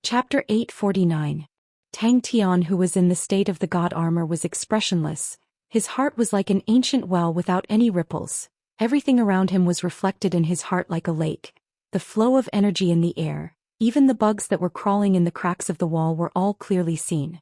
Chapter 849. Tang Tian, who was in the state of the god armor, was expressionless. His heart was like an ancient well without any ripples. Everything around him was reflected in his heart like a lake. The flow of energy in the air, even the bugs that were crawling in the cracks of the wall were all clearly seen.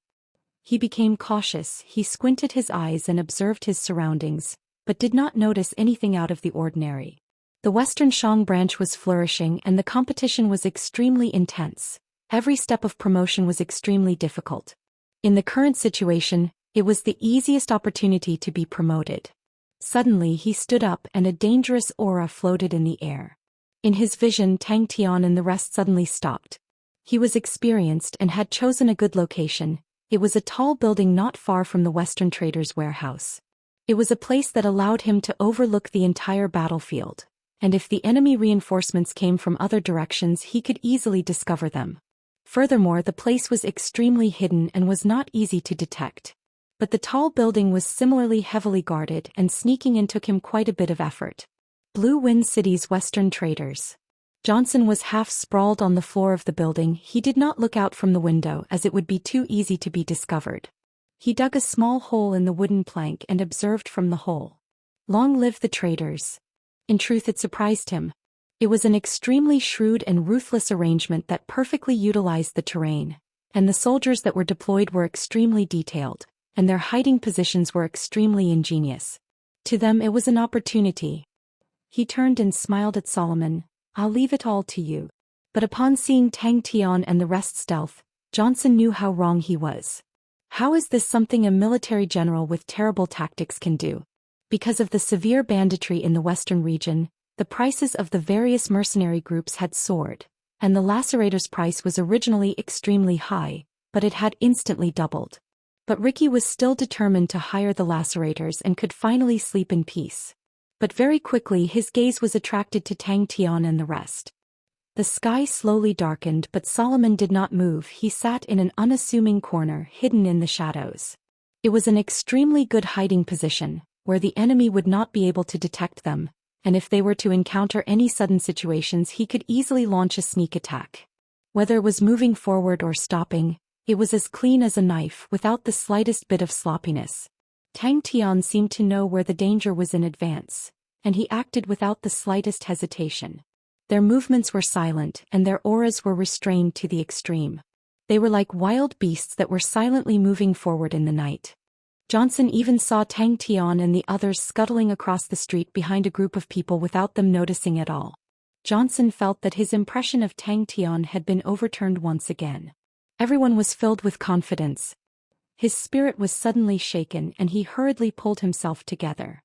He became cautious, he squinted his eyes and observed his surroundings, but did not notice anything out of the ordinary. The Western Shang branch was flourishing and the competition was extremely intense. Every step of promotion was extremely difficult. In the current situation, it was the easiest opportunity to be promoted. Suddenly he stood up and a dangerous aura floated in the air. In his vision, Tang Tian and the rest suddenly stopped. He was experienced and had chosen a good location. It was a tall building not far from the Western Trader's warehouse. It was a place that allowed him to overlook the entire battlefield, and if the enemy reinforcements came from other directions he could easily discover them. Furthermore, the place was extremely hidden and was not easy to detect. But the tall building was similarly heavily guarded and sneaking in took him quite a bit of effort. Blue Wind City's Western Traders. Johnson was half sprawled on the floor of the building. He did not look out from the window as it would be too easy to be discovered. He dug a small hole in the wooden plank and observed from the hole. Long live the traders. In truth, it surprised him. It was an extremely shrewd and ruthless arrangement that perfectly utilized the terrain, and the soldiers that were deployed were extremely detailed, and their hiding positions were extremely ingenious. To them it was an opportunity. He turned and smiled at Solomon. "I'll leave it all to you." But upon seeing Tang Tian and the rest stealth, Johnson knew how wrong he was. How is this something a military general with terrible tactics can do? Because of the severe banditry in the western region, the prices of the various mercenary groups had soared, and the lacerator's price was originally extremely high, but it had instantly doubled. But Ricky was still determined to hire the lacerators and could finally sleep in peace. But very quickly his gaze was attracted to Tang Tian and the rest. The sky slowly darkened, but Solomon did not move. He sat in an unassuming corner, hidden in the shadows. It was an extremely good hiding position, where the enemy would not be able to detect them, and if they were to encounter any sudden situations he could easily launch a sneak attack. Whether it was moving forward or stopping, it was as clean as a knife without the slightest bit of sloppiness. Tang Tian seemed to know where the danger was in advance, and he acted without the slightest hesitation. Their movements were silent and their auras were restrained to the extreme. They were like wild beasts that were silently moving forward in the night. Johnson even saw Tang Tian and the others scuttling across the street behind a group of people without them noticing at all. Johnson felt that his impression of Tang Tian had been overturned once again. Everyone was filled with confidence. His spirit was suddenly shaken and he hurriedly pulled himself together.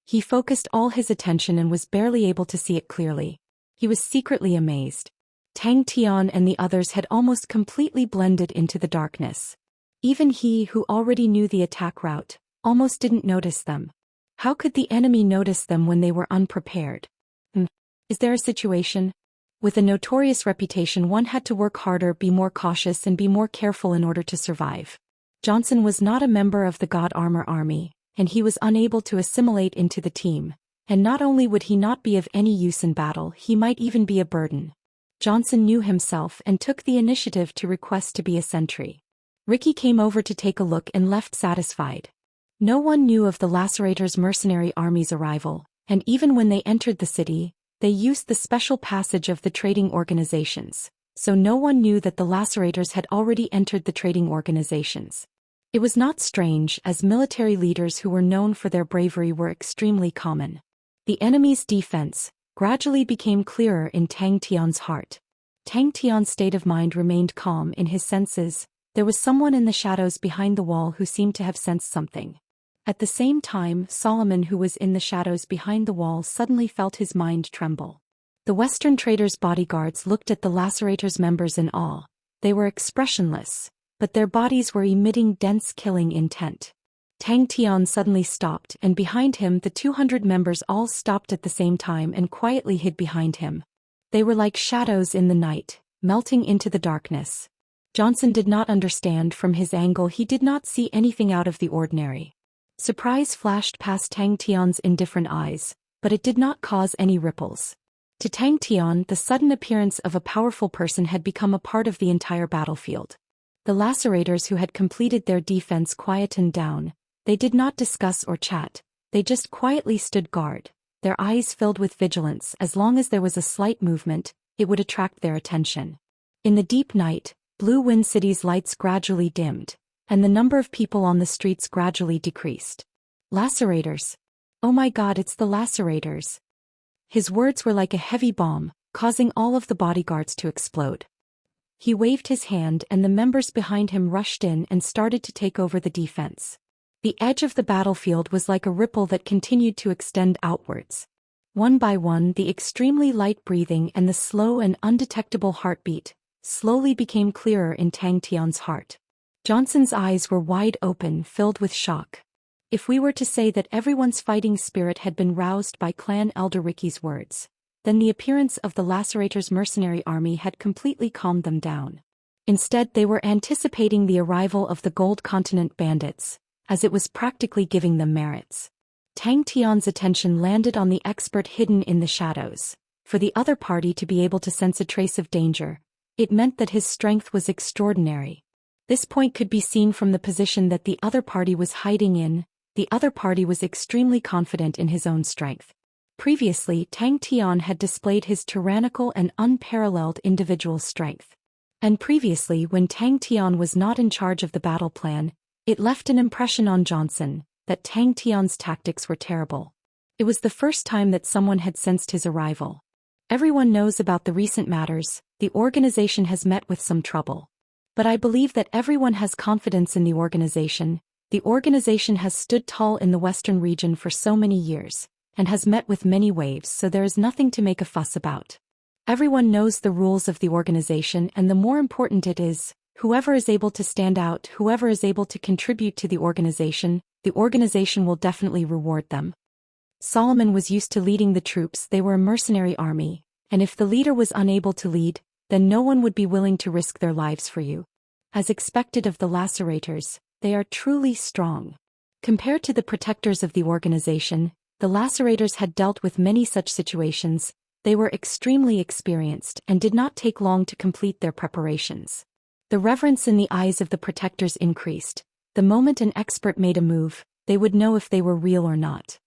He focused all his attention and was barely able to see it clearly. He was secretly amazed. Tang Tian and the others had almost completely blended into the darkness. Even he, who already knew the attack route, almost didn't notice them. How could the enemy notice them when they were unprepared? Is there a situation? With a notorious reputation, one had to work harder, be more cautious and be more careful in order to survive. Johnson was not a member of the God Armor Army, and he was unable to assimilate into the team. And not only would he not be of any use in battle, he might even be a burden. Johnson knew himself and took the initiative to request to be a sentry. Ricky came over to take a look and left satisfied. No one knew of the Lacerator's mercenary army's arrival, and even when they entered the city, they used the special passage of the trading organizations, so no one knew that the Lacerators had already entered the trading organizations. It was not strange, as military leaders who were known for their bravery were extremely common. The enemy's defense gradually became clearer in Tang Tian's heart. Tang Tian's state of mind remained calm in his senses. There was someone in the shadows behind the wall who seemed to have sensed something. At the same time, Solomon, who was in the shadows behind the wall, suddenly felt his mind tremble. The Western Trader's bodyguards looked at the Lacerator's members in awe. They were expressionless, but their bodies were emitting dense killing intent. Tang Tian suddenly stopped, and behind him the 200 members all stopped at the same time and quietly hid behind him. They were like shadows in the night, melting into the darkness. Johnson did not understand. From his angle he did not see anything out of the ordinary. Surprise flashed past Tang Tian's indifferent eyes, but it did not cause any ripples. To Tang Tian, the sudden appearance of a powerful person had become a part of the entire battlefield. The lacerators who had completed their defense quietened down. They did not discuss or chat. They just quietly stood guard, their eyes filled with vigilance. As long as there was a slight movement, it would attract their attention. In the deep night, Blue Wind City's lights gradually dimmed, and the number of people on the streets gradually decreased. Lacerators. Oh my God, it's the lacerators. His words were like a heavy bomb, causing all of the bodyguards to explode. He waved his hand and the members behind him rushed in and started to take over the defense. The edge of the battlefield was like a ripple that continued to extend outwards. One by one, the extremely light breathing and the slow and undetectable heartbeat slowly became clearer in Tang Tian's heart. Johnson's eyes were wide open, filled with shock. If we were to say that everyone's fighting spirit had been roused by Clan Elder Ricky's words, then the appearance of the Lacerators' mercenary army had completely calmed them down. Instead, they were anticipating the arrival of the Gold Continent bandits, as it was practically giving them merits. Tang Tian's attention landed on the expert hidden in the shadows. For the other party to be able to sense a trace of danger, it meant that his strength was extraordinary. This point could be seen from the position that the other party was hiding in. The other party was extremely confident in his own strength. Previously, Tang Tian had displayed his tyrannical and unparalleled individual strength. And previously, when Tang Tian was not in charge of the battle plan, it left an impression on Johnson that Tang Tian's tactics were terrible. It was the first time that someone had sensed his arrival. Everyone knows about the recent matters. The organization has met with some trouble. But I believe that everyone has confidence in the organization. The organization has stood tall in the western region for so many years, and has met with many waves, so there is nothing to make a fuss about. Everyone knows the rules of the organization, and the more important it is, whoever is able to stand out, whoever is able to contribute to the organization will definitely reward them. Solomon was used to leading the troops. They were a mercenary army, and if the leader was unable to lead, then no one would be willing to risk their lives for you. As expected of the Lacerators, they are truly strong. Compared to the protectors of the organization, the Lacerators had dealt with many such situations. They were extremely experienced and did not take long to complete their preparations. The reverence in the eyes of the protectors increased. The moment an expert made a move, they would know if they were real or not.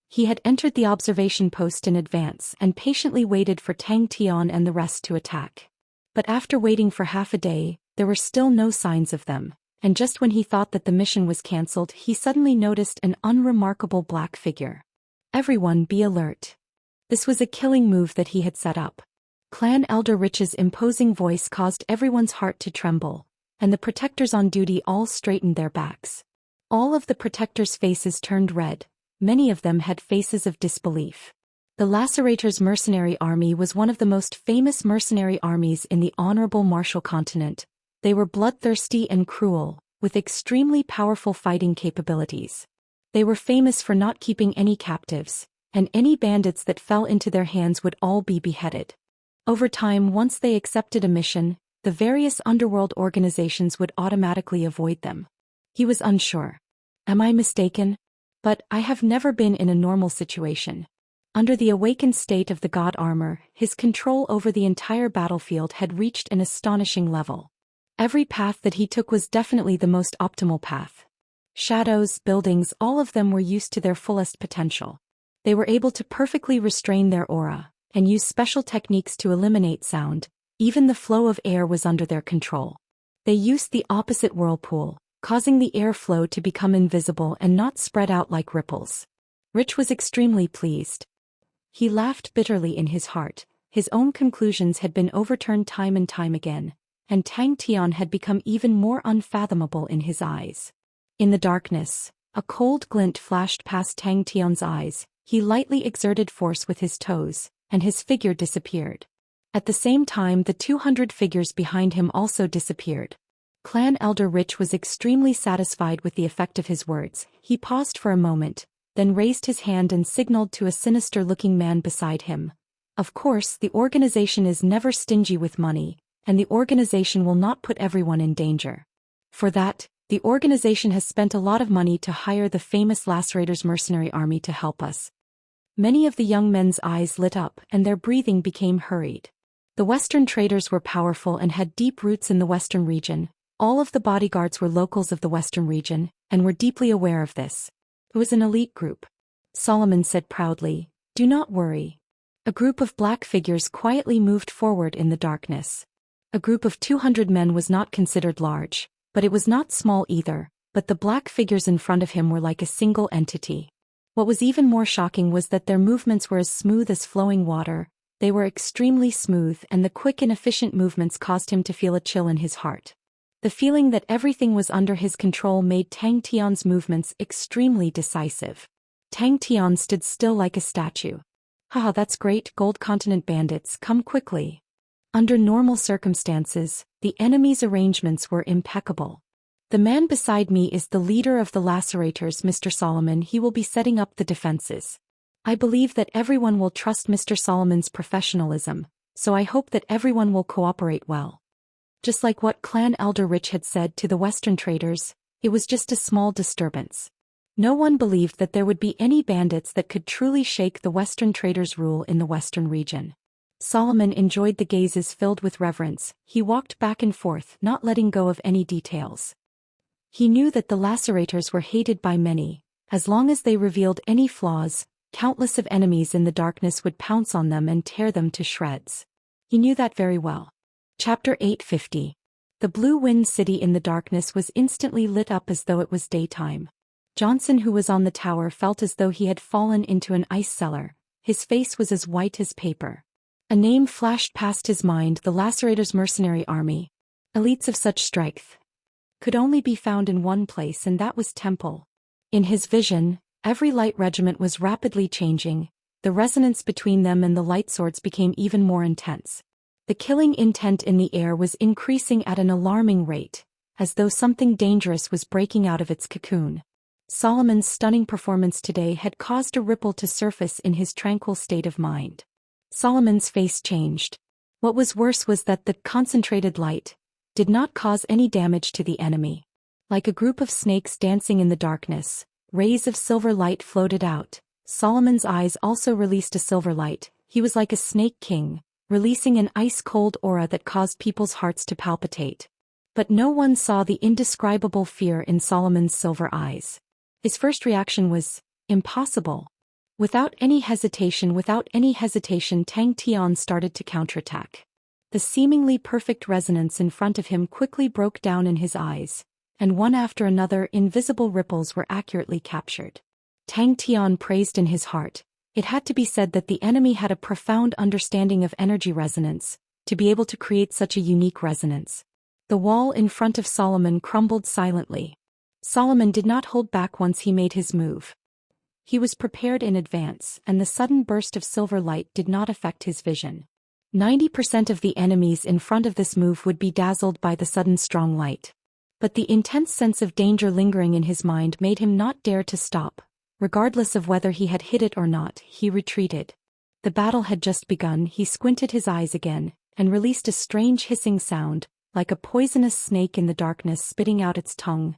He had entered the observation post in advance and patiently waited for Tang Tian and the rest to attack. But after waiting for half a day, there were still no signs of them, and just when he thought that the mission was cancelled, he suddenly noticed an unremarkable black figure. Everyone be alert. This was a killing move that he had set up. Clan Elder Rich's imposing voice caused everyone's heart to tremble, and the protectors on duty all straightened their backs. All of the protectors' faces turned red. Many of them had faces of disbelief. The Lacerators' mercenary army was one of the most famous mercenary armies in the honorable Martial Continent. They were bloodthirsty and cruel, with extremely powerful fighting capabilities. They were famous for not keeping any captives, and any bandits that fell into their hands would all be beheaded. Over time, once they accepted a mission, the various underworld organizations would automatically avoid them. He was unsure. Am I mistaken? But I have never been in a normal situation. Under the awakened state of the god armor, his control over the entire battlefield had reached an astonishing level. Every path that he took was definitely the most optimal path. Shadows, buildings, all of them were used to their fullest potential. They were able to perfectly restrain their aura, and use special techniques to eliminate sound. Even the flow of air was under their control. They used the opposite whirlpool, causing the airflow to become invisible and not spread out like ripples. Rich was extremely pleased. He laughed bitterly in his heart. His own conclusions had been overturned time and time again, and Tang Tian had become even more unfathomable in his eyes. In the darkness, a cold glint flashed past Tang Tian's eyes. He lightly exerted force with his toes, and his figure disappeared. At the same time, the 200 figures behind him also disappeared. Clan Elder Rich was extremely satisfied with the effect of his words. He paused for a moment, then raised his hand and signaled to a sinister-looking man beside him. Of course, the organization is never stingy with money, and the organization will not put everyone in danger. For that, the organization has spent a lot of money to hire the famous Lacerators mercenary army to help us. Many of the young men's eyes lit up and their breathing became hurried. The Western traders were powerful and had deep roots in the Western region. All of the bodyguards were locals of the Western region, and were deeply aware of this. It was an elite group. Solomon said proudly, "Do not worry." A group of black figures quietly moved forward in the darkness. A group of 200 men was not considered large, but it was not small either, but the black figures in front of him were like a single entity. What was even more shocking was that their movements were as smooth as flowing water. They were extremely smooth, and the quick and efficient movements caused him to feel a chill in his heart. The feeling that everything was under his control made Tang Tian's movements extremely decisive. Tang Tian stood still like a statue. "Haha, that's great, Gold Continent bandits, come quickly." Under normal circumstances, the enemy's arrangements were impeccable. "The man beside me is the leader of the Lacerators, Mr. Solomon. He will be setting up the defenses. I believe that everyone will trust Mr. Solomon's professionalism, so I hope that everyone will cooperate well." Just like what Clan Elder Rich had said to the Western traders, it was just a small disturbance. No one believed that there would be any bandits that could truly shake the Western traders' rule in the Western region. Solomon enjoyed the gazes filled with reverence. He walked back and forth, not letting go of any details. He knew that the Lacerators were hated by many. As long as they revealed any flaws, countless of enemies in the darkness would pounce on them and tear them to shreds. He knew that very well. Chapter 850. The Blue Wind City in the darkness was instantly lit up as though it was daytime. Johnson, who was on the tower, felt as though he had fallen into an ice cellar. His face was as white as paper. A name flashed past his mind: the Lacerators' mercenary army. Elites of such strength could only be found in one place, and that was Temple. In his vision, every light regiment was rapidly changing. The resonance between them and the light swords became even more intense. The killing intent in the air was increasing at an alarming rate, as though something dangerous was breaking out of its cocoon. Solomon's stunning performance today had caused a ripple to surface in his tranquil state of mind. Solomon's face changed. What was worse was that the concentrated light did not cause any damage to the enemy. Like a group of snakes dancing in the darkness, rays of silver light floated out. Solomon's eyes also released a silver light. He was like a snake king, releasing an ice-cold aura that caused people's hearts to palpitate. But no one saw the indescribable fear in Solomon's silver eyes. His first reaction was, impossible. Without any hesitation, Tang Tian started to counterattack. The seemingly perfect resonance in front of him quickly broke down in his eyes, and one after another invisible ripples were accurately captured. Tang Tian praised in his heart. It had to be said that the enemy had a profound understanding of energy resonance, to be able to create such a unique resonance. The wall in front of Solomon crumbled silently. Solomon did not hold back once he made his move. He was prepared in advance, and the sudden burst of silver light did not affect his vision. 90% of the enemies in front of this move would be dazzled by the sudden strong light. But the intense sense of danger lingering in his mind made him not dare to stop. Regardless of whether he had hit it or not, he retreated. The battle had just begun. He squinted his eyes again, and released a strange hissing sound, like a poisonous snake in the darkness spitting out its tongue.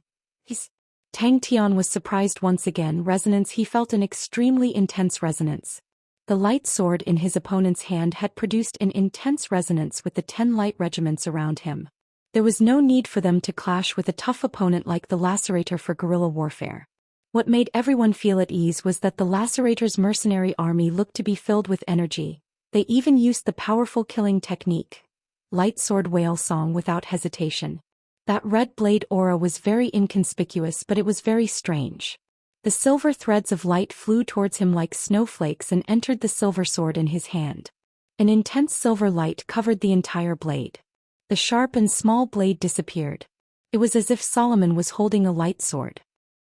Tang Tian was surprised once again. Resonance. He felt an extremely intense resonance. The light sword in his opponent's hand had produced an intense resonance with the 10 light regiments around him. There was no need for them to clash with a tough opponent like the Lacerator for guerrilla warfare. What made everyone feel at ease was that the Lacerators' mercenary army looked to be filled with energy. They even used the powerful killing technique, light sword whale song, without hesitation. That red blade aura was very inconspicuous, but it was very strange. The silver threads of light flew towards him like snowflakes and entered the silver sword in his hand. An intense silver light covered the entire blade. The sharp and small blade disappeared. It was as if Solomon was holding a light sword.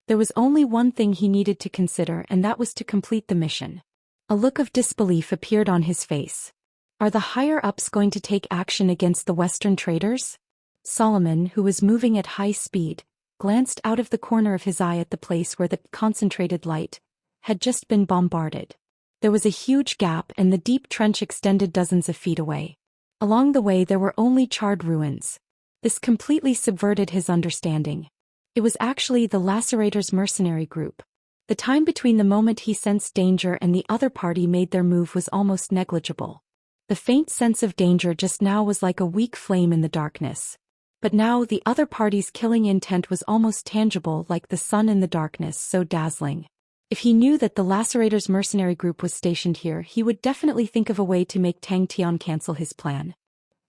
There was only one thing he needed to consider, and that was to complete the mission. A look of disbelief appeared on his face. Are the higher-ups going to take action against the Western traders? Solomon, who was moving at high speed, glanced out of the corner of his eye at the place where the concentrated light had just been bombarded. There was a huge gap, and the deep trench extended dozens of feet away. Along the way there were only charred ruins. This completely subverted his understanding. It was actually the Lacerators' mercenary group. The time between the moment he sensed danger and the other party made their move was almost negligible. The faint sense of danger just now was like a weak flame in the darkness. But now the other party's killing intent was almost tangible, like the sun in the darkness, so dazzling. If he knew that the Lacerator's mercenary group was stationed here, he would definitely think of a way to make Tang Tian cancel his plan.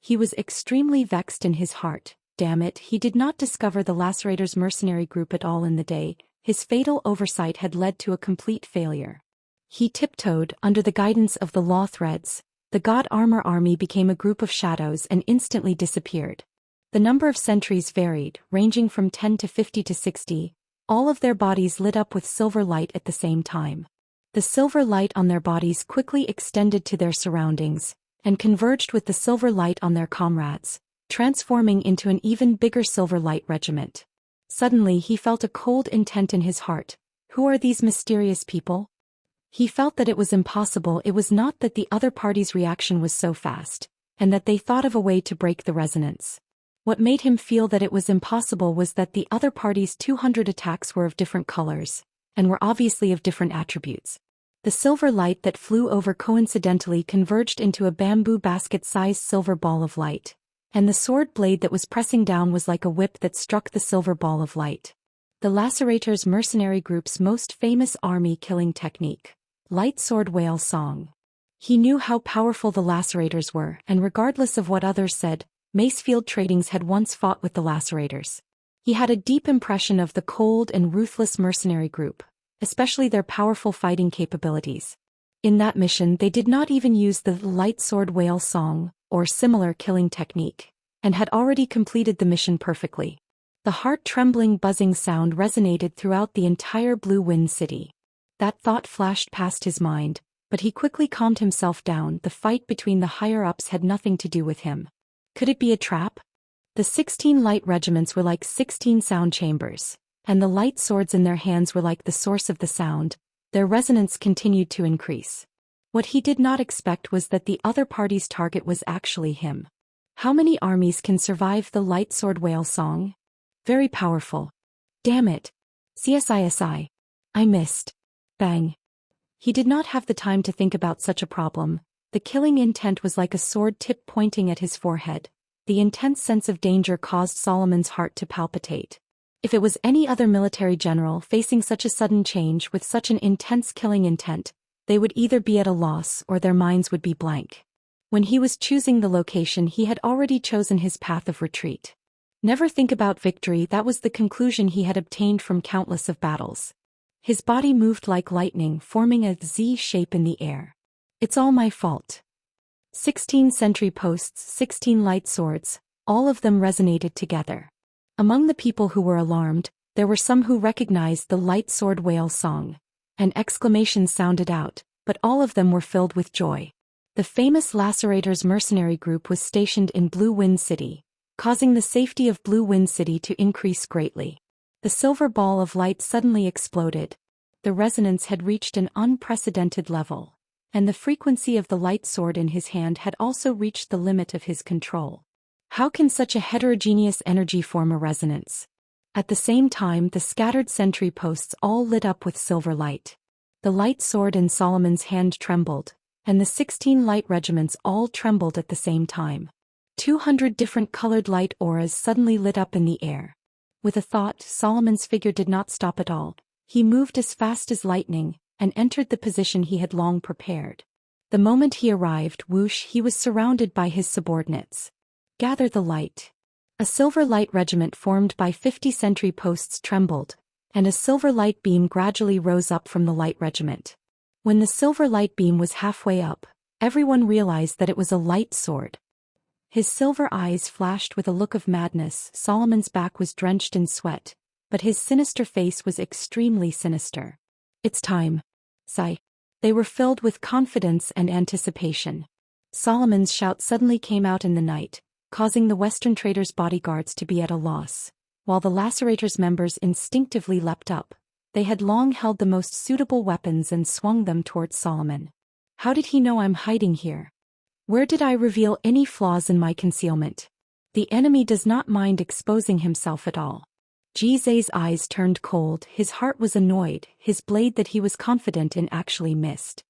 He was extremely vexed in his heart. Damn it, he did not discover the Lacerator's mercenary group at all in the day. His fatal oversight had led to a complete failure. He tiptoed, under the guidance of the law threads. The God Armor army became a group of shadows and instantly disappeared. The number of sentries varied, ranging from 10 to 50 to 60. All of their bodies lit up with silver light at the same time. The silver light on their bodies quickly extended to their surroundings, and converged with the silver light on their comrades, transforming into an even bigger silver light regiment. Suddenly he felt a cold intent in his heart. Who are these mysterious people? He felt that it was impossible. It was not that the other party's reaction was so fast, and that they thought of a way to break the resonance. What made him feel that it was impossible was that the other party's 200 attacks were of different colors, and were obviously of different attributes. The silver light that flew over coincidentally converged into a bamboo basket-sized silver ball of light, and the sword blade that was pressing down was like a whip that struck the silver ball of light. The Lacerator's mercenary group's most famous army-killing technique. Light Sword Whale Song. He knew how powerful the Lacerators were, and regardless of what others said, Macefield Tradings had once fought with the Lacerators. He had a deep impression of the cold and ruthless mercenary group, especially their powerful fighting capabilities. In that mission they did not even use the Light Sword Whale Song, or similar killing technique, and had already completed the mission perfectly. The heart-trembling buzzing sound resonated throughout the entire Blue Wind City. That thought flashed past his mind, but he quickly calmed himself down. The fight between the higher-ups had nothing to do with him. Could it be a trap? The 16 light regiments were like 16 sound chambers, and the light swords in their hands were like the source of the sound. Their resonance continued to increase. What he did not expect was that the other party's target was actually him. How many armies can survive the Light Sword Whale Song? Very powerful. Damn it. CSISI. I missed. Bang. He did not have the time to think about such a problem. The killing intent was like a sword tip pointing at his forehead. The intense sense of danger caused Solomon's heart to palpitate. If it was any other military general facing such a sudden change with such an intense killing intent, they would either be at a loss or their minds would be blank. When he was choosing the location, he had already chosen his path of retreat. Never think about victory, that was the conclusion he had obtained from countless of battles. His body moved like lightning, forming a Z shape in the air. It's all my fault. 16 sentry posts, 16 light swords, all of them resonated together. Among the people who were alarmed, there were some who recognized the Light Sword Whale Song. An exclamation sounded out, but all of them were filled with joy. The famous Lacerator's mercenary group was stationed in Blue Wind City, causing the safety of Blue Wind City to increase greatly. The silver ball of light suddenly exploded. The resonance had reached an unprecedented level, and the frequency of the light sword in his hand had also reached the limit of his control. How can such a heterogeneous energy form a resonance? At the same time, the scattered sentry posts all lit up with silver light. The light sword in Solomon's hand trembled, and the 16 light regiments all trembled at the same time. 200 different colored light auras suddenly lit up in the air. With a thought, Solomon's figure did not stop at all. He moved as fast as lightning, and entered the position he had long prepared. The moment he arrived, whoosh, he was surrounded by his subordinates. Gather the light. A silver light regiment formed by 50 sentry posts trembled, and a silver light beam gradually rose up from the light regiment. When the silver light beam was halfway up, everyone realized that it was a light sword. His silver eyes flashed with a look of madness. Solomon's back was drenched in sweat, but his sinister face was extremely sinister. It's time. Sigh. They were filled with confidence and anticipation. Solomon's shout suddenly came out in the night, causing the Western trader's bodyguards to be at a loss, while the Lacerator's members instinctively leapt up. They had long held the most suitable weapons and swung them towards Solomon. How did he know I'm hiding here? Where did I reveal any flaws in my concealment? The enemy does not mind exposing himself at all. Jizai's eyes turned cold, his heart was annoyed, his blade that he was confident in actually missed.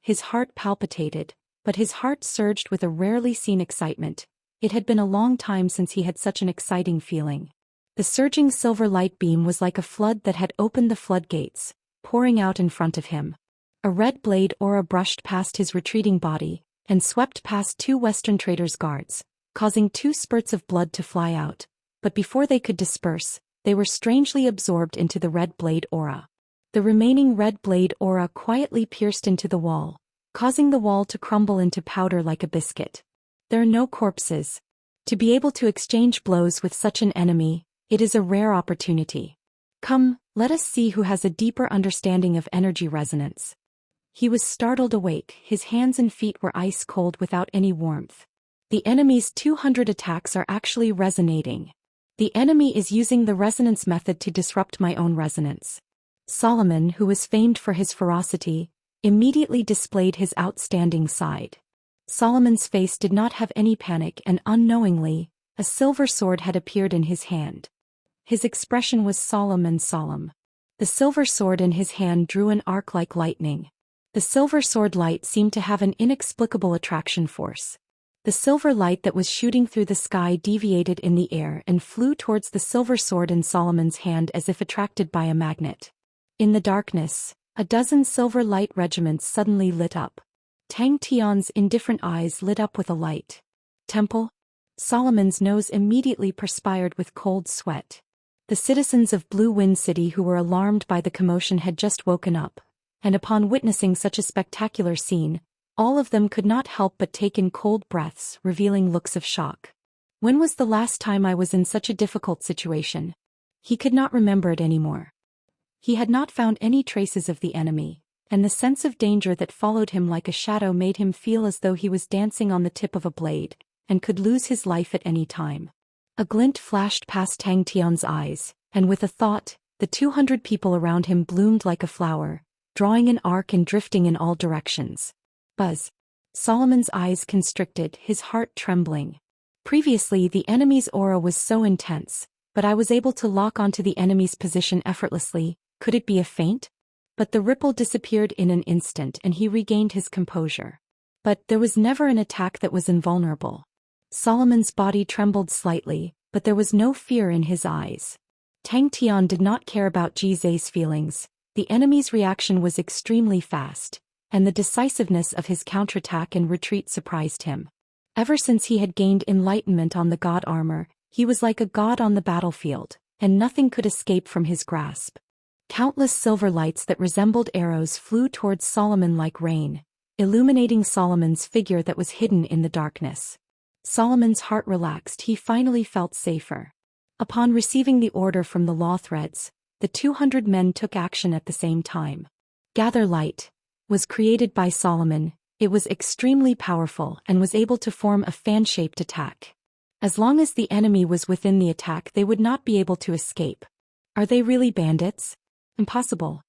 His heart palpitated, but his heart surged with a rarely seen excitement. It had been a long time since he had such an exciting feeling. The surging silver light beam was like a flood that had opened the floodgates, pouring out in front of him. A red blade aura brushed past his retreating body, and swept past 2 Western traders' guards, causing 2 spurts of blood to fly out, but before they could disperse, they were strangely absorbed into the red blade aura. The remaining red blade aura quietly pierced into the wall, causing the wall to crumble into powder like a biscuit. There are no corpses. To be able to exchange blows with such an enemy, it is a rare opportunity. Come, let us see who has a deeper understanding of energy resonance. He was startled awake, his hands and feet were ice cold without any warmth. The enemy's 200 attacks are actually resonating. The enemy is using the resonance method to disrupt my own resonance. Solomon, who was famed for his ferocity, immediately displayed his outstanding side. Solomon's face did not have any panic, and unknowingly, a silver sword had appeared in his hand. His expression was solemn and solemn. The silver sword in his hand drew an arc like lightning. The silver sword light seemed to have an inexplicable attraction force. The silver light that was shooting through the sky deviated in the air and flew towards the silver sword in Solomon's hand as if attracted by a magnet. In the darkness, a dozen silver light regiments suddenly lit up. Tang Tian's indifferent eyes lit up with a light. Temple? Solomon's nose immediately perspired with cold sweat. The citizens of Blue Wind City who were alarmed by the commotion had just woken up, and upon witnessing such a spectacular scene, all of them could not help but take in cold breaths, revealing looks of shock. When was the last time I was in such a difficult situation? He could not remember it anymore. He had not found any traces of the enemy, and the sense of danger that followed him like a shadow made him feel as though he was dancing on the tip of a blade, and could lose his life at any time. A glint flashed past Tang Tian's eyes, and with a thought, the 200 people around him bloomed like a flower, drawing an arc and drifting in all directions. Buzz. Solomon's eyes constricted, his heart trembling. Previously the enemy's aura was so intense, but I was able to lock onto the enemy's position effortlessly. Could it be a feint? But the ripple disappeared in an instant and he regained his composure. But there was never an attack that was invulnerable. Solomon's body trembled slightly, but there was no fear in his eyes. Tang Tian did not care about Jizai's feelings. The enemy's reaction was extremely fast, and the decisiveness of his counterattack and retreat surprised him. Ever since he had gained enlightenment on the god armor, he was like a god on the battlefield, and nothing could escape from his grasp. Countless silver lights that resembled arrows flew towards Solomon like rain, illuminating Solomon's figure that was hidden in the darkness. Solomon's heart relaxed, he finally felt safer. Upon receiving the order from the law threads, the 200 men took action at the same time. Gather Light was created by Solomon. It was extremely powerful and was able to form a fan-shaped attack. As long as the enemy was within the attack, they would not be able to escape. Are they really bandits? Impossible.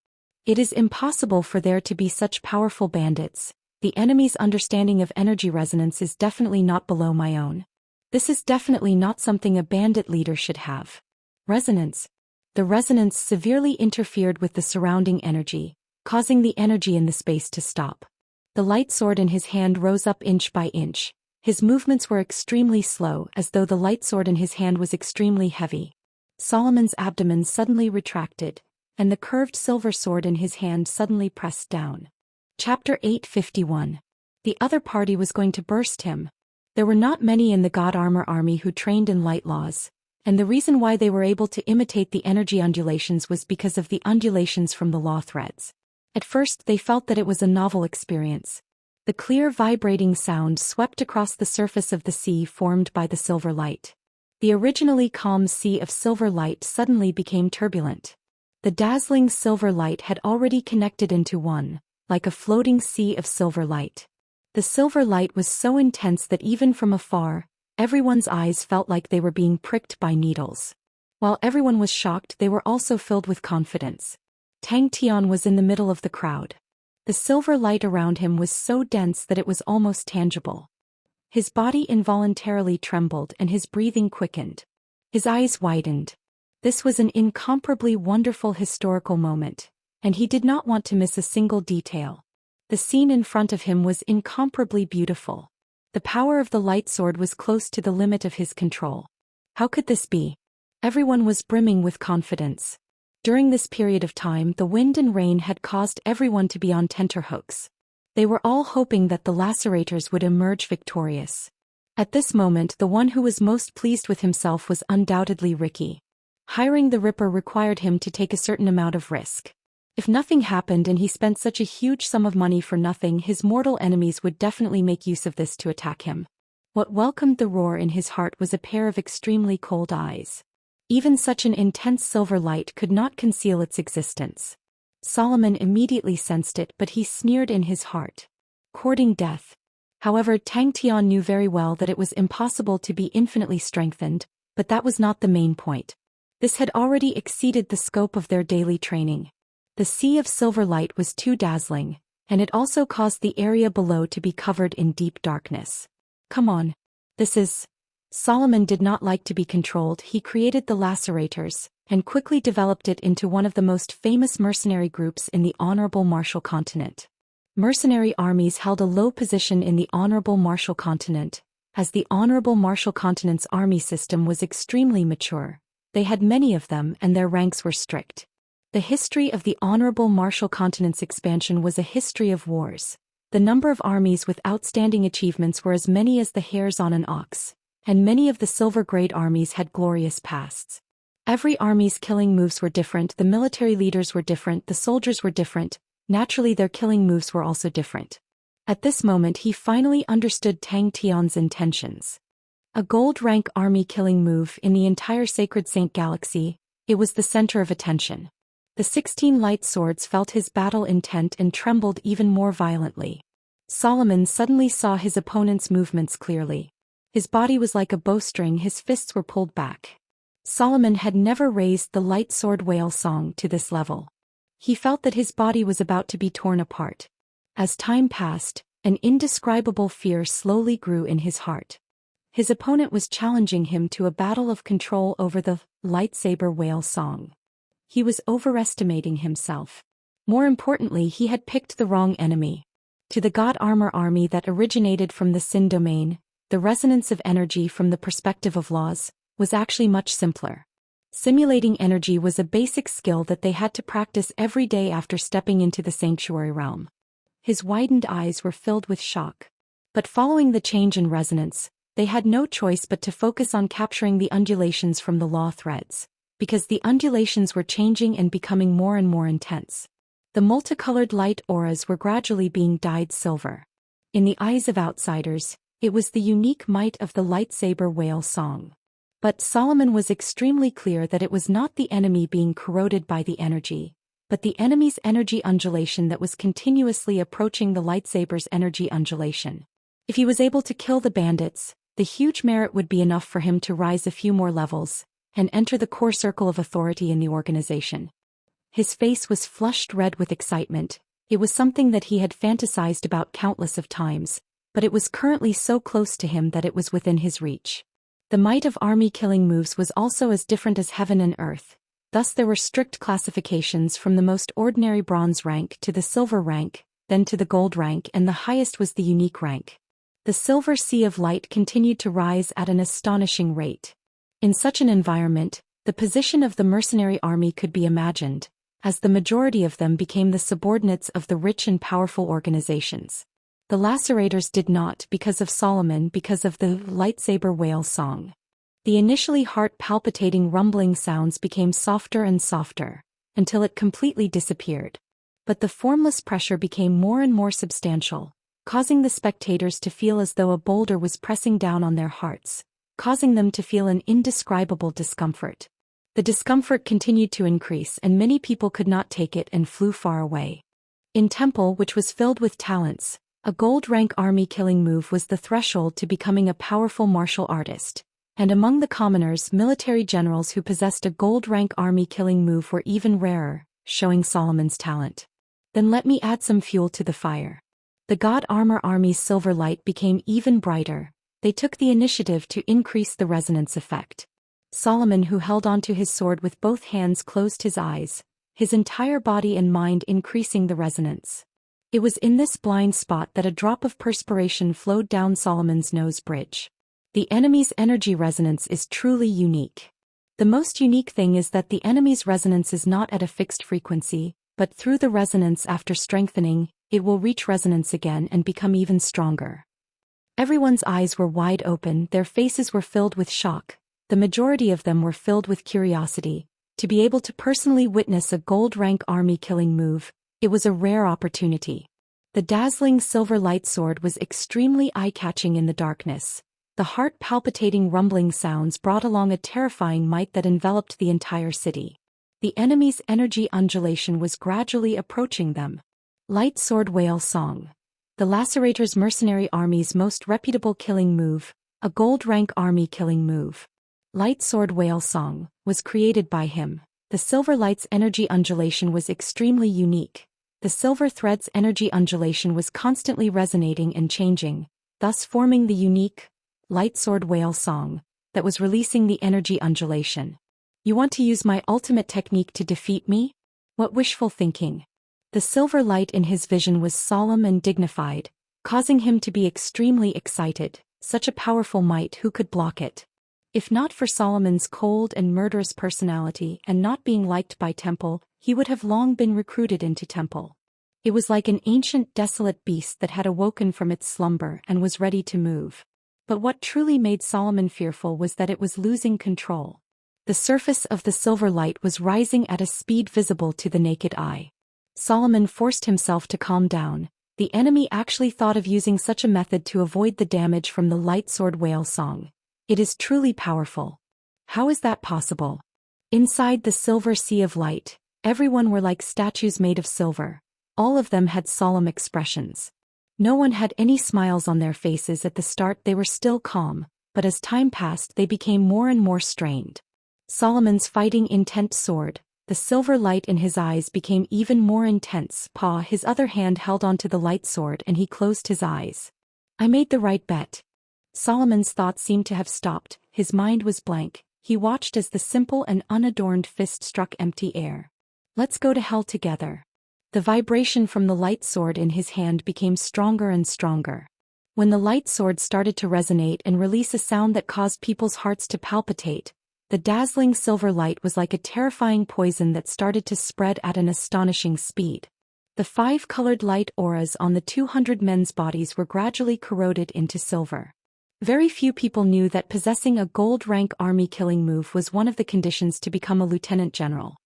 It is impossible for there to be such powerful bandits. The enemy's understanding of energy resonance is definitely not below my own. This is definitely not something a bandit leader should have. Resonance. The resonance severely interfered with the surrounding energy, causing the energy in the space to stop. The light sword in his hand rose up inch by inch. His movements were extremely slow, as though the light sword in his hand was extremely heavy. Solomon's abdomen suddenly retracted, and the curved silver sword in his hand suddenly pressed down. Chapter 851. The other party was going to burst him. There were not many in the God Armor army who trained in light laws, and the reason why they were able to imitate the energy undulations was because of the undulations from the law threads. At first they felt that it was a novel experience. The clear vibrating sound swept across the surface of the sea formed by the silver light. The originally calm sea of silver light suddenly became turbulent. The dazzling silver light had already connected into one, like a floating sea of silver light. The silver light was so intense that even from afar, everyone's eyes felt like they were being pricked by needles. While everyone was shocked, they were also filled with confidence. Tang Tian was in the middle of the crowd. The silver light around him was so dense that it was almost tangible. His body involuntarily trembled and his breathing quickened. His eyes widened. This was an incomparably wonderful historical moment, and he did not want to miss a single detail. The scene in front of him was incomparably beautiful. The power of the light sword was close to the limit of his control. How could this be? Everyone was brimming with confidence. During this period of time, the wind and rain had caused everyone to be on tenterhooks. They were all hoping that the lacerators would emerge victorious. At this moment, the one who was most pleased with himself was undoubtedly Ricky. Hiring the Ripper required him to take a certain amount of risk. If nothing happened and he spent such a huge sum of money for nothing, his mortal enemies would definitely make use of this to attack him. What welcomed the roar in his heart was a pair of extremely cold eyes. Even such an intense silver light could not conceal its existence. Solomon immediately sensed it, but he sneered in his heart. Courting death. However, Tang Tian knew very well that it was impossible to be infinitely strengthened, but that was not the main point. This had already exceeded the scope of their daily training. The sea of silver light was too dazzling, and it also caused the area below to be covered in deep darkness. Come on. This is... Solomon did not like to be controlled. He created the lacerators, and quickly developed it into one of the most famous mercenary groups in the Honorable Martial Continent. Mercenary armies held a low position in the Honorable Martial Continent, as the Honorable Martial Continent's army system was extremely mature. They had many of them and their ranks were strict. The history of the Honorable Martial Continent's expansion was a history of wars. The number of armies with outstanding achievements were as many as the hairs on an ox, and many of the silver-grade armies had glorious pasts. Every army's killing moves were different, the military leaders were different, the soldiers were different, naturally their killing moves were also different. At this moment he finally understood Tang Tian's intentions. A gold-rank army killing move in the entire Sacred Saint Galaxy, it was the center of attention. The 16 light swords felt his battle intent and trembled even more violently. Solomon suddenly saw his opponent's movements clearly. His body was like a bowstring, his fists were pulled back. Solomon had never raised the light sword whale song to this level. He felt that his body was about to be torn apart. As time passed, an indescribable fear slowly grew in his heart. His opponent was challenging him to a battle of control over the lightsaber whale song. He was overestimating himself. More importantly, he had picked the wrong enemy. To the God Armor army that originated from the Sin domain, the resonance of energy from the perspective of laws was actually much simpler. Simulating energy was a basic skill that they had to practice every day after stepping into the sanctuary realm. His widened eyes were filled with shock. But following the change in resonance, they had no choice but to focus on capturing the undulations from the law threads, because the undulations were changing and becoming more and more intense. The multicolored light auras were gradually being dyed silver. In the eyes of outsiders, it was the unique might of the lightsaber whale song. But Solomon was extremely clear that it was not the enemy being corroded by the energy, but the enemy's energy undulation that was continuously approaching the lightsaber's energy undulation. If he was able to kill the bandits, the huge merit would be enough for him to rise a few more levels and enter the core circle of authority in the organization. His face was flushed red with excitement. It was something that he had fantasized about countless of times, but it was currently so close to him that it was within his reach. The might of army killing moves was also as different as heaven and earth. Thus there were strict classifications from the most ordinary bronze rank to the silver rank, then to the gold rank, and the highest was the unique rank. The silver sea of light continued to rise at an astonishing rate. In such an environment, the position of the mercenary army could be imagined, as the majority of them became the subordinates of the rich and powerful organizations. The lacerators did not because of Solomon, because of the lightsaber whale song. The initially heart-palpitating rumbling sounds became softer and softer, until it completely disappeared. But the formless pressure became more and more substantial, causing the spectators to feel as though a boulder was pressing down on their hearts, causing them to feel an indescribable discomfort. The discomfort continued to increase and many people could not take it and flew far away. In Temple, which was filled with talents, a gold-rank army killing move was the threshold to becoming a powerful martial artist, and among the commoners, military generals who possessed a gold-rank army killing move were even rarer, showing Solomon's talent. Then let me add some fuel to the fire. The God Armor army's silver light became even brighter. They took the initiative to increase the resonance effect. Solomon, who held onto his sword with both hands, closed his eyes, his entire body and mind increasing the resonance. It was in this blind spot that a drop of perspiration flowed down Solomon's nose bridge. The enemy's energy resonance is truly unique. The most unique thing is that the enemy's resonance is not at a fixed frequency, but through the resonance after strengthening, it will reach resonance again and become even stronger. Everyone's eyes were wide open, their faces were filled with shock. The majority of them were filled with curiosity. To be able to personally witness a gold-rank army killing move, it was a rare opportunity. The dazzling silver light sword was extremely eye-catching in the darkness. The heart-palpitating rumbling sounds brought along a terrifying might that enveloped the entire city. The enemy's energy undulation was gradually approaching them. Light Sword Whale Song. The Lacerator's mercenary army's most reputable killing move, a gold-rank army killing move. Light Sword Whale Song was created by him. The silver light's energy undulation was extremely unique. The silver thread's energy undulation was constantly resonating and changing, thus forming the unique Light Sword Whale Song that was releasing the energy undulation. You want to use my ultimate technique to defeat me? What wishful thinking. The silver light in his vision was solemn and dignified, causing him to be extremely excited. Such a powerful might, who could block it? If not for Solomon's cold and murderous personality and not being liked by Temple, he would have long been recruited into Temple. It was like an ancient desolate beast that had awoken from its slumber and was ready to move. But what truly made Solomon fearful was that it was losing control. The surface of the silver light was rising at a speed visible to the naked eye. Solomon forced himself to calm down. The enemy actually thought of using such a method to avoid the damage from the Light Sword Whale Song. It is truly powerful. How is that possible? Inside the silver sea of light, everyone were like statues made of silver. All of them had solemn expressions. No one had any smiles on their faces at the start. They were still calm, but as time passed they became more and more strained. Solomon's fighting intent sword, the silver light in his eyes became even more intense. His other hand held onto the light sword and he closed his eyes. I made the right bet. Solomon's thoughts seemed to have stopped, his mind was blank. He watched as the simple and unadorned fist struck empty air. Let's go to hell together. The vibration from the light sword in his hand became stronger and stronger. When the light sword started to resonate and release a sound that caused people's hearts to palpitate, the dazzling silver light was like a terrifying poison that started to spread at an astonishing speed. The 5-colored light auras on the 200 men's bodies were gradually corroded into silver. Very few people knew that possessing a gold-rank army killing move was one of the conditions to become a lieutenant general.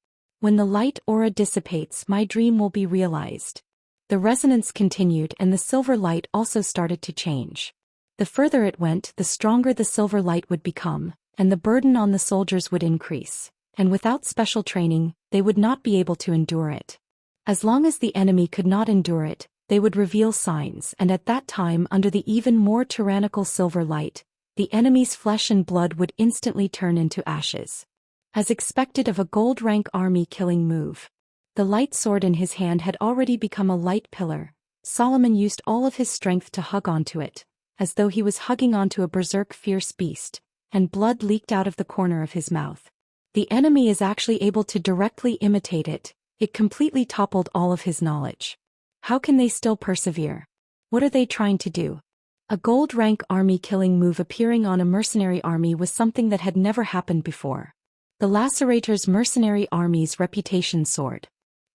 When the light aura dissipates, my dream will be realized. The resonance continued and the silver light also started to change. The further it went, the stronger the silver light would become, and the burden on the soldiers would increase. And without special training, they would not be able to endure it. As long as the enemy could not endure it, they would reveal signs, and at that time, under the even more tyrannical silver light, the enemy's flesh and blood would instantly turn into ashes. As expected of a gold-rank army killing move, the light sword in his hand had already become a light pillar. Solomon used all of his strength to hug onto it, as though he was hugging onto a berserk fierce beast, and blood leaked out of the corner of his mouth. The enemy is actually able to directly imitate it. It completely toppled all of his knowledge. How can they still persevere? What are they trying to do? A gold-rank army killing move appearing on a mercenary army was something that had never happened before. The Lacerator's mercenary army's reputation soared.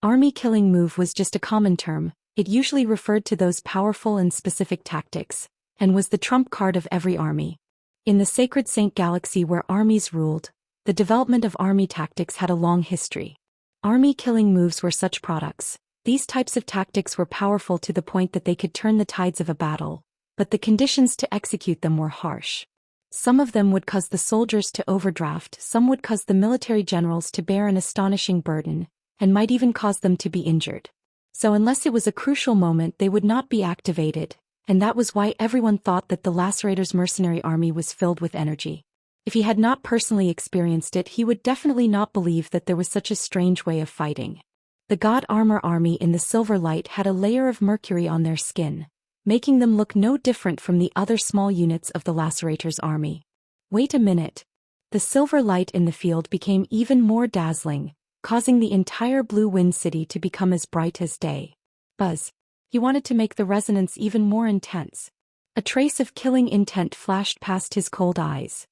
Army killing move was just a common term. It usually referred to those powerful and specific tactics, and was the trump card of every army. In the Sacred Saint Galaxy where armies ruled, the development of army tactics had a long history. Army killing moves were such products. These types of tactics were powerful to the point that they could turn the tides of a battle, but the conditions to execute them were harsh. Some of them would cause the soldiers to overdraft, some would cause the military generals to bear an astonishing burden, and might even cause them to be injured. So unless it was a crucial moment, they would not be activated, and that was why everyone thought that the Lacerator's mercenary army was filled with energy. If he had not personally experienced it, he would definitely not believe that there was such a strange way of fighting. The God Armor army in the silver light had a layer of mercury on their skin, making them look no different from the other small units of the Lacerator's army. Wait a minute. The silver light in the field became even more dazzling, causing the entire Blue Wind City to become as bright as day. Buzz. He wanted to make the resonance even more intense. A trace of killing intent flashed past his cold eyes.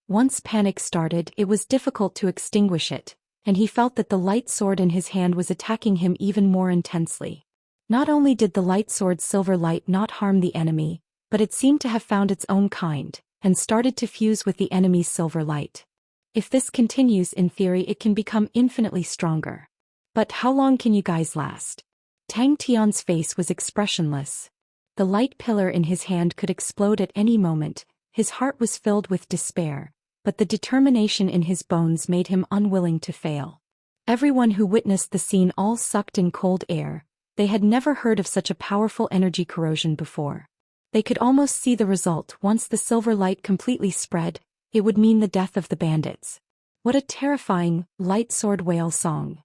Once panic started, it was difficult to extinguish it, and he felt that the light sword in his hand was attacking him even more intensely. Not only did the light sword's silver light not harm the enemy, but it seemed to have found its own kind, and started to fuse with the enemy's silver light. If this continues, in theory it can become infinitely stronger. But how long can you guys last? Tang Tian's face was expressionless. The light pillar in his hand could explode at any moment. His heart was filled with despair, but the determination in his bones made him unwilling to fail. Everyone who witnessed the scene all sucked in cold air. They had never heard of such a powerful energy corrosion before. They could almost see the result. Once the silver light completely spread, it would mean the death of the bandits. What a terrifying, light sword whale song.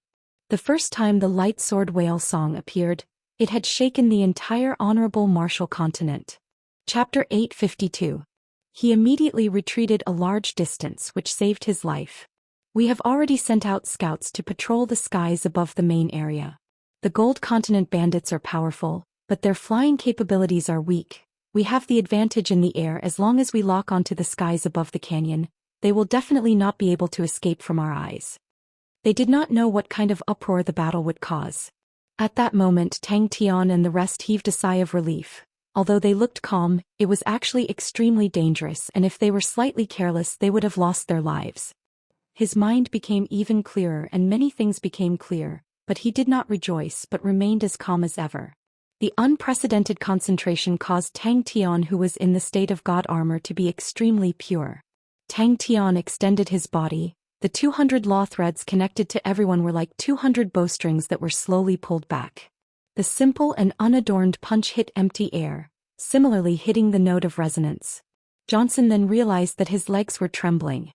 The first time the light sword whale song appeared, it had shaken the entire honorable martial continent. Chapter 852. He immediately retreated a large distance, which saved his life. We have already sent out scouts to patrol the skies above the main area. The Gold Continent bandits are powerful, but their flying capabilities are weak. We have the advantage in the air. As long as we lock onto the skies above the canyon, they will definitely not be able to escape from our eyes. They did not know what kind of uproar the battle would cause. At that moment, Tang Tian and the rest heaved a sigh of relief. Although they looked calm, it was actually extremely dangerous, and if they were slightly careless they would have lost their lives. His mind became even clearer and many things became clear, but he did not rejoice but remained as calm as ever. The unprecedented concentration caused Tang Tian, who was in the state of god armor, to be extremely pure. Tang Tian extended his body. The 200 law threads connected to everyone were like 200 bowstrings that were slowly pulled back. The simple and unadorned punch hit empty air, similarly hitting the note of resonance. Johnson then realized that his legs were trembling.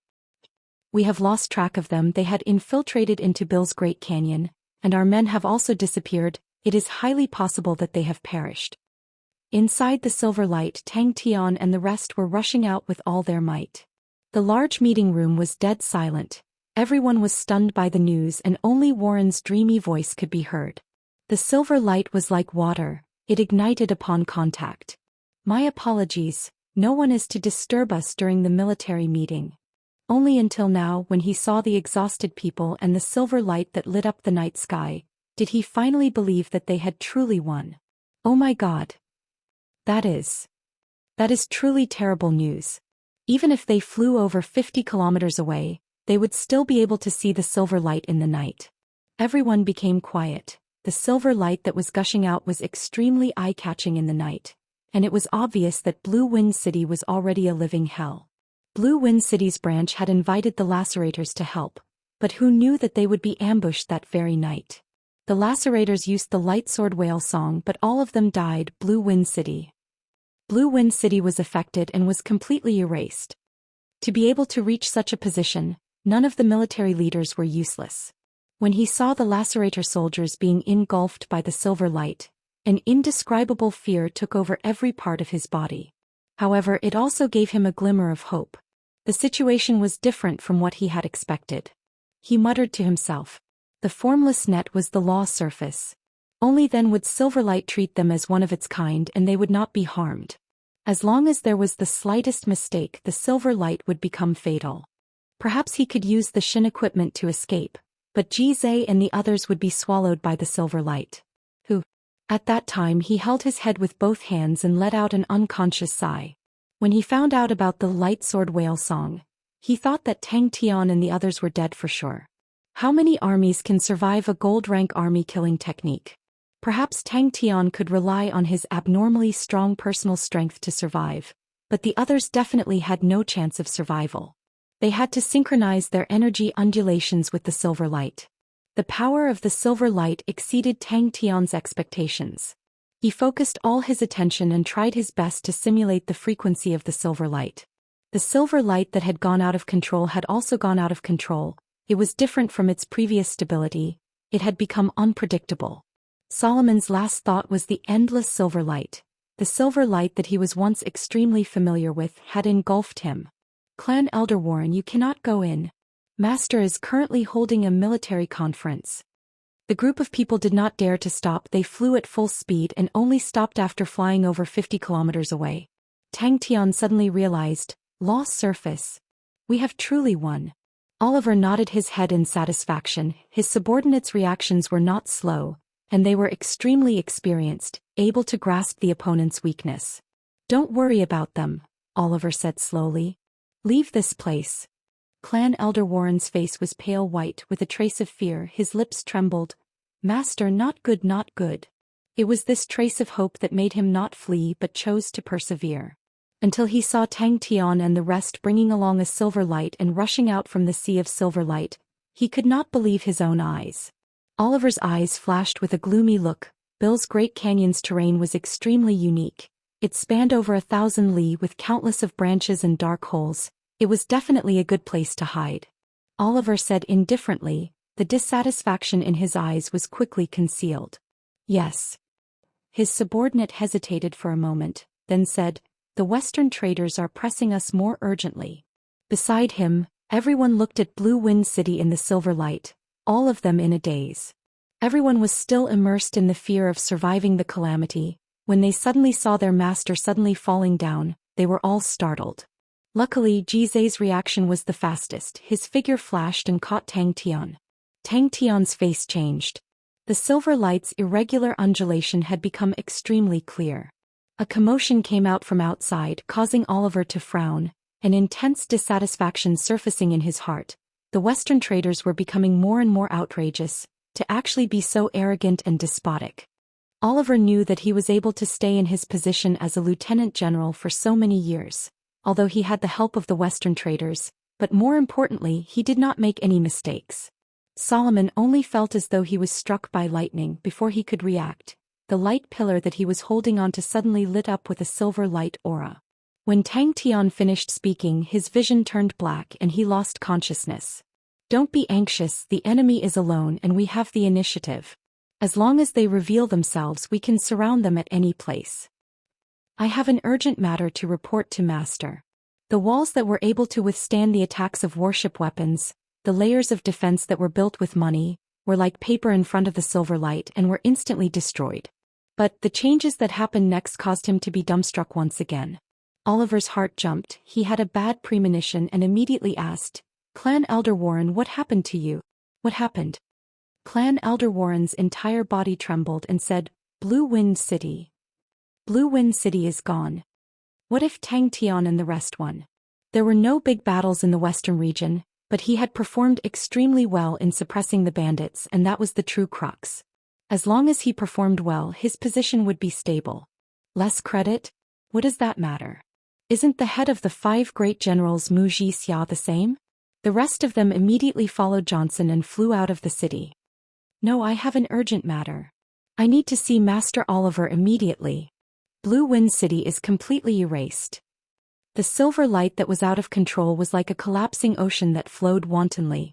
We have lost track of them. They had infiltrated into Bill's Great Canyon, and our men have also disappeared. It is highly possible that they have perished. Inside the silver light, Tang Tian and the rest were rushing out with all their might. The large meeting room was dead silent. Everyone was stunned by the news and only Warren's dreamy voice could be heard. The silver light was like water. It ignited upon contact. My apologies, no one is to disturb us during the military meeting. Only until now, when he saw the exhausted people and the silver light that lit up the night sky, did he finally believe that they had truly won. Oh my God. That is truly terrible news. Even if they flew over 50 kilometers away, they would still be able to see the silver light in the night. Everyone became quiet. The silver light that was gushing out was extremely eye-catching in the night, and it was obvious that Blue Wind City was already a living hell. Blue Wind City's branch had invited the lacerators to help, but who knew that they would be ambushed that very night? The lacerators used the light sword whale song, but all of them died. Blue Wind City was affected and was completely erased. To be able to reach such a position, none of the military leaders were useless. When he saw the lacerator soldiers being engulfed by the silver light, an indescribable fear took over every part of his body. However, it also gave him a glimmer of hope. The situation was different from what he had expected. He muttered to himself. The formless net was the law surface. Only then would Silverlight treat them as one of its kind and they would not be harmed. As long as there was the slightest mistake, the silver light would become fatal. Perhaps he could use the Shin equipment to escape, but Jizai and the others would be swallowed by the silver light. At that time he held his head with both hands and let out an unconscious sigh. When he found out about the light sword whale song, he thought that Tang Tian and the others were dead for sure. How many armies can survive a gold rank army killing technique? Perhaps Tang Tian could rely on his abnormally strong personal strength to survive, but the others definitely had no chance of survival. They had to synchronize their energy undulations with the silver light. The power of the silver light exceeded Tang Tian's expectations. He focused all his attention and tried his best to simulate the frequency of the silver light. The silver light that had gone out of control had also gone out of control. It was different from its previous stability. It had become unpredictable. Solomon's last thought was the endless silver light. The silver light that he was once extremely familiar with had engulfed him. Clan Elder Warren, you cannot go in. Master is currently holding a military conference. The group of people did not dare to stop. They flew at full speed and only stopped after flying over 50 kilometers away. Tang Tian suddenly realized, lost surface. We have truly won. Oliver nodded his head in satisfaction. His subordinates' reactions were not slow, and they were extremely experienced, able to grasp the opponent's weakness. Don't worry about them, Oliver said slowly. Leave this place. Clan Elder Warren's face was pale white with a trace of fear. His lips trembled. Master, not good, not good. It was this trace of hope that made him not flee but chose to persevere. Until he saw Tang Tian and the rest bringing along a silver light and rushing out from the sea of silver light, he could not believe his own eyes. Oliver's eyes flashed with a gloomy look. Bill's Great Canyon's terrain was extremely unique. It spanned over 1,000 li with countless of branches and dark holes. It was definitely a good place to hide. Oliver said indifferently. The dissatisfaction in his eyes was quickly concealed. Yes. His subordinate hesitated for a moment, then said, the Western traders are pressing us more urgently. Beside him, everyone looked at Blue Wind City in the silver light, all of them in a daze. Everyone was still immersed in the fear of surviving the calamity. When they suddenly saw their master suddenly falling down, they were all startled. Luckily, Jizai's reaction was the fastest. His figure flashed and caught Tang Tian. Tang Tian's face changed. The silver light's irregular undulation had become extremely clear. A commotion came out from outside, causing Oliver to frown, an intense dissatisfaction surfacing in his heart. The Western traders were becoming more and more outrageous, to actually be so arrogant and despotic. Oliver knew that he was able to stay in his position as a lieutenant general for so many years, although he had the help of the Western traders, but more importantly, he did not make any mistakes. Solomon only felt as though he was struck by lightning before he could react. The light pillar that he was holding onto suddenly lit up with a silver light aura. When Tang Tian finished speaking, his vision turned black and he lost consciousness. Don't be anxious, the enemy is alone and we have the initiative. As long as they reveal themselves, we can surround them at any place. I have an urgent matter to report to Master. The walls that were able to withstand the attacks of warship weapons, the layers of defense that were built with money, were like paper in front of the silver light and were instantly destroyed. But the changes that happened next caused him to be dumbstruck once again. Oliver's heart jumped. He had a bad premonition and immediately asked, Clan Elder Warren, what happened to you? What happened? Clan Elder Warren's entire body trembled and said, Blue Wind City. Blue Wind City is gone. What if Tang Tian and the rest won? There were no big battles in the western region, but he had performed extremely well in suppressing the bandits, and that was the true crux. As long as he performed well, his position would be stable. Less credit? What does that matter? Isn't the head of the 5 great generals Mu Xia the same? The rest of them immediately followed Johnson and flew out of the city. No, I have an urgent matter. I need to see Master Oliver immediately. Blue Wind City is completely erased. The silver light that was out of control was like a collapsing ocean that flowed wantonly.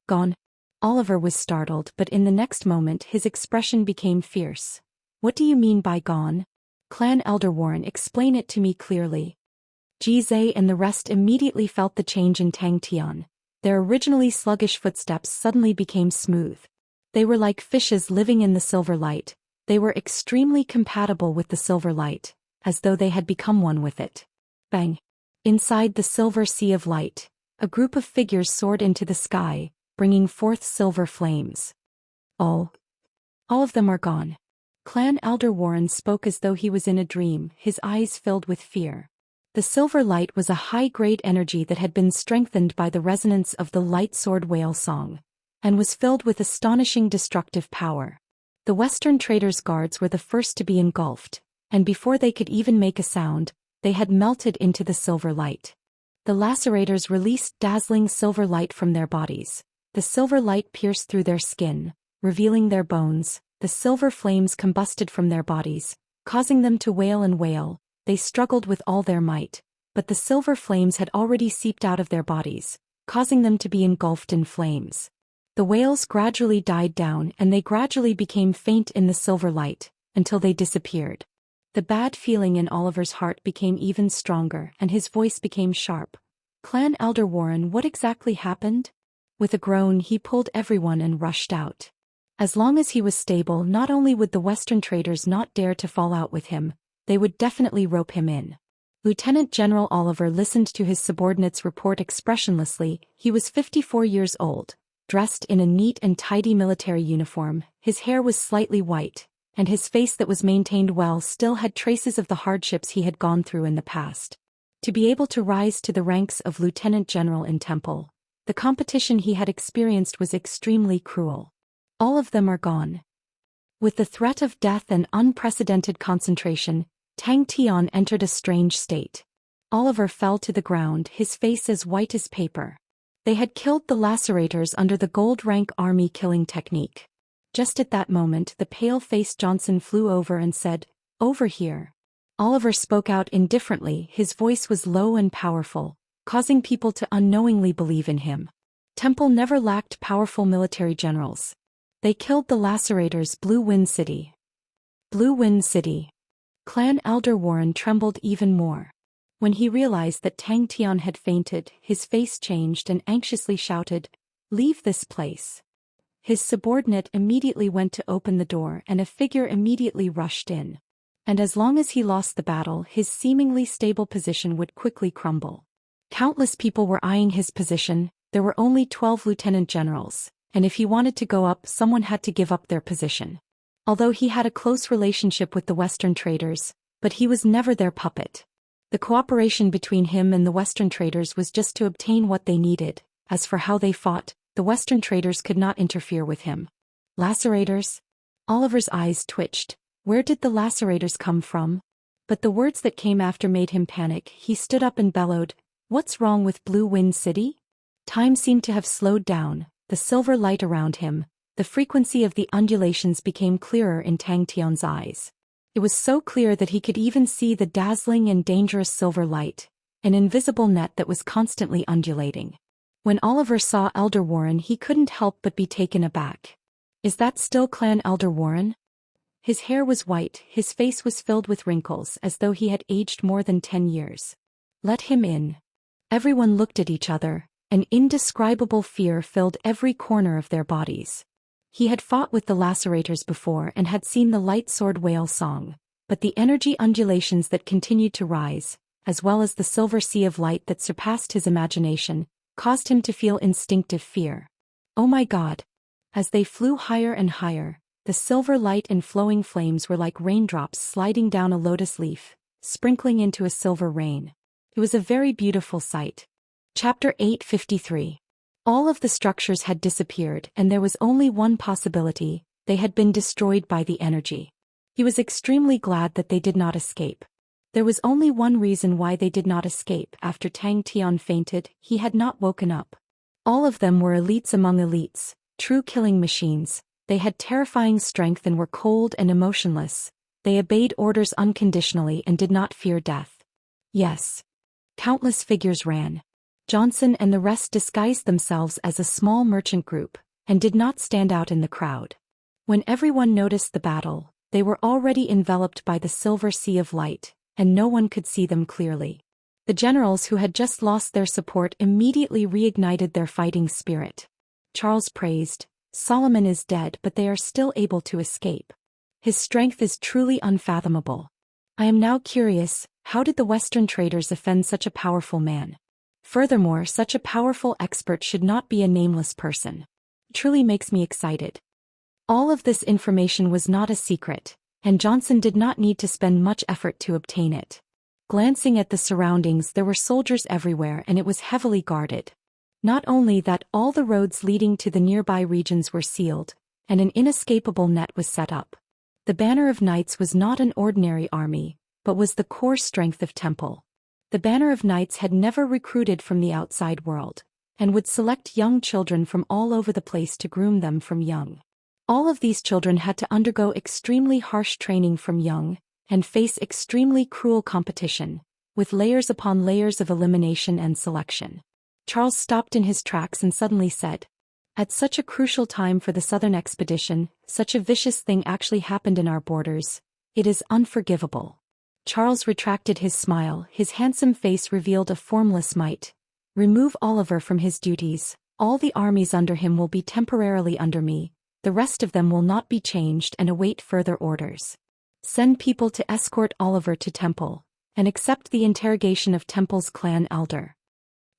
Gone. Oliver was startled, but in the next moment his expression became fierce. What do you mean by gone? Clan Elder Warren, explain it to me clearly. Jizai and the rest immediately felt the change in Tang Tian. Their originally sluggish footsteps suddenly became smooth. They were like fishes living in the silver light. They were extremely compatible with the silver light, as though they had become one with it. Bang! Inside the silver sea of light, a group of figures soared into the sky, bringing forth silver flames. All of them are gone. Clan Elder Warren spoke as though he was in a dream, his eyes filled with fear. The silver light was a high-grade energy that had been strengthened by the resonance of the light sword whale song, and was filled with astonishing destructive power. The Western traders' guards were the first to be engulfed, and before they could even make a sound, they had melted into the silver light. The lacerators released dazzling silver light from their bodies. The silver light pierced through their skin, revealing their bones. The silver flames combusted from their bodies, causing them to wail and wail. They struggled with all their might, but the silver flames had already seeped out of their bodies, causing them to be engulfed in flames. The wails gradually died down and they gradually became faint in the silver light, until they disappeared. The bad feeling in Oliver's heart became even stronger and his voice became sharp. Clan Elder Warren, what exactly happened? With a groan he pulled everyone and rushed out. As long as he was stable, not only would the Western traders not dare to fall out with him, they would definitely rope him in. Lieutenant General Oliver listened to his subordinate's report expressionlessly. He was 54 years old, dressed in a neat and tidy military uniform. His hair was slightly white, and his face that was maintained well still had traces of the hardships he had gone through in the past. To be able to rise to the ranks of lieutenant general in Temple, the competition he had experienced was extremely cruel. All of them are gone. With the threat of death and unprecedented concentration, Tang Tian entered a strange state. Oliver fell to the ground, his face as white as paper. They had killed the lacerators under the gold-rank army killing technique. Just at that moment, the pale-faced Johnson flew over and said, "Over here." Oliver spoke out indifferently, his voice was low and powerful, causing people to unknowingly believe in him. Temple never lacked powerful military generals. They killed the lacerators. Blue Wind City. Blue Wind City. Clan Elder Warren trembled even more. When he realized that Tang Tian had fainted, his face changed and anxiously shouted, "Leave this place." His subordinate immediately went to open the door and a figure immediately rushed in. And as long as he lost the battle, his seemingly stable position would quickly crumble. Countless people were eyeing his position. There were only 12 lieutenant generals, and if he wanted to go up, someone had to give up their position. Although he had a close relationship with the Western traders, but he was never their puppet. The cooperation between him and the Western traders was just to obtain what they needed. As for how they fought, the Western traders could not interfere with him. Lacerators? Oliver's eyes twitched. Where did the lacerators come from? But the words that came after made him panic. He stood up and bellowed, "What's wrong with Blue Wind City?" Time seemed to have slowed down, the silver light around him. The frequency of the undulations became clearer in Tang Tian's eyes. It was so clear that he could even see the dazzling and dangerous silver light, an invisible net that was constantly undulating. When Oliver saw Elder Warren, he couldn't help but be taken aback. Is that still Clan Elder Warren? His hair was white, his face was filled with wrinkles as though he had aged more than 10 years. Let him in. Everyone looked at each other. An indescribable fear filled every corner of their bodies. He had fought with the lacerators before and had seen the light sword whale song, but the energy undulations that continued to rise, as well as the silver sea of light that surpassed his imagination, caused him to feel instinctive fear. Oh my God! As they flew higher and higher, the silver light and flowing flames were like raindrops sliding down a lotus leaf, sprinkling into a silver rain. It was a very beautiful sight. Chapter 853. All of the structures had disappeared and there was only one possibility: they had been destroyed by the energy. He was extremely glad that they did not escape. There was only one reason why they did not escape. After Tang Tian fainted, he had not woken up. All of them were elites among elites, true killing machines. They had terrifying strength and were cold and emotionless. They obeyed orders unconditionally and did not fear death. Yes. Countless figures ran. Johnson and the rest disguised themselves as a small merchant group, and did not stand out in the crowd. When everyone noticed the battle, they were already enveloped by the silver sea of light, and no one could see them clearly. The generals who had just lost their support immediately reignited their fighting spirit. Charles praised, "Solomon is dead, but they are still able to escape. His strength is truly unfathomable. I am now curious, how did the Western traders offend such a powerful man? Furthermore, such a powerful expert should not be a nameless person. It truly makes me excited." All of this information was not a secret, and Johnson did not need to spend much effort to obtain it. Glancing at the surroundings, there were soldiers everywhere and it was heavily guarded. Not only that, all the roads leading to the nearby regions were sealed, and an inescapable net was set up. The Banner of Knights was not an ordinary army, but was the core strength of Temple. The Banner of Knights had never recruited from the outside world, and would select young children from all over the place to groom them from young. All of these children had to undergo extremely harsh training from young, and face extremely cruel competition, with layers upon layers of elimination and selection. Charles stopped in his tracks and suddenly said, "At such a crucial time for the Southern expedition, such a vicious thing actually happened in our borders. It is unforgivable." Charles retracted his smile, his handsome face revealed a formless might. Remove Oliver from his duties, all the armies under him will be temporarily under me, the rest of them will not be changed and await further orders. Send people to escort Oliver to Temple, and accept the interrogation of Temple's clan elder.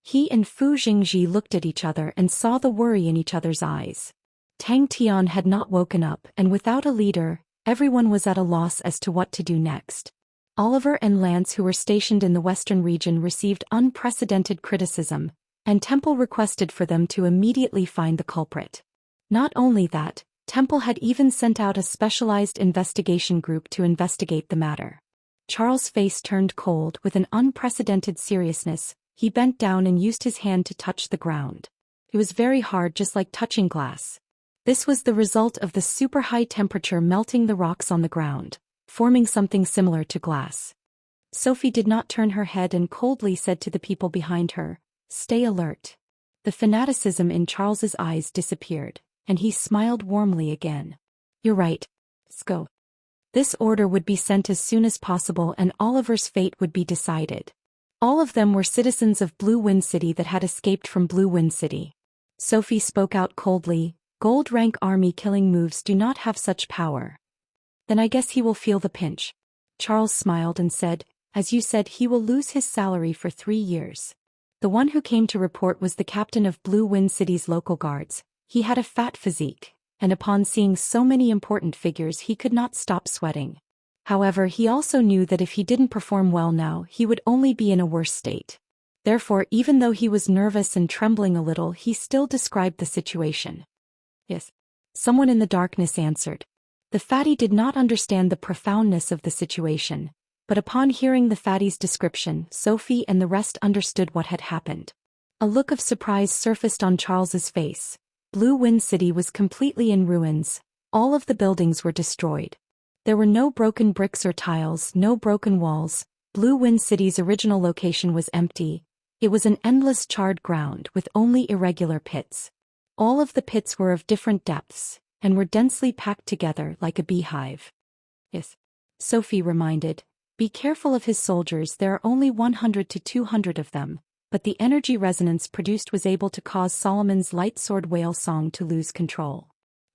He and Fu Jingji looked at each other and saw the worry in each other's eyes. Tang Tian had not woken up, and without a leader, everyone was at a loss as to what to do next. Oliver and Lance, who were stationed in the western region, received unprecedented criticism, and Temple requested for them to immediately find the culprit. Not only that, Temple had even sent out a specialized investigation group to investigate the matter. Charles' face turned cold with an unprecedented seriousness. He bent down and used his hand to touch the ground. It was very hard, just like touching glass. This was the result of the super high temperature melting the rocks on the ground, forming something similar to glass. Sophie did not turn her head and coldly said to the people behind her, "Stay alert." The fanaticism in Charles's eyes disappeared, and he smiled warmly again. "You're right. Let's go." This order would be sent as soon as possible and Oliver's fate would be decided. All of them were citizens of Blue Wind City that had escaped from Blue Wind City. Sophie spoke out coldly, "Gold rank army killing moves do not have such power." "Then I guess he will feel the pinch." Charles smiled and said, "As you said, he will lose his salary for 3 years. The one who came to report was the captain of Blue Wind City's local guards. He had a fat physique, and upon seeing so many important figures he could not stop sweating. However, he also knew that if he didn't perform well now, he would only be in a worse state. Therefore, even though he was nervous and trembling a little, he still described the situation." "Yes," someone in the darkness answered. The fatty did not understand the profoundness of the situation, but upon hearing the fatty's description, Sophie and the rest understood what had happened. A look of surprise surfaced on Charles's face. Blue Wind City was completely in ruins. All of the buildings were destroyed. There were no broken bricks or tiles, no broken walls. Blue Wind City's original location was empty. It was an endless charred ground with only irregular pits. All of the pits were of different depths, and were densely packed together like a beehive. "Yes," Sophie reminded, "be careful of his soldiers, there are only 100 to 200 of them, but the energy resonance produced was able to cause Solomon's light sword whale song to lose control."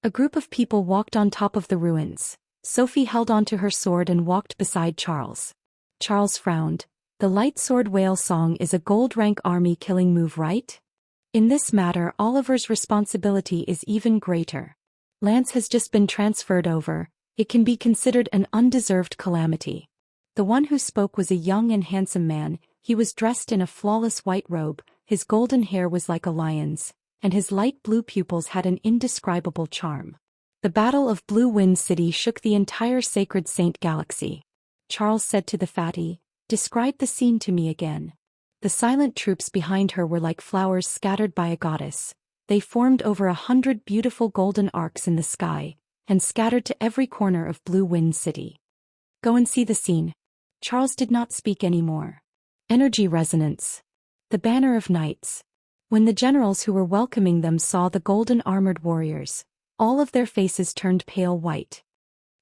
A group of people walked on top of the ruins. Sophie held onto her sword and walked beside Charles. Charles frowned. "The light sword whale song is a gold rank army killing move, right? In this matter, Oliver's responsibility is even greater. Lance has just been transferred over. It can be considered an undeserved calamity." The one who spoke was a young and handsome man. He was dressed in a flawless white robe, his golden hair was like a lion's, and his light blue pupils had an indescribable charm. The Battle of Blue Wind City shook the entire Sacred Saint Galaxy. Charles said to the fatty, "Describe the scene to me again." The silent troops behind her were like flowers scattered by a goddess. They formed over 100 beautiful golden arcs in the sky, and scattered to every corner of Blue Wind City. "Go and see the scene." Charles did not speak anymore. Energy resonance. The banner of knights. When the generals who were welcoming them saw the golden armored warriors, all of their faces turned pale white.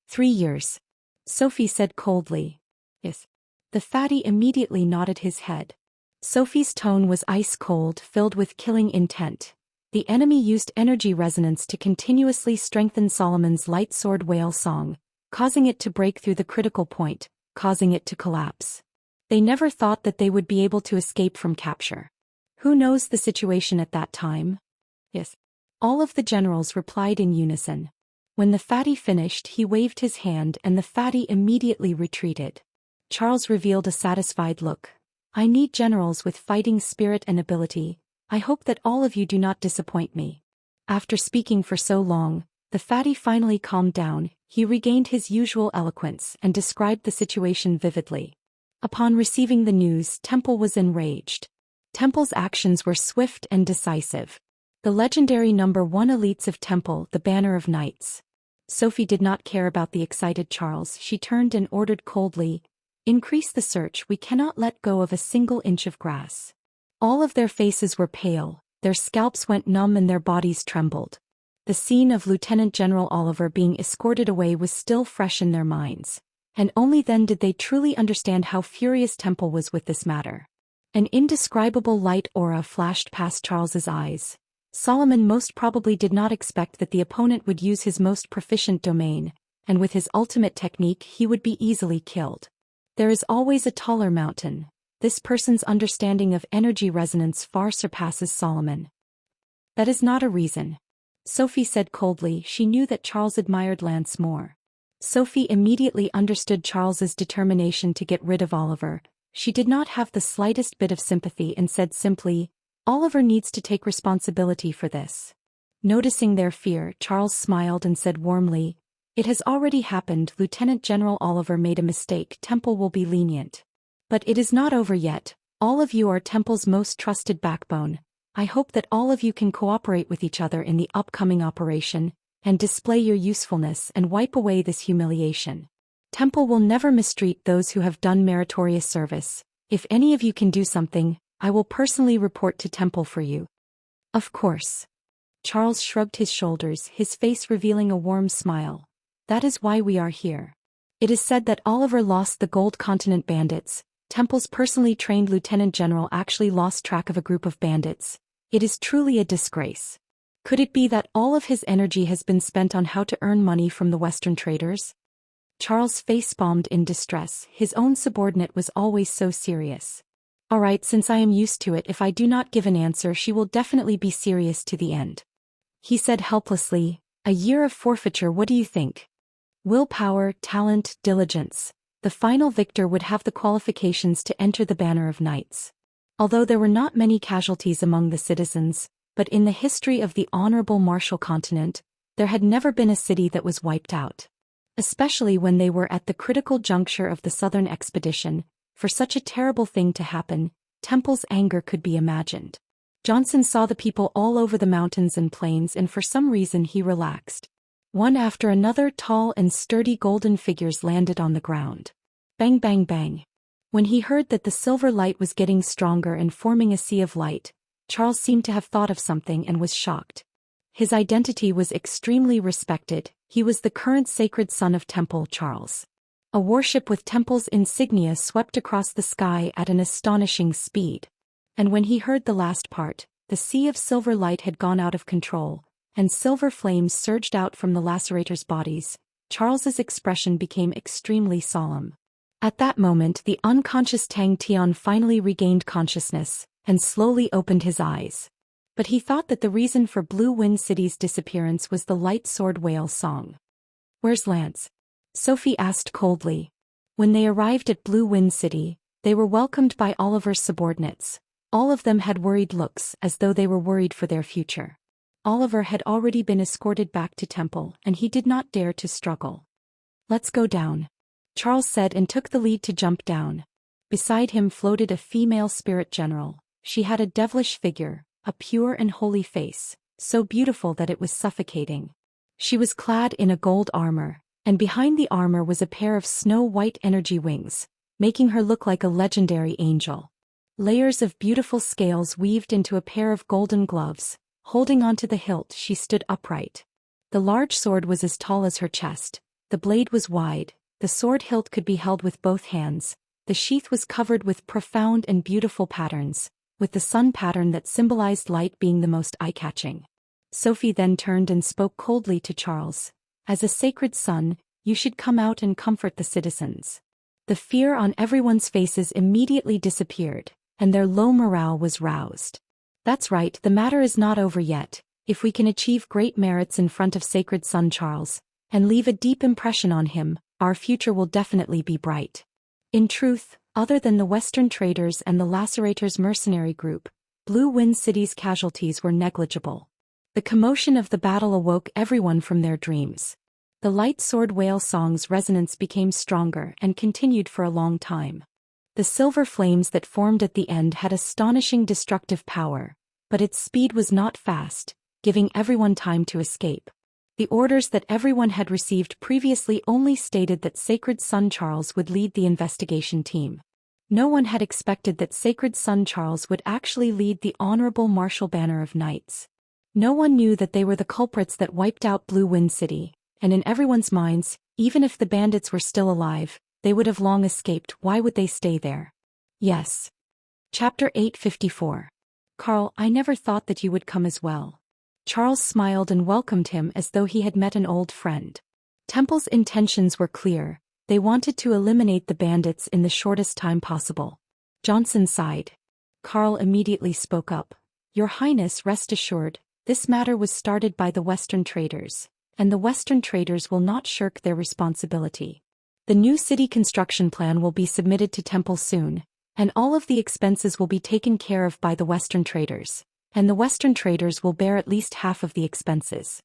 3 years. Sophie said coldly. "Yes." The fatty immediately nodded his head. Sophie's tone was ice cold, filled with killing intent. The enemy used energy resonance to continuously strengthen Solomon's light sword whale song, causing it to break through the critical point, causing it to collapse. They never thought that they would be able to escape from capture. Who knows the situation at that time? "Yes." All of the generals replied in unison. When the fatty finished, he waved his hand and the fatty immediately retreated. Charles revealed a satisfied look. "I need generals with fighting spirit and ability. I hope that all of you do not disappoint me." After speaking for so long, the fatty finally calmed down. He regained his usual eloquence and described the situation vividly. Upon receiving the news, Temple was enraged. Temple's actions were swift and decisive. The legendary number 1 elites of Temple, the Banner of Knights. Sophie did not care about the excited Charles. She turned and ordered coldly, "Increase the search, we cannot let go of a single inch of grass." All of their faces were pale, their scalps went numb and their bodies trembled. The scene of Lieutenant General Oliver being escorted away was still fresh in their minds, and only then did they truly understand how furious Temple was with this matter. An indescribable light aura flashed past Charles's eyes. Solomon most probably did not expect that the opponent would use his most proficient domain, and with his ultimate technique he would be easily killed. There is always a taller mountain. This person's understanding of energy resonance far surpasses Solomon. That is not a reason. Sophie said coldly. She knew that Charles admired Lance more. Sophie immediately understood Charles's determination to get rid of Oliver. She did not have the slightest bit of sympathy and said simply, "Oliver needs to take responsibility for this." Noticing their fear, Charles smiled and said warmly, "It has already happened. Lieutenant General Oliver made a mistake. Temple will be lenient. But it is not over yet. All of you are Temple's most trusted backbone. I hope that all of you can cooperate with each other in the upcoming operation, and display your usefulness and wipe away this humiliation. Temple will never mistreat those who have done meritorious service. If any of you can do something, I will personally report to Temple for you." "Of course." Charles shrugged his shoulders, his face revealing a warm smile. "That is why we are here. It is said that Oliver lost the Gold Continent bandits. Temple's personally trained Lieutenant General actually lost track of a group of bandits. It is truly a disgrace. Could it be that all of his energy has been spent on how to earn money from the Western traders?" Charles facepalmed in distress. His own subordinate was always so serious. "All right, since I am used to it, if I do not give an answer she will definitely be serious to the end," he said helplessly. "A year of forfeiture, what do you think? Willpower, talent, diligence. The final victor would have the qualifications to enter the Banner of Knights." Although there were not many casualties among the citizens, but in the history of the honorable Martial Continent, there had never been a city that was wiped out. Especially when they were at the critical juncture of the southern expedition, for such a terrible thing to happen, Temple's anger could be imagined. Johnson saw the people all over the mountains and plains and for some reason he relaxed. One after another tall and sturdy golden figures landed on the ground. Bang bang bang. When he heard that the silver light was getting stronger and forming a sea of light, Charles seemed to have thought of something and was shocked. His identity was extremely respected. He was the current sacred son of Temple Charles. A warship with Temple's insignia swept across the sky at an astonishing speed. And when he heard the last part, the sea of silver light had gone out of control, and silver flames surged out from the lacerators' bodies, Charles's expression became extremely solemn. At that moment the unconscious Tang Tian finally regained consciousness, and slowly opened his eyes. But he thought that the reason for Blue Wind City's disappearance was the light sword whale song. "Where's Lance?" Sophie asked coldly. When they arrived at Blue Wind City, they were welcomed by Oliver's subordinates. All of them had worried looks, as though they were worried for their future. Oliver had already been escorted back to Temple, and he did not dare to struggle. "Let's go down," Charles said and took the lead to jump down. Beside him floated a female spirit general. She had a devilish figure, a pure and holy face, so beautiful that it was suffocating. She was clad in a gold armor, and behind the armor was a pair of snow-white energy wings, making her look like a legendary angel. Layers of beautiful scales weaved into a pair of golden gloves. Holding onto the hilt, she stood upright. The large sword was as tall as her chest. The blade was wide. The sword hilt could be held with both hands. The sheath was covered with profound and beautiful patterns, with the sun pattern that symbolized light being the most eye-catching. Sophie then turned and spoke coldly to Charles. "As a sacred son, you should come out and comfort the citizens." The fear on everyone's faces immediately disappeared, and their low morale was roused. "That's right, the matter is not over yet. If we can achieve great merits in front of sacred son Charles, and leave a deep impression on him, our future will definitely be bright." In truth, other than the Western traders and the Lacerators mercenary group, Blue Wind City's casualties were negligible. The commotion of the battle awoke everyone from their dreams. The light sword whale song's resonance became stronger and continued for a long time. The silver flames that formed at the end had astonishing destructive power, but its speed was not fast, giving everyone time to escape. The orders that everyone had received previously only stated that Sacred Son Charles would lead the investigation team. No one had expected that Sacred Son Charles would actually lead the Honorable Martial Banner of Knights. No one knew that they were the culprits that wiped out Blue Wind City, and in everyone's minds, even if the bandits were still alive, they would have long escaped. Why would they stay there? Yes. Chapter 854. Carl, I never thought that you would come as well. Charles smiled and welcomed him as though he had met an old friend. Temple's intentions were clear. They wanted to eliminate the bandits in the shortest time possible. Johnson sighed. Carl immediately spoke up. Your Highness, rest assured, this matter was started by the Western traders, and the Western traders will not shirk their responsibility. The new city construction plan will be submitted to Temple soon, and all of the expenses will be taken care of by the Western traders, and the Western traders will bear at least half of the expenses.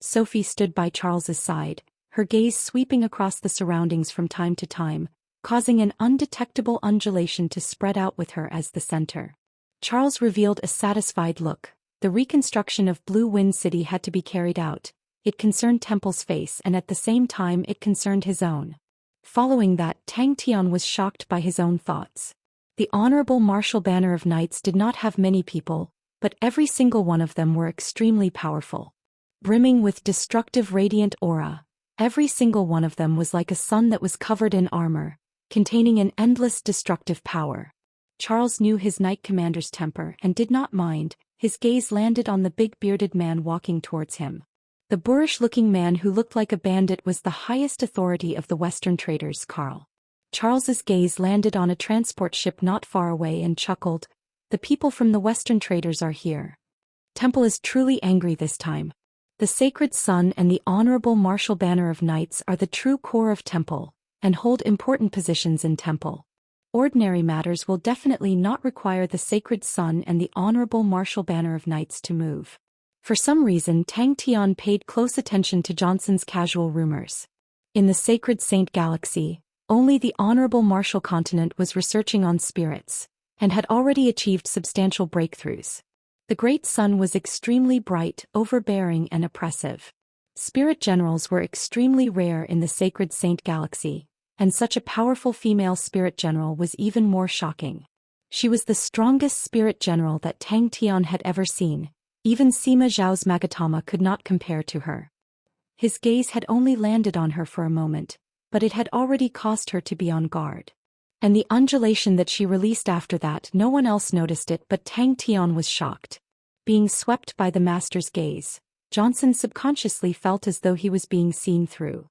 Sophie stood by Charles's side, her gaze sweeping across the surroundings from time to time, causing an undetectable undulation to spread out with her as the center. Charles revealed a satisfied look. The reconstruction of Blue Wind City had to be carried out. It concerned Temple's face and at the same time it concerned his own. Following that, Tang Tian was shocked by his own thoughts. The Honorable Martial Banner of Knights did not have many people, but every single one of them were extremely powerful. Brimming with destructive radiant aura, every single one of them was like a sun that was covered in armor, containing an endless destructive power. Charles knew his knight commander's temper and did not mind. His gaze landed on the big bearded man walking towards him. The boorish-looking man who looked like a bandit was the highest authority of the Western traders, Carl. Charles's gaze landed on a transport ship not far away and chuckled. The people from the Western traders are here. Temple is truly angry this time. The Sacred Sun and the Honorable Martial Banner of Knights are the true core of Temple, and hold important positions in Temple. Ordinary matters will definitely not require the Sacred Sun and the Honorable Martial Banner of Knights to move. For some reason, Tang Tian paid close attention to Johnson's casual rumors. In the Sacred Saint Galaxy, only the Honorable Martial Continent was researching on spirits, and had already achieved substantial breakthroughs. The Great Sun was extremely bright, overbearing and oppressive. Spirit generals were extremely rare in the Sacred Saint Galaxy, and such a powerful female spirit general was even more shocking. She was the strongest spirit general that Tang Tian had ever seen. Even Sima Zhao's Magatama could not compare to her. His gaze had only landed on her for a moment, but it had already caused her to be on guard. And the undulation that she released after that, no one else noticed it, but Tang Tian was shocked. Being swept by the master's gaze, Johnson subconsciously felt as though he was being seen through.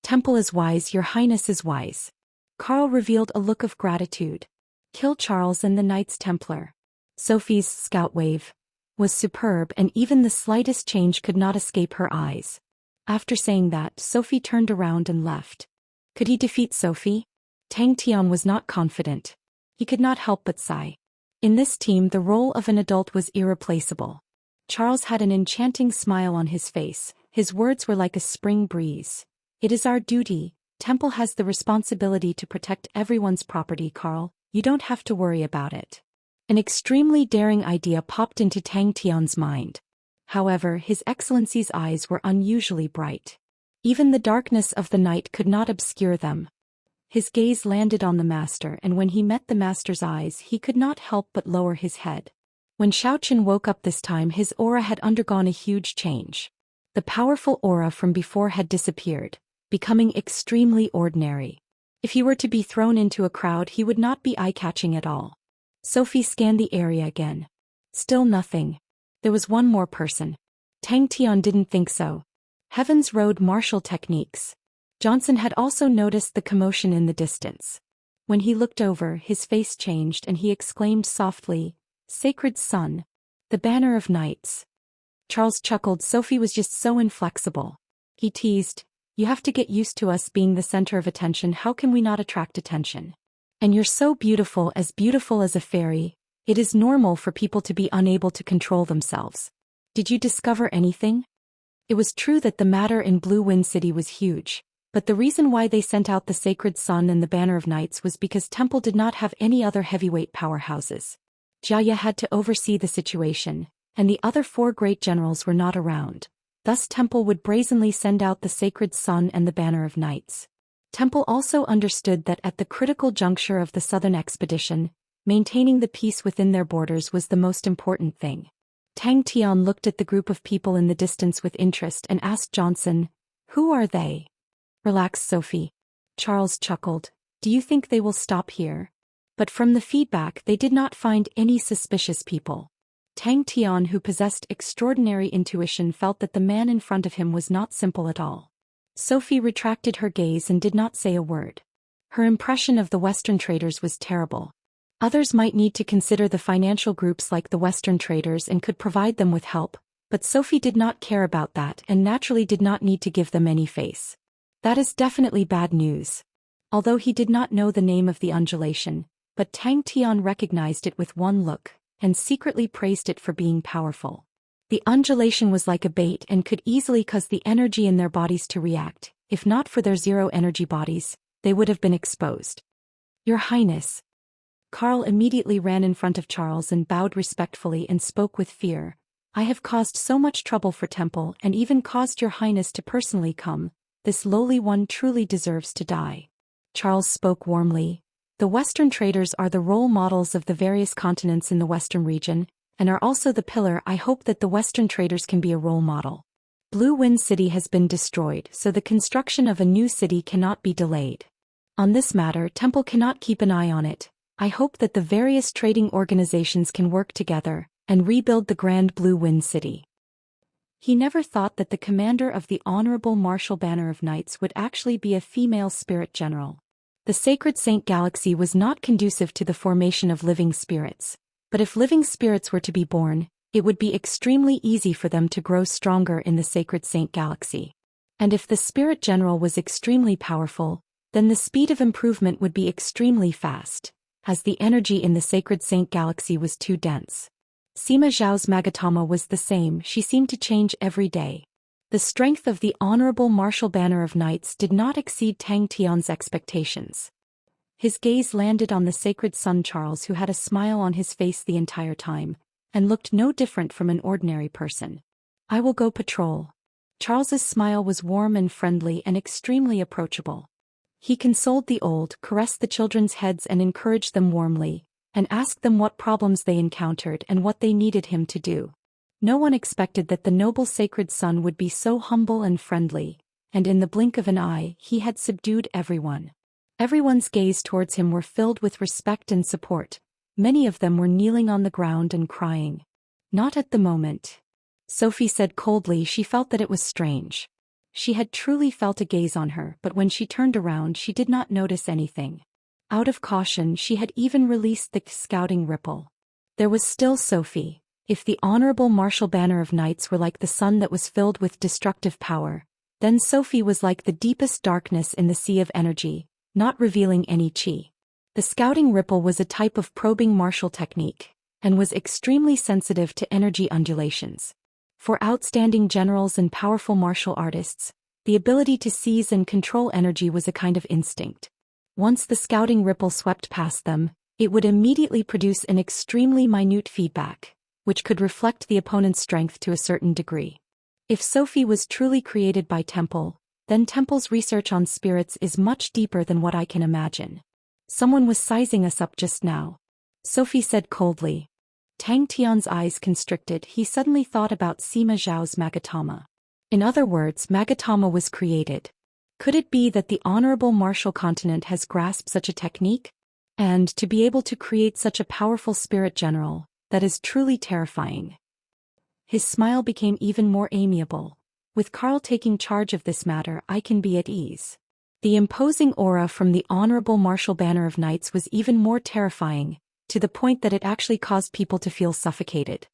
Temple is wise, your Highness is wise. Carl revealed a look of gratitude. Kill Charles and the Knights Templar. Sophie's scout wave was superb, and even the slightest change could not escape her eyes. After saying that, Sophie turned around and left. Could he defeat Sophie? Tang Tian was not confident. He could not help but sigh. In this team, the role of an adult was irreplaceable. Charles had an enchanting smile on his face. His words were like a spring breeze. It is our duty. Temple has the responsibility to protect everyone's property, Carl. You don't have to worry about it. An extremely daring idea popped into Tang Tian's mind. However, His Excellency's eyes were unusually bright. Even the darkness of the night could not obscure them. His gaze landed on the master, and when he met the master's eyes, he could not help but lower his head. When Xiaoqian woke up this time, his aura had undergone a huge change. The powerful aura from before had disappeared, becoming extremely ordinary. If he were to be thrown into a crowd, he would not be eye-catching at all. Sophie scanned the area again. Still nothing. There was one more person. Tang Tian didn't think so. Heaven's Road martial techniques. Johnson had also noticed the commotion in the distance. When he looked over, his face changed and he exclaimed softly, Sacred Sun. The Banner of Knights. Charles chuckled. Sophie was just so inflexible. He teased, you have to get used to us being the center of attention. How can we not attract attention? And you're so beautiful as a fairy. It is normal for people to be unable to control themselves. Did you discover anything? It was true that the matter in Blue Wind City was huge, but the reason why they sent out the Sacred Sun and the Banner of Knights was because Temple did not have any other heavyweight powerhouses. Jia had to oversee the situation, and the other 4 great generals were not around. Thus Temple would brazenly send out the Sacred Sun and the Banner of Knights. Temple also understood that at the critical juncture of the southern expedition, maintaining the peace within their borders was the most important thing. Tang Tian looked at the group of people in the distance with interest and asked Johnson, who are they? Relax, Sophie. Charles chuckled. Do you think they will stop here? But from the feedback they did not find any suspicious people. Tang Tian, who possessed extraordinary intuition, felt that the man in front of him was not simple at all. Sophie retracted her gaze and did not say a word. Her impression of the Western traders was terrible. Others might need to consider the financial groups like the Western traders and could provide them with help, but Sophie did not care about that and naturally did not need to give them any face. That is definitely bad news. Although he did not know the name of the undulation, but Tang Tian recognized it with one look, and secretly praised it for being powerful. The undulation was like a bait and could easily cause the energy in their bodies to react. If not for their zero-energy bodies, they would have been exposed. Your Highness. Karl immediately ran in front of Charles and bowed respectfully and spoke with fear. I have caused so much trouble for Temple and even caused your Highness to personally come. This lowly one truly deserves to die. Charles spoke warmly. The Western traders are the role models of the various continents in the Western region, and are also the pillar. I hope that the Western traders can be a role model. Blue Wind City has been destroyed, so the construction of a new city cannot be delayed. On this matter, Temple cannot keep an eye on it. I hope that the various trading organizations can work together and rebuild the Grand Blue Wind City. He never thought that the commander of the Honorable Martial Banner of Knights would actually be a female spirit general. The Sacred Saint Galaxy was not conducive to the formation of living spirits, but if living spirits were to be born, it would be extremely easy for them to grow stronger in the Sacred Saint Galaxy. And if the spirit general was extremely powerful, then the speed of improvement would be extremely fast, as the energy in the Sacred Saint Galaxy was too dense. Sima Zhao's Magatama was the same. She seemed to change every day. The strength of the Honorable Martial Banner of Knights did not exceed Tang Tian's expectations. His gaze landed on the sacred son Charles, who had a smile on his face the entire time, and looked no different from an ordinary person. I will go patrol. Charles's smile was warm and friendly and extremely approachable. He consoled the old, caressed the children's heads and encouraged them warmly, and asked them what problems they encountered and what they needed him to do. No one expected that the noble sacred son would be so humble and friendly, and in the blink of an eye he had subdued everyone. Everyone's gaze towards him were filled with respect and support. Many of them were kneeling on the ground and crying. Not at the moment. Sophie said coldly. She felt that it was strange. She had truly felt a gaze on her, but when she turned around she did not notice anything. Out of caution she had even released the scouting ripple. There was still Sophie. If the Honorable Martial Banner of Knights were like the sun that was filled with destructive power, then Sophie was like the deepest darkness in the sea of energy, not revealing any chi. The scouting ripple was a type of probing martial technique, and was extremely sensitive to energy undulations. For outstanding generals and powerful martial artists, the ability to seize and control energy was a kind of instinct. Once the scouting ripple swept past them, it would immediately produce an extremely minute feedback, which could reflect the opponent's strength to a certain degree. If Sophie was truly created by Temple, then Temple's research on spirits is much deeper than what I can imagine. Someone was sizing us up just now. Sophie said coldly. Tang Tian's eyes constricted. He suddenly thought about Sima Zhao's Magatama. In other words, Magatama was created. Could it be that the Honorable Martial Continent has grasped such a technique? And to be able to create such a powerful spirit general, that is truly terrifying. His smile became even more amiable. With Karl taking charge of this matter, I can be at ease. The imposing aura from the Honorable Martial Banner of Knights was even more terrifying, to the point that it actually caused people to feel suffocated.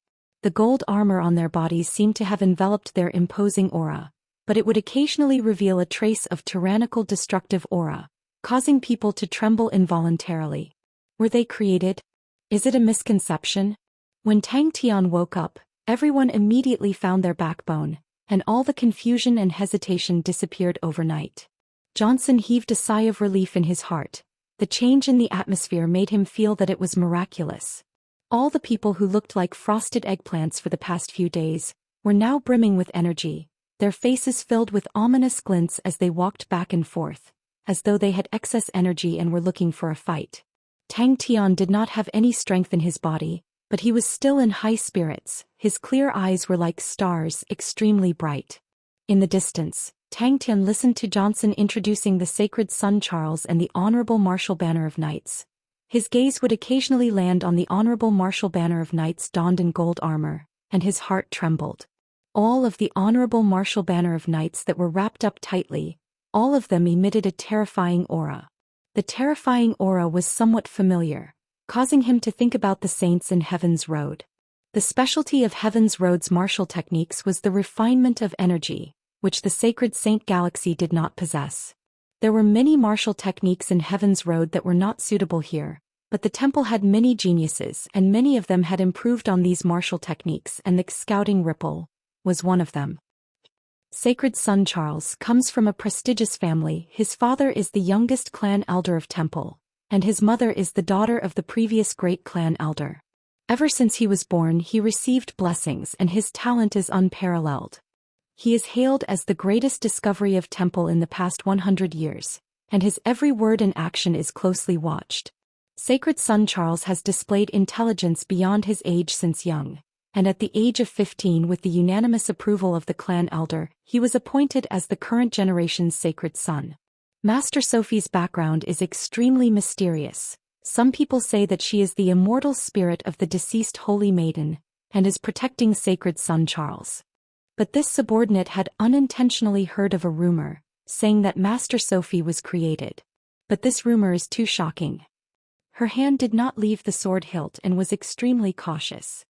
The gold armor on their bodies seemed to have enveloped their imposing aura, but it would occasionally reveal a trace of tyrannical destructive aura, causing people to tremble involuntarily. Were they created? Is it a misconception? When Tang Tian woke up, everyone immediately found their backbone, and all the confusion and hesitation disappeared overnight. Johnson heaved a sigh of relief in his heart. The change in the atmosphere made him feel that it was miraculous. All the people who looked like frosted eggplants for the past few days were now brimming with energy, their faces filled with ominous glints as they walked back and forth, as though they had excess energy and were looking for a fight. Tang Tian did not have any strength in his body, but he was still in high spirits. His clear eyes were like stars, extremely bright. In the distance, Tang Tian listened to Johnson introducing the sacred son Charles and the Honorable Martial Banner of Knights. His gaze would occasionally land on the honorable martial banner of knights donned in gold armor, and his heart trembled. All of the honorable martial banner of knights that were wrapped up tightly, all of them emitted a terrifying aura. The terrifying aura was somewhat familiar, causing him to think about the saints in Heaven's Road. The specialty of Heaven's Road's martial techniques was the refinement of energy, which the sacred saint galaxy did not possess. There were many martial techniques in Heaven's Road that were not suitable here, but the temple had many geniuses and many of them had improved on these martial techniques, and the scouting ripple was one of them. Sacred son Charles comes from a prestigious family. His father is the youngest clan elder of Temple, and his mother is the daughter of the previous great clan elder. Ever since he was born, he received blessings and his talent is unparalleled. He is hailed as the greatest discovery of Temple in the past 100 years, and his every word and action is closely watched. Sacred son Charles has displayed intelligence beyond his age since young, and at the age of 15, with the unanimous approval of the clan elder, he was appointed as the current generation's sacred son. Master Sophie's background is extremely mysterious. Some people say that she is the immortal spirit of the deceased holy maiden, and is protecting sacred son Charles. But this subordinate had unintentionally heard of a rumor, saying that Master Sophie was created. But this rumor is too shocking. Her hand did not leave the sword hilt and was extremely cautious.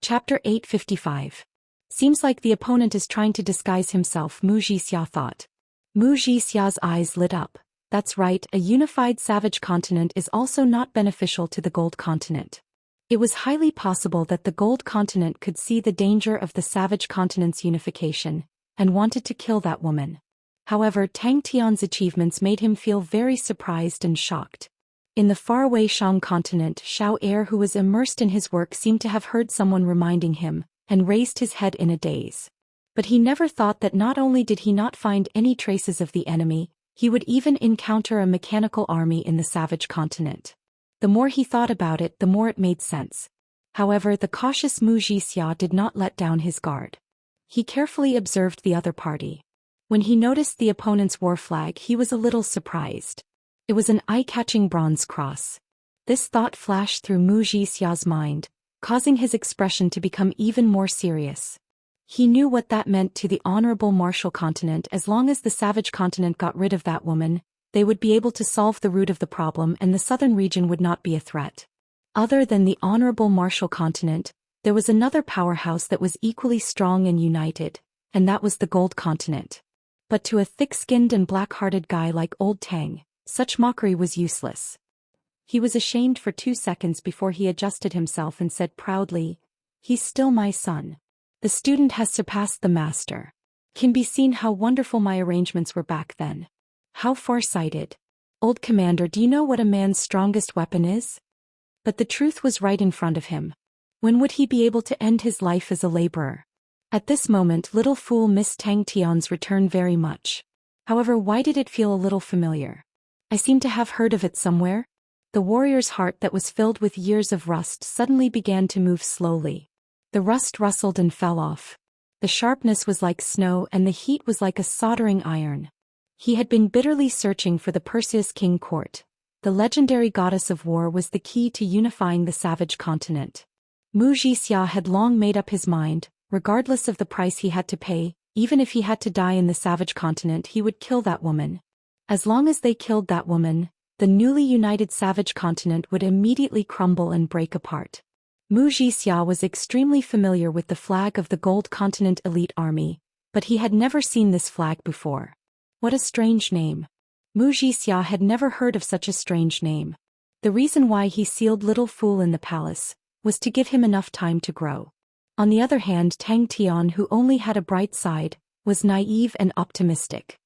Chapter 855. Seems like the opponent is trying to disguise himself, Mu Zhixia thought. Mu Zhixia's eyes lit up. That's right, a unified savage continent is also not beneficial to the Gold Continent. It was highly possible that the Gold Continent could see the danger of the savage continent's unification, and wanted to kill that woman. However, Tang Tian's achievements made him feel very surprised and shocked. In the faraway Shang continent, Xiao Heir, who was immersed in his work, seemed to have heard someone reminding him, and raised his head in a daze. But he never thought that not only did he not find any traces of the enemy, he would even encounter a mechanical army in the savage continent. The more he thought about it, the more it made sense. However, the cautious Mu Zhixia did not let down his guard. He carefully observed the other party. When he noticed the opponent's war flag, he was a little surprised. It was an eye-catching bronze cross. This thought flashed through Mu Zhixia's mind, causing his expression to become even more serious. He knew what that meant to the honorable martial continent. As long as the savage continent got rid of that woman, they would be able to solve the root of the problem and the southern region would not be a threat. Other than the honorable martial continent, there was another powerhouse that was equally strong and united, and that was the Gold Continent. But to a thick-skinned and black-hearted guy like Old Tang, such mockery was useless. He was ashamed for 2 seconds before he adjusted himself and said proudly, "He's still my son. The student has surpassed the master. Can be seen how wonderful my arrangements were back then. How far-sighted. Old commander, do you know what a man's strongest weapon is?" But the truth was right in front of him. When would he be able to end his life as a laborer? At this moment, little fool missed Tang Tian's return very much. However, why did it feel a little familiar? I seem to have heard of it somewhere. The warrior's heart that was filled with years of rust suddenly began to move slowly. The rust rustled and fell off. The sharpness was like snow and the heat was like a soldering iron. He had been bitterly searching for the Perseus King court. The legendary goddess of war was the key to unifying the savage continent. Mu Zhixia had long made up his mind, regardless of the price he had to pay, even if he had to die in the savage continent, he would kill that woman. As long as they killed that woman, the newly united savage continent would immediately crumble and break apart. Mu Zhixia was extremely familiar with the flag of the Gold Continent Elite Army, but he had never seen this flag before. What a strange name. Mu Zhixia had never heard of such a strange name. The reason why he sealed little fool in the palace was to give him enough time to grow. On the other hand, Tang Tian, who only had a bright side, was naive and optimistic.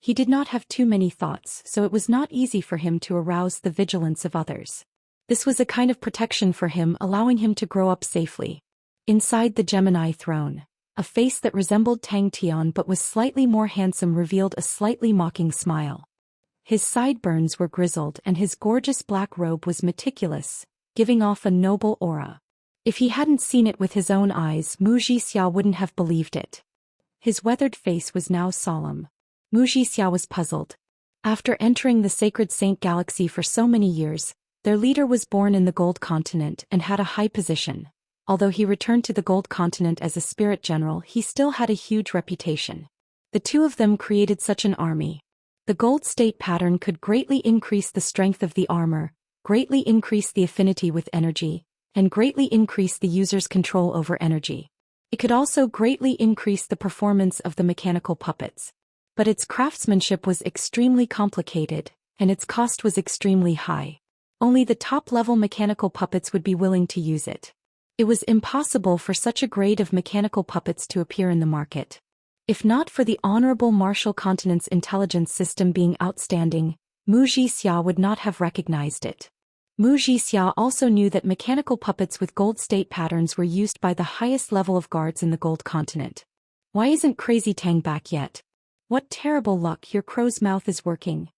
He did not have too many thoughts, so it was not easy for him to arouse the vigilance of others. This was a kind of protection for him, allowing him to grow up safely. Inside the Gemini throne, a face that resembled Tang Tian but was slightly more handsome revealed a slightly mocking smile. His sideburns were grizzled and his gorgeous black robe was meticulous, giving off a noble aura. If he hadn't seen it with his own eyes, Mu Zhixia wouldn't have believed it. His weathered face was now solemn. Mu Zhixia was puzzled. After entering the sacred saint galaxy for so many years, Their leader was born in the Gold Continent and had a high position. Although he returned to the Gold Continent as a spirit general, he still had a huge reputation. The two of them created such an army. The gold state pattern could greatly increase the strength of the armor, greatly increase the affinity with energy, and greatly increase the user's control over energy. It could also greatly increase the performance of the mechanical puppets. But its craftsmanship was extremely complicated, and its cost was extremely high. Only the top-level mechanical puppets would be willing to use it. It was impossible for such a grade of mechanical puppets to appear in the market. If not for the Honorable Martial Continent's intelligence system being outstanding, Wuxia would not have recognized it. Wuxia also knew that mechanical puppets with gold state patterns were used by the highest level of guards in the Gold Continent. Why isn't Crazy Tang back yet? What terrible luck, your crow's mouth is working.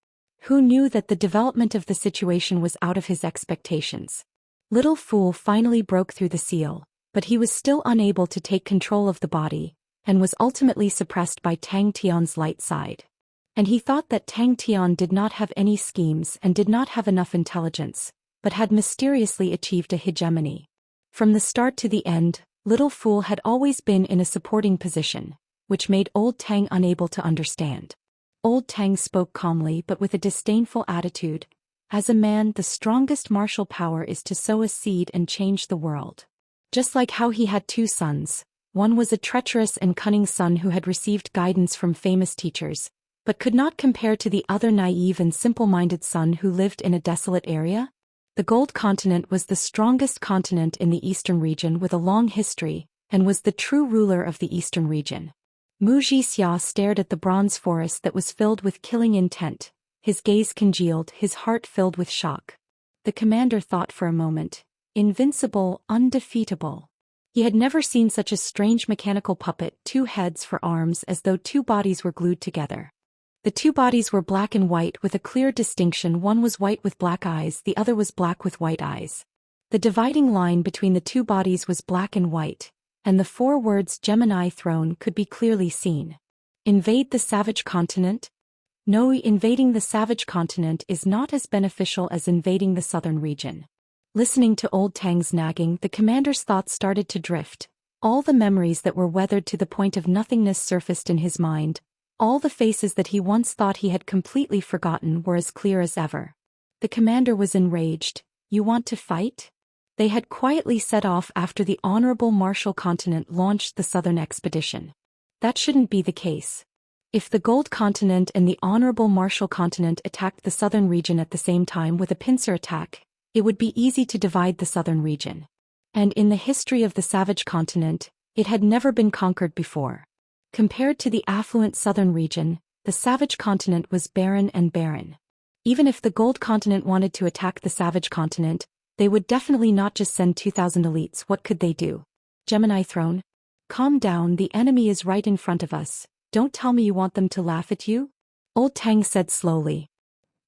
Who knew that the development of the situation was out of his expectations? Little Fool finally broke through the seal, but he was still unable to take control of the body, and was ultimately suppressed by Tang Tian's light side. And he thought that Tang Tian did not have any schemes and did not have enough intelligence, but had mysteriously achieved a hegemony. From the start to the end, Little Fool had always been in a supporting position, which made Old Tang unable to understand. Old Tang spoke calmly but with a disdainful attitude. As a man, the strongest martial power is to sow a seed and change the world. Just like how he had two sons. One was a treacherous and cunning son who had received guidance from famous teachers, but could not compare to the other naive and simple-minded son who lived in a desolate area. The Gold Continent was the strongest continent in the eastern region with a long history, and was the true ruler of the eastern region. Wuxia stared at the bronze forest that was filled with killing intent, his gaze congealed, his heart filled with shock. The commander thought for a moment. Invincible, undefeatable. He had never seen such a strange mechanical puppet, 2 heads for arms, as though 2 bodies were glued together. The 2 bodies were black and white with a clear distinction. One was white with black eyes, the other was black with white eyes. The dividing line between the 2 bodies was black and white, and the 4 words Gemini Throne could be clearly seen. Invade the savage continent? No, invading the savage continent is not as beneficial as invading the southern region. Listening to Old Tang's nagging, the commander's thoughts started to drift. All the memories that were weathered to the point of nothingness surfaced in his mind. All the faces that he once thought he had completely forgotten were as clear as ever. The commander was enraged. You want to fight? They had quietly set off after the Honorable Martial Continent launched the southern expedition. That shouldn't be the case. If the Gold Continent and the Honorable Martial Continent attacked the southern region at the same time with a pincer attack, it would be easy to divide the southern region. And in the history of the savage continent, it had never been conquered before. Compared to the affluent southern region, the savage continent was barren and barren. Even if the Gold Continent wanted to attack the savage continent, they would definitely not just send 2,000 elites. What could they do? Gemini Throne? Calm down, the enemy is right in front of us. Don't tell me you want them to laugh at you? Old Tang said slowly.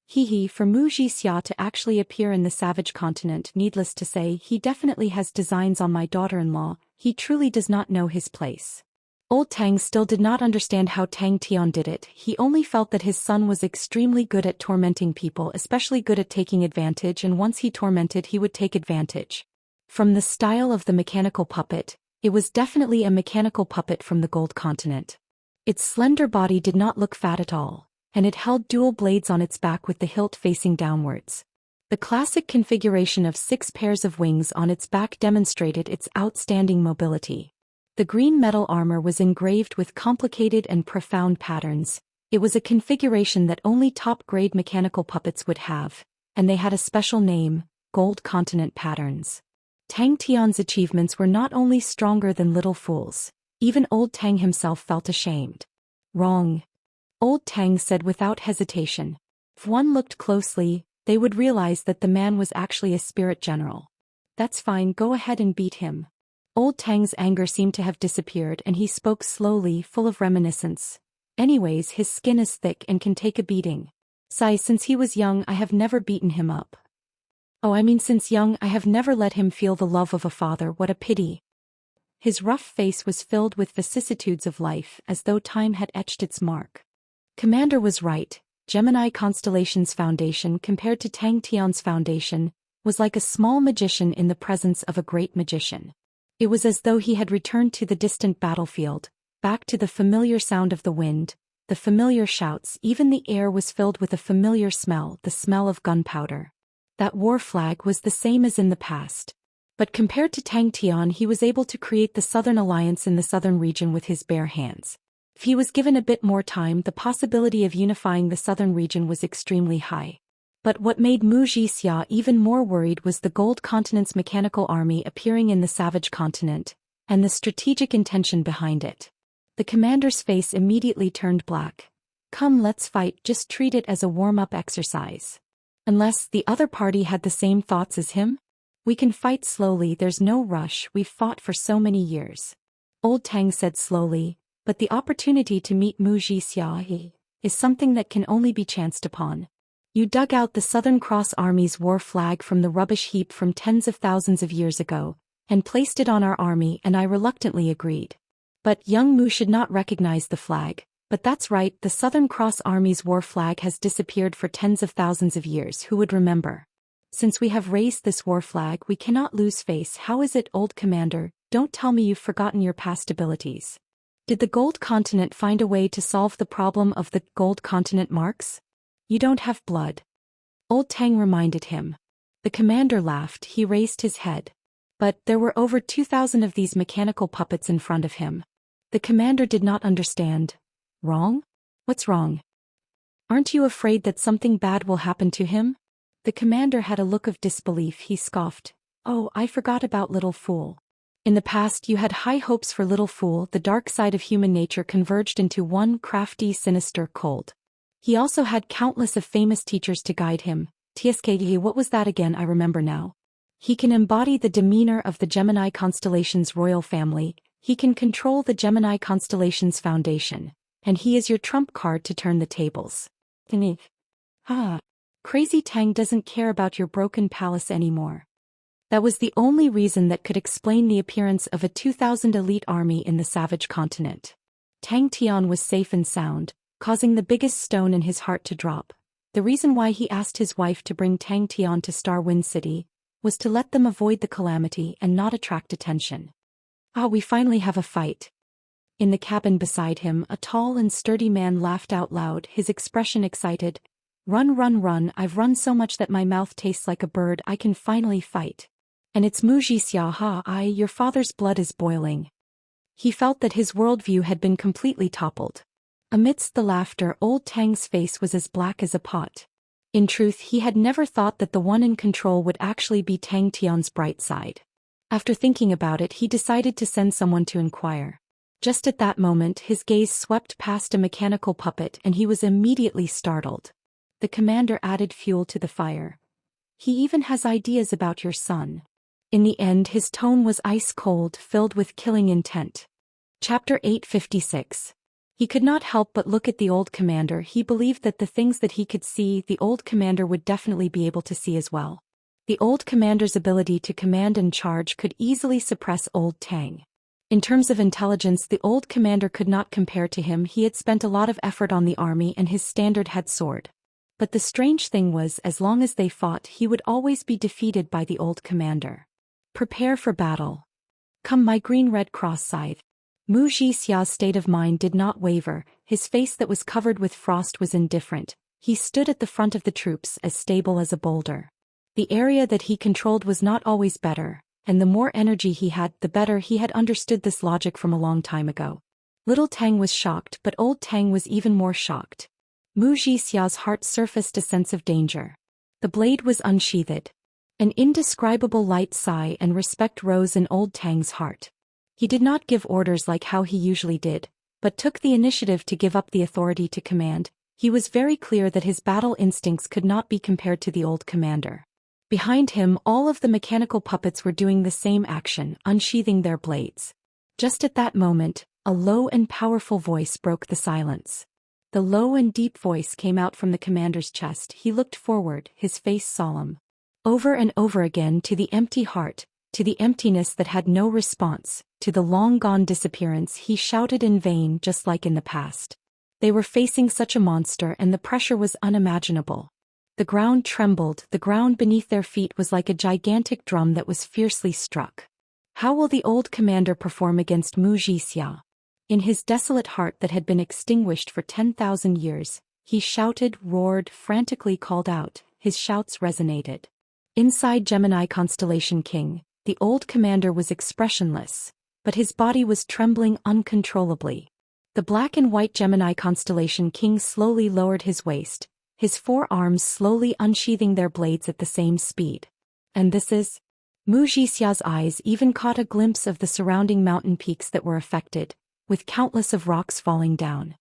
For Wuxia to actually appear in the savage continent, needless to say, he definitely has designs on my daughter-in-law. He truly does not know his place. Old Tang still did not understand how Tang Tian did it. He only felt that his son was extremely good at tormenting people, especially good at taking advantage, and once he tormented, he would take advantage. From the style of the mechanical puppet, it was definitely a mechanical puppet from the Gold Continent. Its slender body did not look fat at all, and it held dual blades on its back with the hilt facing downwards. The classic configuration of 6 pairs of wings on its back demonstrated its outstanding mobility. The green metal armor was engraved with complicated and profound patterns. It was a configuration that only top-grade mechanical puppets would have, and they had a special name, Gold Continent Patterns. Tang Tian's achievements were not only stronger than Little Fool's, even Old Tang himself felt ashamed. Wrong. Old Tang said without hesitation. If one looked closely, they would realize that the man was actually a spirit general. That's fine, go ahead and beat him. Old Tang's anger seemed to have disappeared and he spoke slowly, full of reminiscence. Anyways, his skin is thick and can take a beating. Since he was young I have never beaten him up. Since young I have never let him feel the love of a father, what a pity. His rough face was filled with vicissitudes of life as though time had etched its mark. Commander was right. Gemini Constellation's foundation compared to Tang Tian's foundation, was like a small magician in the presence of a great magician. It was as though he had returned to the distant battlefield, back to the familiar sound of the wind, the familiar shouts. Even the air was filled with a familiar smell, the smell of gunpowder. That war flag was the same as in the past. But compared to Tang Tian, he was able to create the Southern Alliance in the southern region with his bare hands. If he was given a bit more time, the possibility of unifying the southern region was extremely high. But what made Wuxia even more worried was the Gold Continent's mechanical army appearing in the Savage Continent, and the strategic intention behind it. The commander's face immediately turned black. "Come, let's fight, just treat it as a warm-up exercise." Unless the other party had the same thoughts as him? "We can fight slowly, there's no rush, we've fought for so many years." Old Tang said slowly, "But the opportunity to meet Wuxia is something that can only be chanced upon. You dug out the Southern Cross Army's war flag from the rubbish heap from tens of thousands of years ago, and placed it on our army, and I reluctantly agreed. But young Mu should not recognize the flag. But that's right, the Southern Cross Army's war flag has disappeared for tens of thousands of years, who would remember? Since we have raised this war flag, we cannot lose face. How is it, old commander? Don't tell me you've forgotten your past abilities. Did the Gold Continent find a way to solve the problem of the Gold Continent marks? You don't have blood." Old Tang reminded him. The commander laughed. He raised his head. But there were over 2,000 of these mechanical puppets in front of him. The commander did not understand. "Wrong? What's wrong? Aren't you afraid that something bad will happen to him?" The commander had a look of disbelief. He scoffed. "Oh, I forgot about little fool. In the past you had high hopes for little fool." The dark side of human nature converged into one crafty, sinister cold. He also had countless of famous teachers to guide him. "Tske, what was that again? I remember now. He can embody the demeanor of the Gemini constellation's royal family. He can control the Gemini constellation's foundation. And he is your trump card to turn the tables." Crazy Tang doesn't care about your broken palace anymore. That was the only reason that could explain the appearance of a 2,000 elite army in the Savage Continent. Tang Tian was safe and sound, causing the biggest stone in his heart to drop. The reason why he asked his wife to bring Tang Tian to Star Wind City was to let them avoid the calamity and not attract attention. We finally have a fight." In the cabin beside him, a tall and sturdy man laughed out loud, his expression excited. "Run, run, run, I've run so much that my mouth tastes like a bird. I can finally fight. And it's Wuxia, your father's blood is boiling." He felt that his worldview had been completely toppled. Amidst the laughter, old Tang's face was as black as a pot. In truth, he had never thought that the one in control would actually be Tang Tian's bright side. After thinking about it, he decided to send someone to inquire. Just at that moment, his gaze swept past a mechanical puppet and he was immediately startled. The commander added fuel to the fire. "He even has ideas about your son." In the end, his tone was ice cold, filled with killing intent. Chapter 856. He could not help but look at the old commander. He believed that the things that he could see, the old commander would definitely be able to see as well. The old commander's ability to command and charge could easily suppress old Tang. In terms of intelligence, the old commander could not compare to him. He had spent a lot of effort on the army and his standard had soared. But the strange thing was, as long as they fought, he would always be defeated by the old commander. "Prepare for battle. Come, my green-red cross scythe." Wuxia's state of mind did not waver. His face that was covered with frost was indifferent. He stood at the front of the troops, as stable as a boulder. The area that he controlled was not always better, and the more energy he had, the better. He had understood this logic from a long time ago. Little Tang was shocked, but old Tang was even more shocked. Wuxia's heart surfaced a sense of danger. The blade was unsheathed. An indescribable light sigh and respect rose in old Tang's heart. He did not give orders like how he usually did, but took the initiative to give up the authority to command. He was very clear that his battle instincts could not be compared to the old commander. Behind him, all of the mechanical puppets were doing the same action, unsheathing their blades. Just at that moment, a low and powerful voice broke the silence. The low and deep voice came out from the commander's chest. He looked forward, his face solemn. Over and over again, to the empty heart, to the emptiness that had no response, to the long-gone disappearance, he shouted in vain, just like in the past. They were facing such a monster and the pressure was unimaginable. The ground trembled, the ground beneath their feet was like a gigantic drum that was fiercely struck. How will the old commander perform against Wuxia? In his desolate heart that had been extinguished for 10,000 years, he shouted, roared, frantically called out. His shouts resonated. Inside Gemini Constellation King, the old commander was expressionless, but his body was trembling uncontrollably. The black and white Gemini Constellation King slowly lowered his waist, his forearms slowly unsheathing their blades at the same speed. And this is? Wuxia's eyes even caught a glimpse of the surrounding mountain peaks that were affected, with countless of rocks falling down.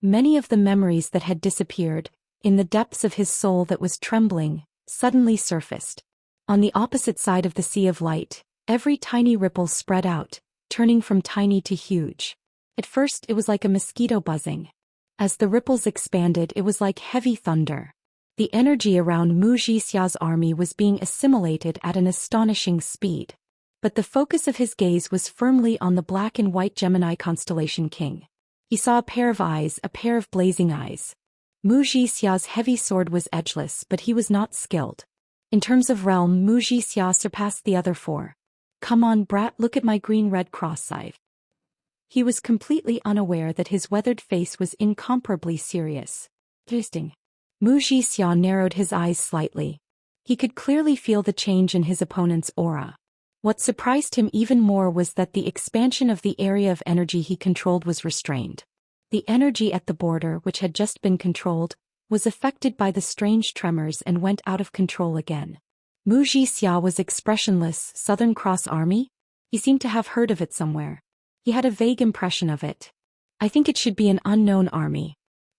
Many of the memories that had disappeared, in the depths of his soul that was trembling, suddenly surfaced. On the opposite side of the sea of light, every tiny ripple spread out, turning from tiny to huge. At first it was like a mosquito buzzing. As the ripples expanded, it was like heavy thunder. The energy around Wuxia's army was being assimilated at an astonishing speed. But the focus of his gaze was firmly on the black and white Gemini Constellation King. He saw a pair of eyes, a pair of blazing eyes. Wuxia's heavy sword was edgeless, but he was not skilled. In terms of realm, Wuxia surpassed the other four. Come on, brat, look at my green-red cross scythe. He was completely unaware that his weathered face was incomparably serious. Interesting. Wuxia narrowed his eyes slightly. He could clearly feel the change in his opponent's aura. What surprised him even more was that the expansion of the area of energy he controlled was restrained. The energy at the border, which had just been controlled, was affected by the strange tremors and went out of control again. Wuxia was expressionless. Southern Cross Army? He seemed to have heard of it somewhere. He had a vague impression of it. I think it should be an unknown army.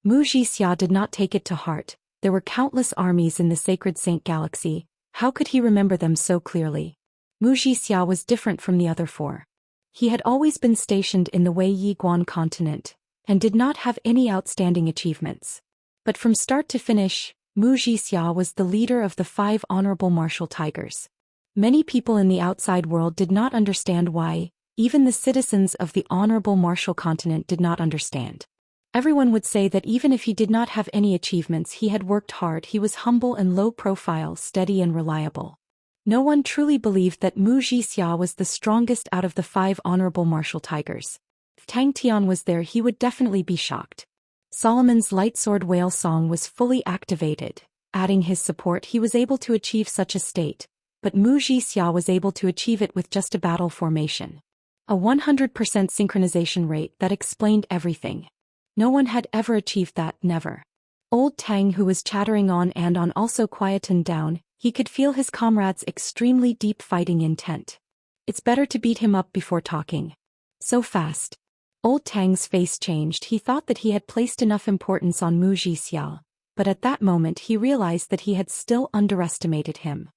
Wuxia did not take it to heart. There were countless armies in the Sacred Saint Galaxy. How could he remember them so clearly? Wuxia was different from the other four. He had always been stationed in the Wei Yiguan continent, and did not have any outstanding achievements. But from start to finish, Wuxia was the leader of the 5 honorable martial tigers. Many people in the outside world did not understand why. Even the citizens of the honorable martial continent did not understand. Everyone would say that even if he did not have any achievements, he had worked hard. He was humble and low profile, steady and reliable. No one truly believed that Wuxia was the strongest out of the 5 honorable martial tigers. If Tang Tian was there, he would definitely be shocked. Solomon's light sword whale song was fully activated. Adding his support, he was able to achieve such a state, but Wuxia was able to achieve it with just a battle formation. A 100% synchronization rate that explained everything. No one had ever achieved that, never. Old Tang, who was chattering on and on, also quietened down. He could feel his comrades' extremely deep fighting intent. It's better to beat him up before talking. So fast. Old Tang's face changed. He thought that he had placed enough importance on Wuxia, but at that moment he realized that he had still underestimated him.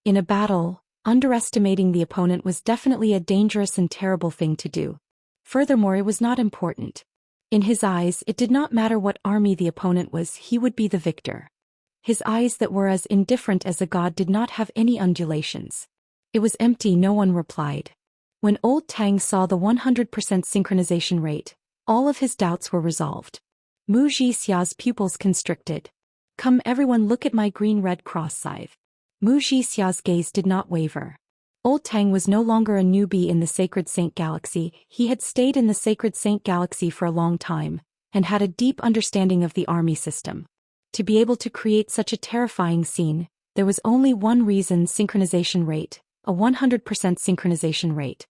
In a battle, underestimating the opponent was definitely a dangerous and terrible thing to do. Furthermore, it was not important. In his eyes, it did not matter what army the opponent was, he would be the victor. His eyes that were as indifferent as a god did not have any undulations. It was empty. No one replied. When Old Tang saw the 100% synchronization rate, all of his doubts were resolved. Wuxia's pupils constricted. Come everyone, look at my green-red cross scythe. Wuxia's gaze did not waver. Old Tang was no longer a newbie in the Sacred Saint Galaxy. He had stayed in the Sacred Saint Galaxy for a long time, and had a deep understanding of the army system. To be able to create such a terrifying scene, there was only one reason: synchronization rate, a 100% synchronization rate.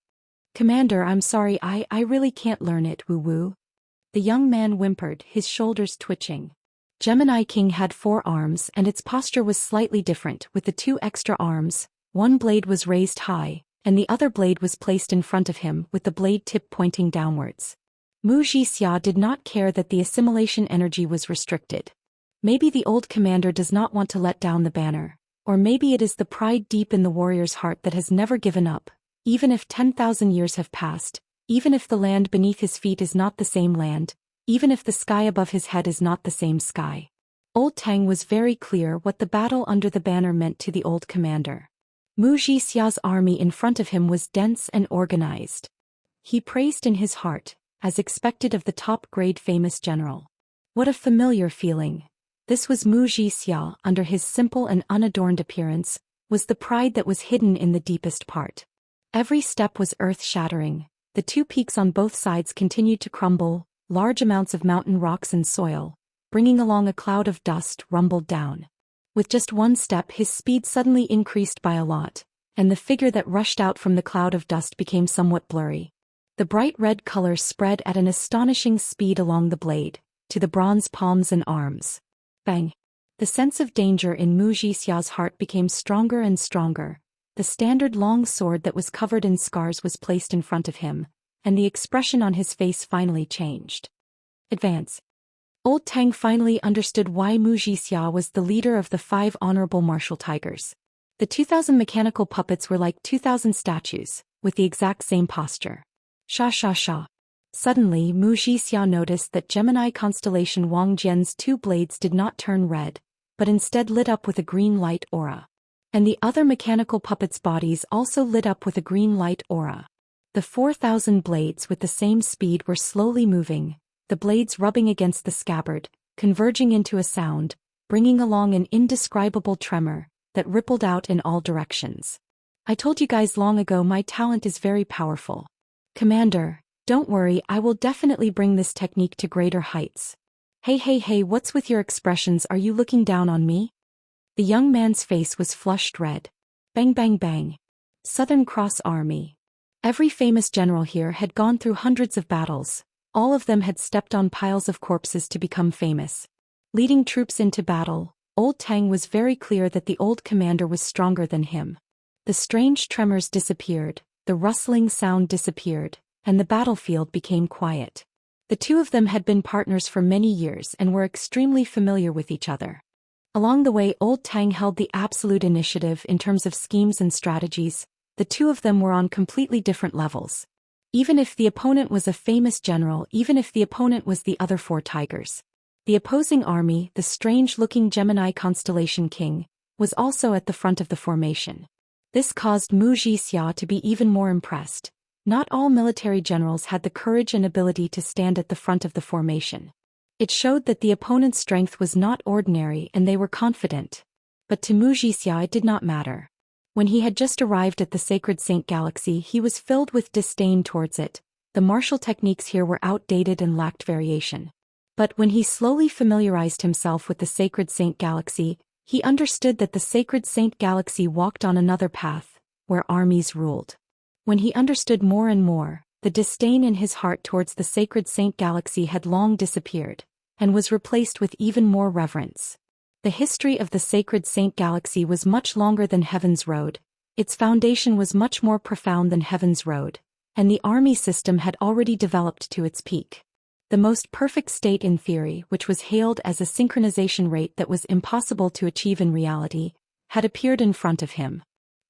Commander, I'm sorry, I really can't learn it, woo-woo. The young man whimpered, his shoulders twitching. Gemini King had 4 arms, and its posture was slightly different. With the 2 extra arms, one blade was raised high, and the other blade was placed in front of him, with the blade tip pointing downwards. Wuxia did not care that the assimilation energy was restricted. Maybe the old commander does not want to let down the banner, or maybe it is the pride deep in the warrior's heart that has never given up, even if 10,000 years have passed, even if the land beneath his feet is not the same land, even if the sky above his head is not the same sky. Old Tang was very clear what the battle under the banner meant to the old commander. Wuxia's army in front of him was dense and organized. He praised in his heart, as expected of the top-grade famous general. What a familiar feeling. This was Wuxia. Under his simple and unadorned appearance was the pride that was hidden in the deepest part. Every step was earth-shattering. The two peaks on both sides continued to crumble, large amounts of mountain rocks and soil, bringing along a cloud of dust, rumbled down. With just one step his speed suddenly increased by a lot, and the figure that rushed out from the cloud of dust became somewhat blurry. The bright red color spread at an astonishing speed along the blade, to the bronze palms and arms. Bang! The sense of danger in Wuxia's heart became stronger and stronger. The standard long sword that was covered in scars was placed in front of him, and the expression on his face finally changed. Advance. Old Tang finally understood why Wuxia was the leader of the 5 honorable martial tigers. The 2,000 mechanical puppets were like 2,000 statues, with the exact same posture. Sha sha sha. Suddenly Wuxia noticed that Gemini constellation Wang Jian's 2 blades did not turn red, but instead lit up with a green light aura. And the other mechanical puppets' bodies also lit up with a green light aura. The 4,000 blades with the same speed were slowly moving, the blades rubbing against the scabbard, converging into a sound, bringing along an indescribable tremor that rippled out in all directions. I told you guys long ago my talent is very powerful. Commander, don't worry, I will definitely bring this technique to greater heights. Hey, what's with your expressions? Are you looking down on me? The young man's face was flushed red. Bang bang bang. Southern Cross Army. Every famous general here had gone through hundreds of battles. All of them had stepped on piles of corpses to become famous. Leading troops into battle, Old Tang was very clear that the old commander was stronger than him. The strange tremors disappeared, the rustling sound disappeared, and the battlefield became quiet. The two of them had been partners for many years and were extremely familiar with each other. Along the way Old Tang held the absolute initiative in terms of schemes and strategies. The two of them were on completely different levels. Even if the opponent was a famous general, even if the opponent was the other 4 tigers. The opposing army, the strange-looking Gemini constellation king, was also at the front of the formation. This caused Wuxia to be even more impressed. Not all military generals had the courage and ability to stand at the front of the formation. It showed that the opponent's strength was not ordinary and they were confident. But to Wuxia it did not matter. When he had just arrived at the Sacred Saint Galaxy he was filled with disdain towards it. The martial techniques here were outdated and lacked variation. But when he slowly familiarized himself with the Sacred Saint Galaxy, he understood that the Sacred Saint Galaxy walked on another path, where armies ruled. When he understood more and more, the disdain in his heart towards the Sacred Saint Galaxy had long disappeared, and was replaced with even more reverence. The history of the Sacred Saint Galaxy was much longer than Heaven's Road, its foundation was much more profound than Heaven's Road, and the army system had already developed to its peak. The most perfect state in theory, which was hailed as a synchronization rate that was impossible to achieve in reality, had appeared in front of him.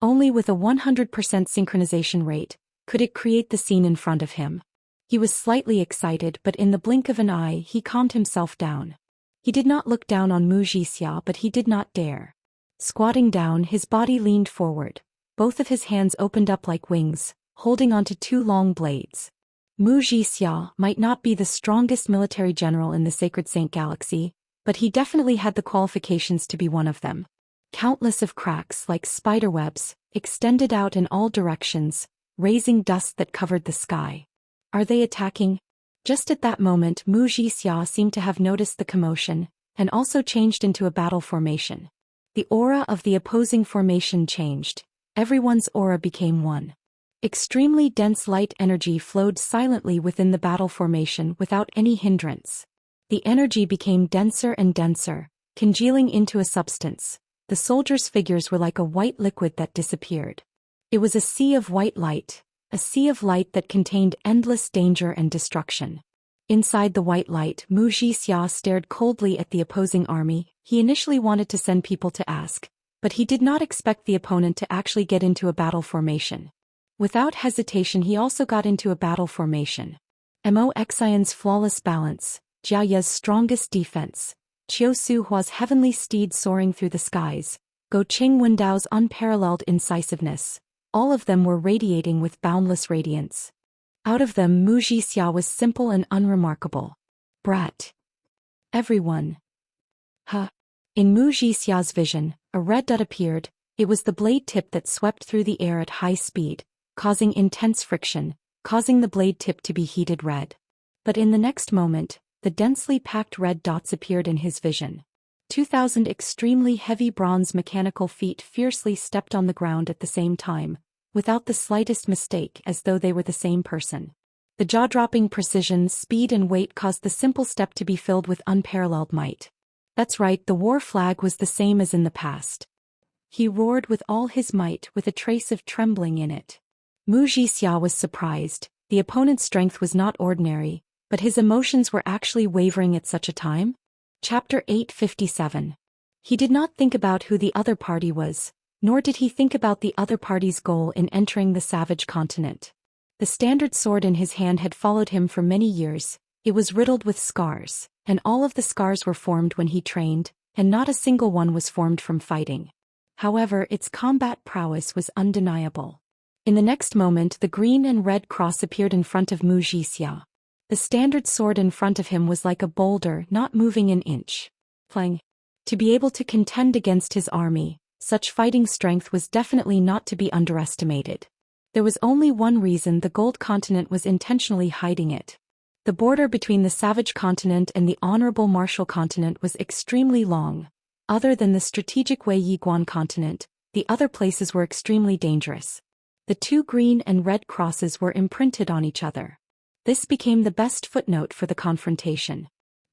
Only with a 100% synchronization rate could it create the scene in front of him. He was slightly excited, but in the blink of an eye he calmed himself down. He did not look down on Wuxia, but he did not dare. Squatting down, his body leaned forward. Both of his hands opened up like wings, holding onto 2 long blades. Wuxia might not be the strongest military general in the Sacred Saint Galaxy, but he definitely had the qualifications to be one of them. Countless of cracks like spiderwebs extended out in all directions, raising dust that covered the sky. Are they attacking? Just at that moment Wuxia seemed to have noticed the commotion, and also changed into a battle formation. The aura of the opposing formation changed. Everyone's aura became one. Extremely dense light energy flowed silently within the battle formation without any hindrance. The energy became denser and denser, congealing into a substance. The soldiers' figures were like a white liquid that disappeared. It was a sea of white light. A sea of light that contained endless danger and destruction. Inside the white light, Wuxia stared coldly at the opposing army. He initially wanted to send people to ask, but he did not expect the opponent to actually get into a battle formation. Without hesitation he also got into a battle formation. Mo Xian's flawless balance, Jia Ye's strongest defense, Qiu Su Hua's heavenly steed soaring through the skies, Go Qing Wendao's unparalleled incisiveness. All of them were radiating with boundless radiance. Out of them Wuxia was simple and unremarkable. Brat. Everyone. Huh. In Mu Jixia's vision, a red dot appeared. It was the blade tip that swept through the air at high speed, causing intense friction, causing the blade tip to be heated red. But in the next moment, the densely packed red dots appeared in his vision. 2,000 extremely heavy bronze mechanical feet fiercely stepped on the ground at the same time, without the slightest mistake, as though they were the same person. The jaw-dropping precision, speed and weight caused the simple step to be filled with unparalleled might. That's right, the war flag was the same as in the past. He roared with all his might, with a trace of trembling in it. Mu Jixia was surprised. The opponent's strength was not ordinary, but his emotions were actually wavering at such a time? Chapter 857. He did not think about who the other party was, nor did he think about the other party's goal in entering the savage continent. The standard sword in his hand had followed him for many years. It was riddled with scars, and all of the scars were formed when he trained, and not a single one was formed from fighting. However, its combat prowess was undeniable. In the next moment, the green and red cross appeared in front of Mu Jixia. The standard sword in front of him was like a boulder, not moving an inch. Playing. To be able to contend against his army, such fighting strength was definitely not to be underestimated. There was only one reason: the gold continent was intentionally hiding it. The border between the savage continent and the honorable martial continent was extremely long. Other than the strategic Wei Yiguan continent, the other places were extremely dangerous. The two green and red crosses were imprinted on each other. This became the best footnote for the confrontation.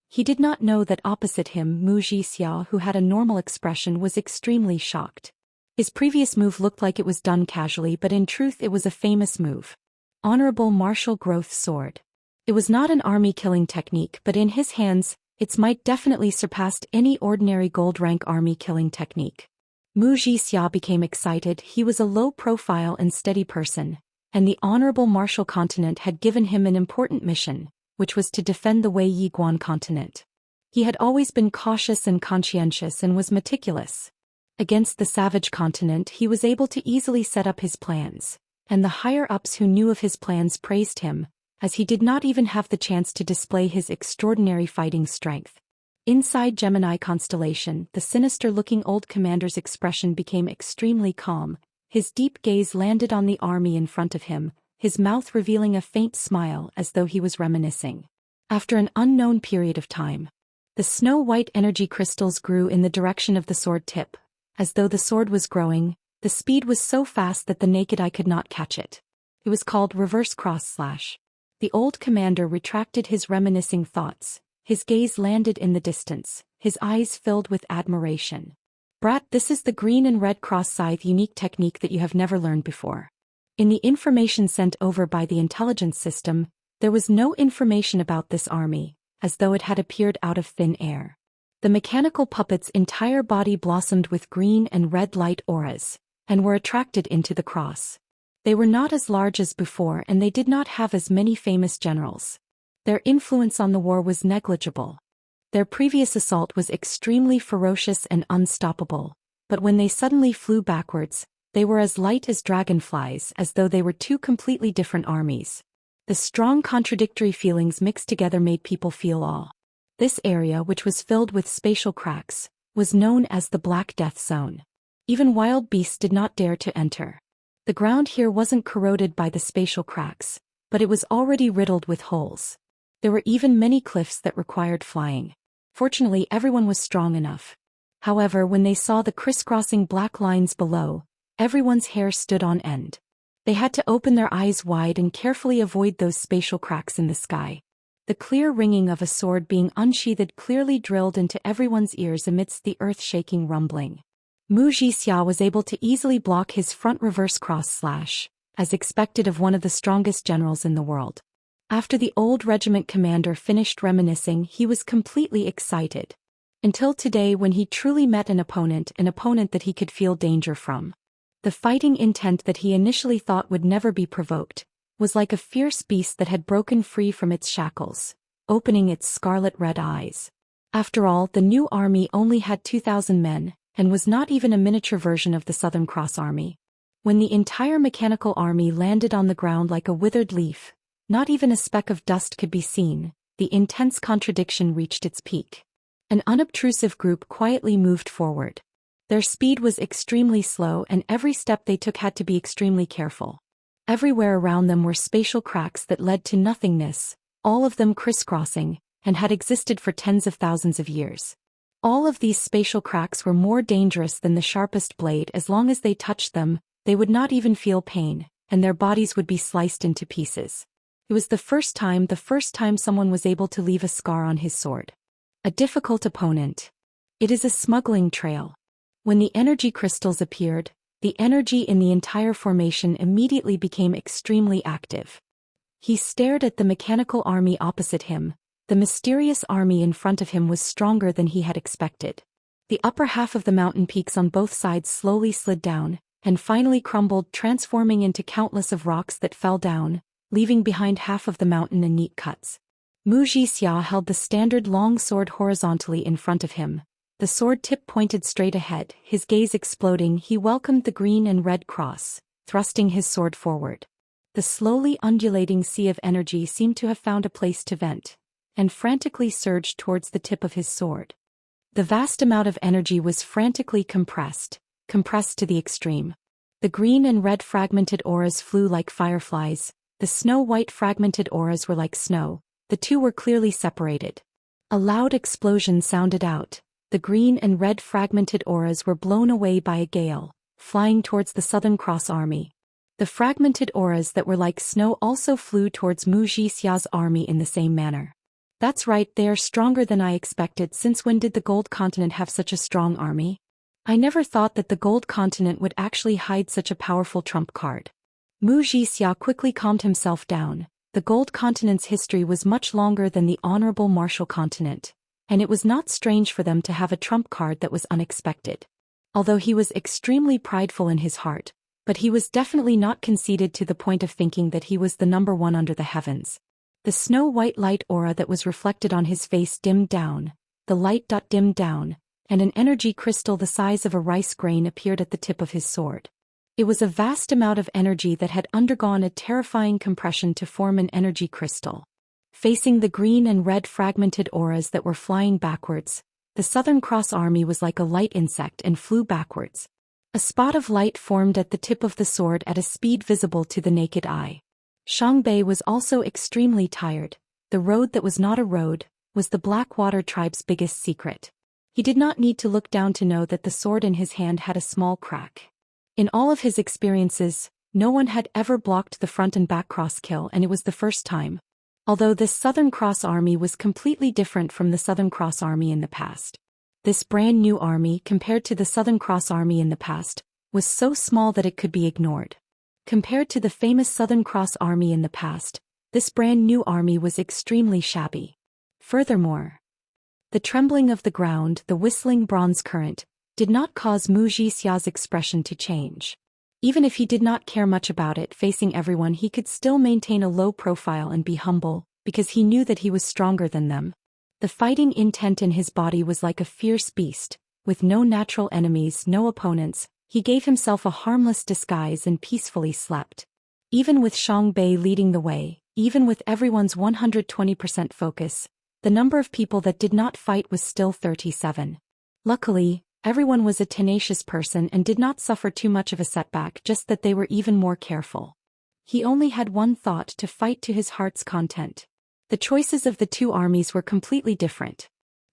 He did not know that opposite him, Mu Jixia, who had a normal expression, was extremely shocked. His previous move looked like it was done casually, but in truth it was a famous move. Honorable martial growth sword. It was not an army-killing technique, but in his hands, its might definitely surpassed any ordinary gold-rank army-killing technique. Mu Jixia became excited. He was a low-profile and steady person, and the honorable martial continent had given him an important mission, which was to defend the Wei Yiguan continent. He had always been cautious and conscientious and was meticulous. Against the savage continent, he was able to easily set up his plans, and the higher-ups who knew of his plans praised him, as he did not even have the chance to display his extraordinary fighting strength. Inside Gemini constellation, the sinister-looking old commander's expression became extremely calm. His deep gaze landed on the army in front of him, his mouth revealing a faint smile as though he was reminiscing. After an unknown period of time, the snow-white energy crystals grew in the direction of the sword tip. As though the sword was growing, the speed was so fast that the naked eye could not catch it. It was called reverse cross/. The old commander retracted his reminiscing thoughts. His gaze landed in the distance, his eyes filled with admiration. Brat, this is the green and red cross scythe unique technique that you have never learned before. In the information sent over by the intelligence system, there was no information about this army, as though it had appeared out of thin air. The mechanical puppet's entire body blossomed with green and red light auras, and were attracted into the cross. They were not as large as before, and they did not have as many famous generals. Their influence on the war was negligible. Their previous assault was extremely ferocious and unstoppable, but when they suddenly flew backwards, they were as light as dragonflies, as though they were two completely different armies. The strong contradictory feelings mixed together made people feel awe. This area, which was filled with spatial cracks, was known as the Black Death Zone. Even wild beasts did not dare to enter. The ground here wasn't corroded by the spatial cracks, but it was already riddled with holes. There were even many cliffs that required flying. Fortunately, everyone was strong enough. However, when they saw the crisscrossing black lines below, everyone's hair stood on end. They had to open their eyes wide and carefully avoid those spatial cracks in the sky. The clear ringing of a sword being unsheathed clearly drilled into everyone's ears amidst the earth-shaking rumbling. Mu Jixia was able to easily block his front reverse cross/, as expected of one of the strongest generals in the world. After the old regiment commander finished reminiscing, he was completely excited. Until today, when he truly met an opponent that he could feel danger from. The fighting intent that he initially thought would never be provoked was like a fierce beast that had broken free from its shackles, opening its scarlet-red eyes. After all, the new army only had 2,000 men, and was not even a miniature version of the Southern Cross Army. When the entire mechanical army landed on the ground like a withered leaf, not even a speck of dust could be seen, the intense contradiction reached its peak. An unobtrusive group quietly moved forward. Their speed was extremely slow and every step they took had to be extremely careful. Everywhere around them were spatial cracks that led to nothingness, all of them crisscrossing, and had existed for tens of thousands of years. All of these spatial cracks were more dangerous than the sharpest blade. As long as they touched them, they would not even feel pain, and their bodies would be sliced into pieces. It was the first time someone was able to leave a scar on his sword. A difficult opponent. It is a smuggling trail. When the energy crystals appeared, the energy in the entire formation immediately became extremely active. He stared at the mechanical army opposite him. The mysterious army in front of him was stronger than he had expected. The upper half of the mountain peaks on both sides slowly slid down, and finally crumbled, transforming into countless of rocks that fell down, leaving behind half of the mountain in neat cuts. Wuxia held the standard long sword horizontally in front of him. The sword tip pointed straight ahead, his gaze exploding. He welcomed the green and red cross, thrusting his sword forward. The slowly undulating sea of energy seemed to have found a place to vent, and frantically surged towards the tip of his sword. The vast amount of energy was frantically compressed to the extreme. The green and red fragmented auras flew like fireflies, the snow-white fragmented auras were like snow, the two were clearly separated. A loud explosion sounded out. The green and red fragmented auras were blown away by a gale, flying towards the Southern Cross army. The fragmented auras that were like snow also flew towards Wuxia's army in the same manner. That's right, they are stronger than I expected. Since when did the Gold Continent have such a strong army? I never thought that the Gold Continent would actually hide such a powerful trump card. Wuxia quickly calmed himself down. The Gold Continent's history was much longer than the Honorable Martial Continent, and it was not strange for them to have a trump card that was unexpected. Although he was extremely prideful in his heart, but he was definitely not conceited to the point of thinking that he was the number one under the heavens. The snow-white light aura that was reflected on his face dimmed down, the light dimmed down, and an energy crystal the size of a rice grain appeared at the tip of his sword. It was a vast amount of energy that had undergone a terrifying compression to form an energy crystal. Facing the green and red fragmented auras that were flying backwards, the Southern Cross army was like a light insect and flew backwards. A spot of light formed at the tip of the sword at a speed visible to the naked eye. Xianxia was also extremely tired. The road that was not a road was the Blackwater tribe's biggest secret. He did not need to look down to know that the sword in his hand had a small crack. In all of his experiences, no one had ever blocked the front and back cross kill, and it was the first time. Although this Southern Cross army was completely different from the Southern Cross army in the past. This brand new army, compared to the Southern Cross army in the past, was so small that it could be ignored. Compared to the famous Southern Cross army in the past, this brand new army was extremely shabby. Furthermore, the trembling of the ground, the whistling bronze current, did not cause Wuxia's expression to change. Even if he did not care much about it, facing everyone he could still maintain a low profile and be humble, because he knew that he was stronger than them. The fighting intent in his body was like a fierce beast, with no natural enemies, no opponents. He gave himself a harmless disguise and peacefully slept. Even with Xianxia leading the way, even with everyone's 120% focus, the number of people that did not fight was still 37. Luckily, everyone was a tenacious person and did not suffer too much of a setback, just that they were even more careful. He only had one thought: to fight to his heart's content. The choices of the two armies were completely different.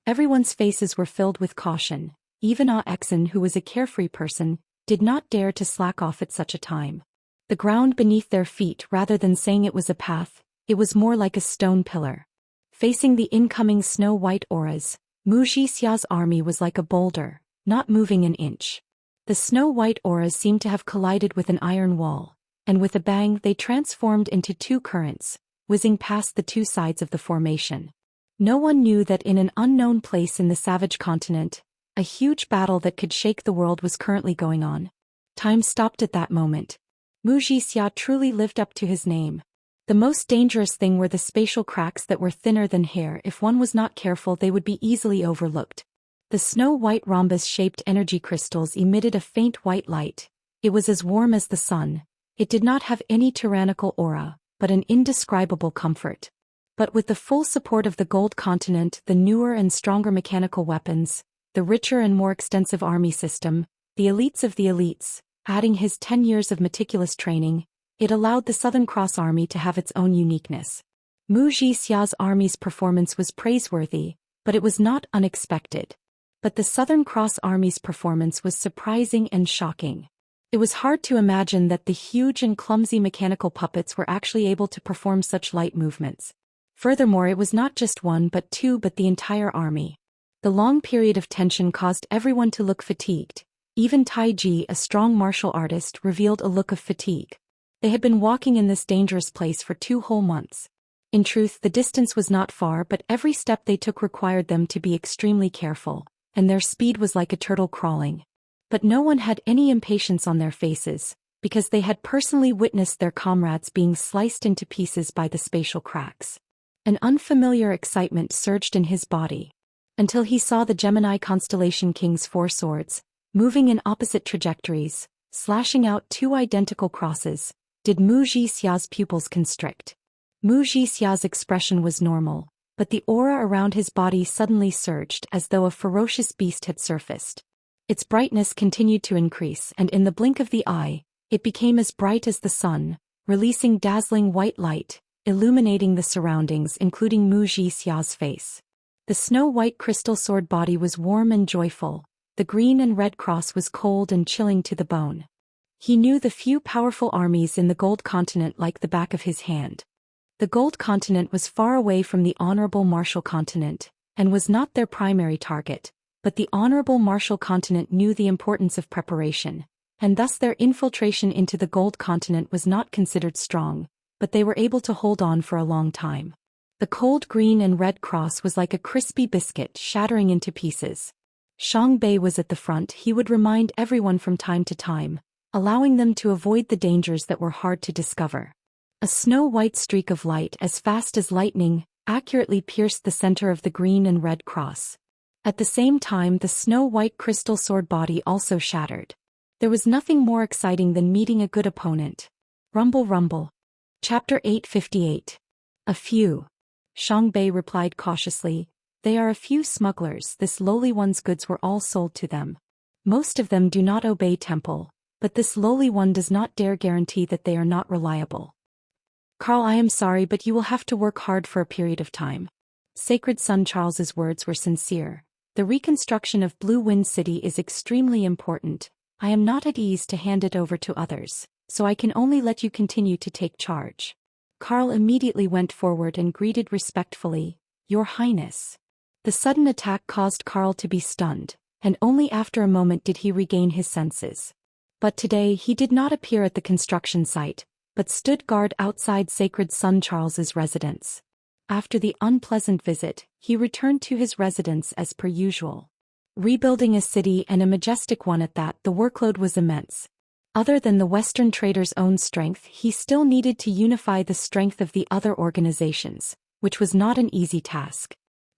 Everyone's faces were filled with caution. Even Exen, who was a carefree person, did not dare to slack off at such a time. The ground beneath their feet, rather than saying it was a path, it was more like a stone pillar. Facing the incoming snow-white auras, Wuxia's army was like a boulder, not moving an inch. The snow-white auras seemed to have collided with an iron wall, and with a bang they transformed into two currents, whizzing past the two sides of the formation. No one knew that in an unknown place in the savage continent, a huge battle that could shake the world was currently going on. Time stopped at that moment. Wuxia truly lived up to his name. The most dangerous thing were the spatial cracks that were thinner than hair. If one was not careful, they would be easily overlooked. The snow-white rhombus-shaped energy crystals emitted a faint white light. It was as warm as the sun. It did not have any tyrannical aura, but an indescribable comfort. But with the full support of the Gold Continent, the newer and stronger mechanical weapons, the richer and more extensive army system, the elites of the elites, adding his 10 years of meticulous training, it allowed the Southern Cross Army to have its own uniqueness. Mu Xia's army's performance was praiseworthy, but it was not unexpected. But the Southern Cross Army's performance was surprising and shocking. It was hard to imagine that the huge and clumsy mechanical puppets were actually able to perform such light movements. Furthermore, it was not just one but two but the entire army. The long period of tension caused everyone to look fatigued. Even Tai Ji, a strong martial artist, revealed a look of fatigue. They had been walking in this dangerous place for 2 whole months. In truth, the distance was not far, but every step they took required them to be extremely careful, and their speed was like a turtle crawling. But no one had any impatience on their faces, because they had personally witnessed their comrades being sliced into pieces by the spatial cracks. An unfamiliar excitement surged in his body. Until he saw the Gemini constellation king's 4 swords, moving in opposite trajectories, slashing out 2 identical crosses, did Mu Xia's pupils constrict. Mu Xia's expression was normal, but the aura around his body suddenly surged as though a ferocious beast had surfaced. Its brightness continued to increase, and in the blink of the eye, it became as bright as the sun, releasing dazzling white light, illuminating the surroundings including Mu Xia's face. The snow-white crystal sword body was warm and joyful. The green and red cross was cold and chilling to the bone. He knew the few powerful armies in the Gold Continent like the back of his hand. The Gold Continent was far away from the Honorable Martial Continent, and was not their primary target, but the Honorable Martial Continent knew the importance of preparation, and thus their infiltration into the Gold Continent was not considered strong, but they were able to hold on for a long time. The cold green and red cross was like a crispy biscuit shattering into pieces. Xiang Bei was at the front. He would remind everyone from time to time, allowing them to avoid the dangers that were hard to discover. A snow-white streak of light as fast as lightning accurately pierced the center of the green and red cross. At the same time, the snow-white crystal sword body also shattered. There was nothing more exciting than meeting a good opponent. Rumble rumble. Chapter 858. A few. Xiang Bei replied cautiously. They are a few smugglers. This lowly one's goods were all sold to them. Most of them do not obey temple, but this lowly one does not dare guarantee that they are not reliable. Carl, I am sorry, but you will have to work hard for a period of time. Sacred Son Charles's words were sincere. The reconstruction of Blue Wind City is extremely important. I am not at ease to hand it over to others, so I can only let you continue to take charge. Carl immediately went forward and greeted respectfully, Your Highness. The sudden attack caused Carl to be stunned, and only after a moment did he regain his senses. But today he did not appear at the construction site, but stood guard outside Sacred Son Charles's residence. After the unpleasant visit, he returned to his residence as per usual. Rebuilding a city, and a majestic one at that, the workload was immense. Other than the Western trader's own strength, he still needed to unify the strength of the other organizations, which was not an easy task.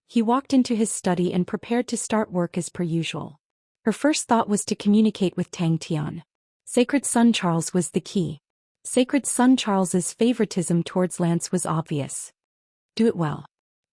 He walked into his study and prepared to start work as per usual. Her first thought was to communicate with Tang Tian. Sacred Son Charles was the key. Sacred Son Charles's favoritism towards Lance was obvious. Do it well.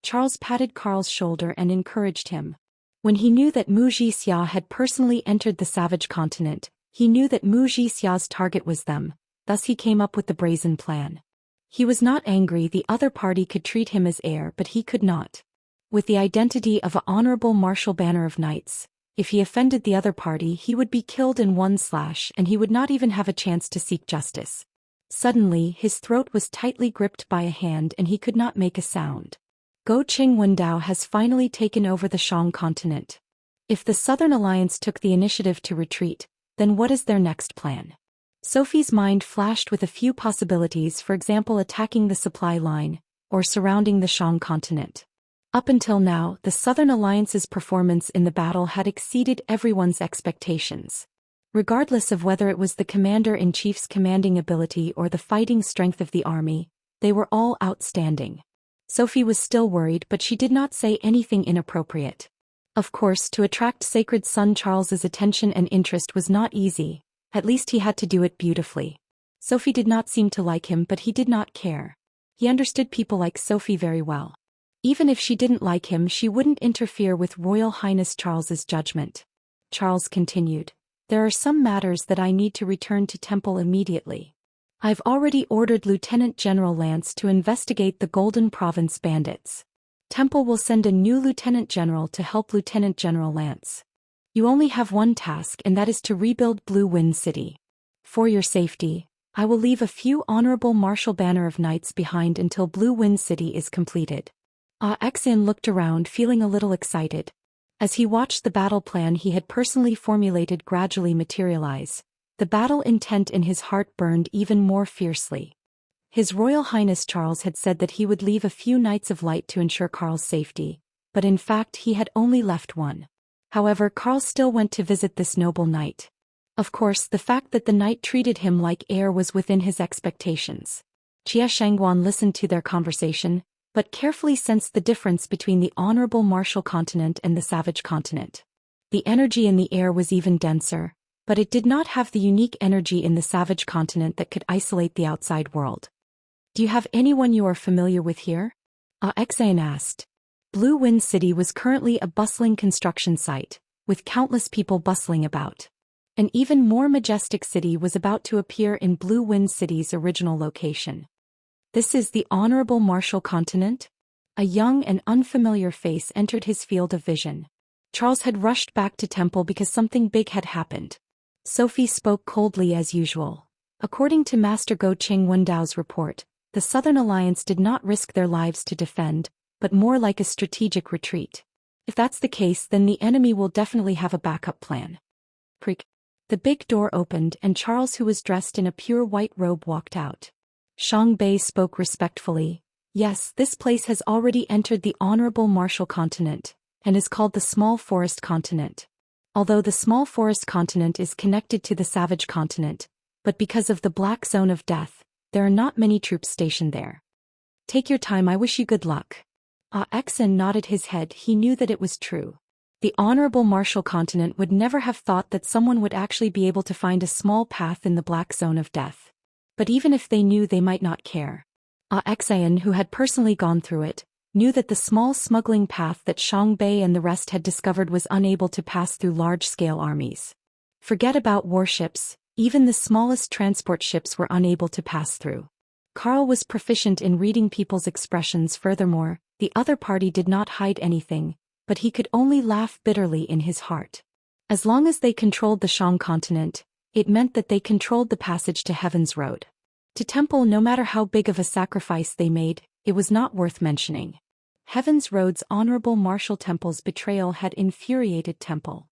Charles patted Carl's shoulder and encouraged him. When he knew that Mu Xia had personally entered the savage continent, he knew that Mu Xia's target was them, thus he came up with the brazen plan. He was not angry. The other party could treat him as heir, but he could not. With the identity of an honorable martial banner of knights, if he offended the other party he would be killed in one slash and he would not even have a chance to seek justice. Suddenly his throat was tightly gripped by a hand and he could not make a sound. Go Qing Wendao has finally taken over the Shang continent. If the Southern Alliance took the initiative to retreat, then what is their next plan? Sophie's mind flashed with a few possibilities, for example attacking the supply line, or surrounding the Shang continent. Up until now, the Southern Alliance's performance in the battle had exceeded everyone's expectations. Regardless of whether it was the commander-in-chief's commanding ability or the fighting strength of the army, they were all outstanding. Sophie was still worried, but she did not say anything inappropriate. Of course, to attract Sacred Son Charles's attention and interest was not easy. At least he had to do it beautifully. Sophie did not seem to like him, but he did not care. He understood people like Sophie very well. Even if she didn't like him, she wouldn't interfere with Royal Highness Charles's judgment. Charles continued, "There are some matters that I need to return to Temple immediately. I've already ordered Lieutenant General Lance to investigate the Golden Province bandits. Temple will send a new Lieutenant General to help Lieutenant General Lance. You only have one task, and that is to rebuild Blue Wind City. For your safety, I will leave a few honorable martial banner of knights behind until Blue Wind City is completed." Xian looked around, feeling a little excited. As he watched the battle plan he had personally formulated gradually materialize, the battle intent in his heart burned even more fiercely. His Royal Highness Charles had said that he would leave a few Knights of Light to ensure Karl's safety, but in fact he had only left one. However, Karl still went to visit this noble knight. Of course, the fact that the knight treated him like heir was within his expectations. Jie Shangguan listened to their conversation, but carefully sensed the difference between the honorable martial continent and the savage continent. The energy in the air was even denser, but it did not have the unique energy in the savage continent that could isolate the outside world. "Do you have anyone you are familiar with here?" Xian asked. Blue Wind City was currently a bustling construction site, with countless people bustling about. An even more majestic city was about to appear in Blue Wind City's original location. "This is the Honorable Martial Continent?" A young and unfamiliar face entered his field of vision. Charles had rushed back to Temple because something big had happened. Sophie spoke coldly as usual. According to Master Go Qing Wendao's report, the Southern Alliance did not risk their lives to defend, but more like a strategic retreat. If that's the case, then the enemy will definitely have a backup plan. Creak. The big door opened and Charles, who was dressed in a pure white robe, walked out. Shang Bei spoke respectfully. "Yes, this place has already entered the Honorable Martial Continent, and is called the Small Forest Continent. Although the Small Forest Continent is connected to the Savage Continent, but because of the Black Zone of Death, there are not many troops stationed there. Take your time, I wish you good luck." Xian nodded his head. He knew that it was true. The Honorable Martial Continent would never have thought that someone would actually be able to find a small path in the Black Zone of Death. But even if they knew, they might not care. Xian, who had personally gone through it, knew that the small smuggling path that Shang Bei and the rest had discovered was unable to pass through large-scale armies. Forget about warships, even the smallest transport ships were unable to pass through. Karl was proficient in reading people's expressions. Furthermore, the other party did not hide anything, but he could only laugh bitterly in his heart. As long as they controlled the Shang continent, it meant that they controlled the passage to Heaven's Road. To Temple, no matter how big of a sacrifice they made, it was not worth mentioning. Heaven's Road's Honorable Martial Temple's betrayal had infuriated Temple.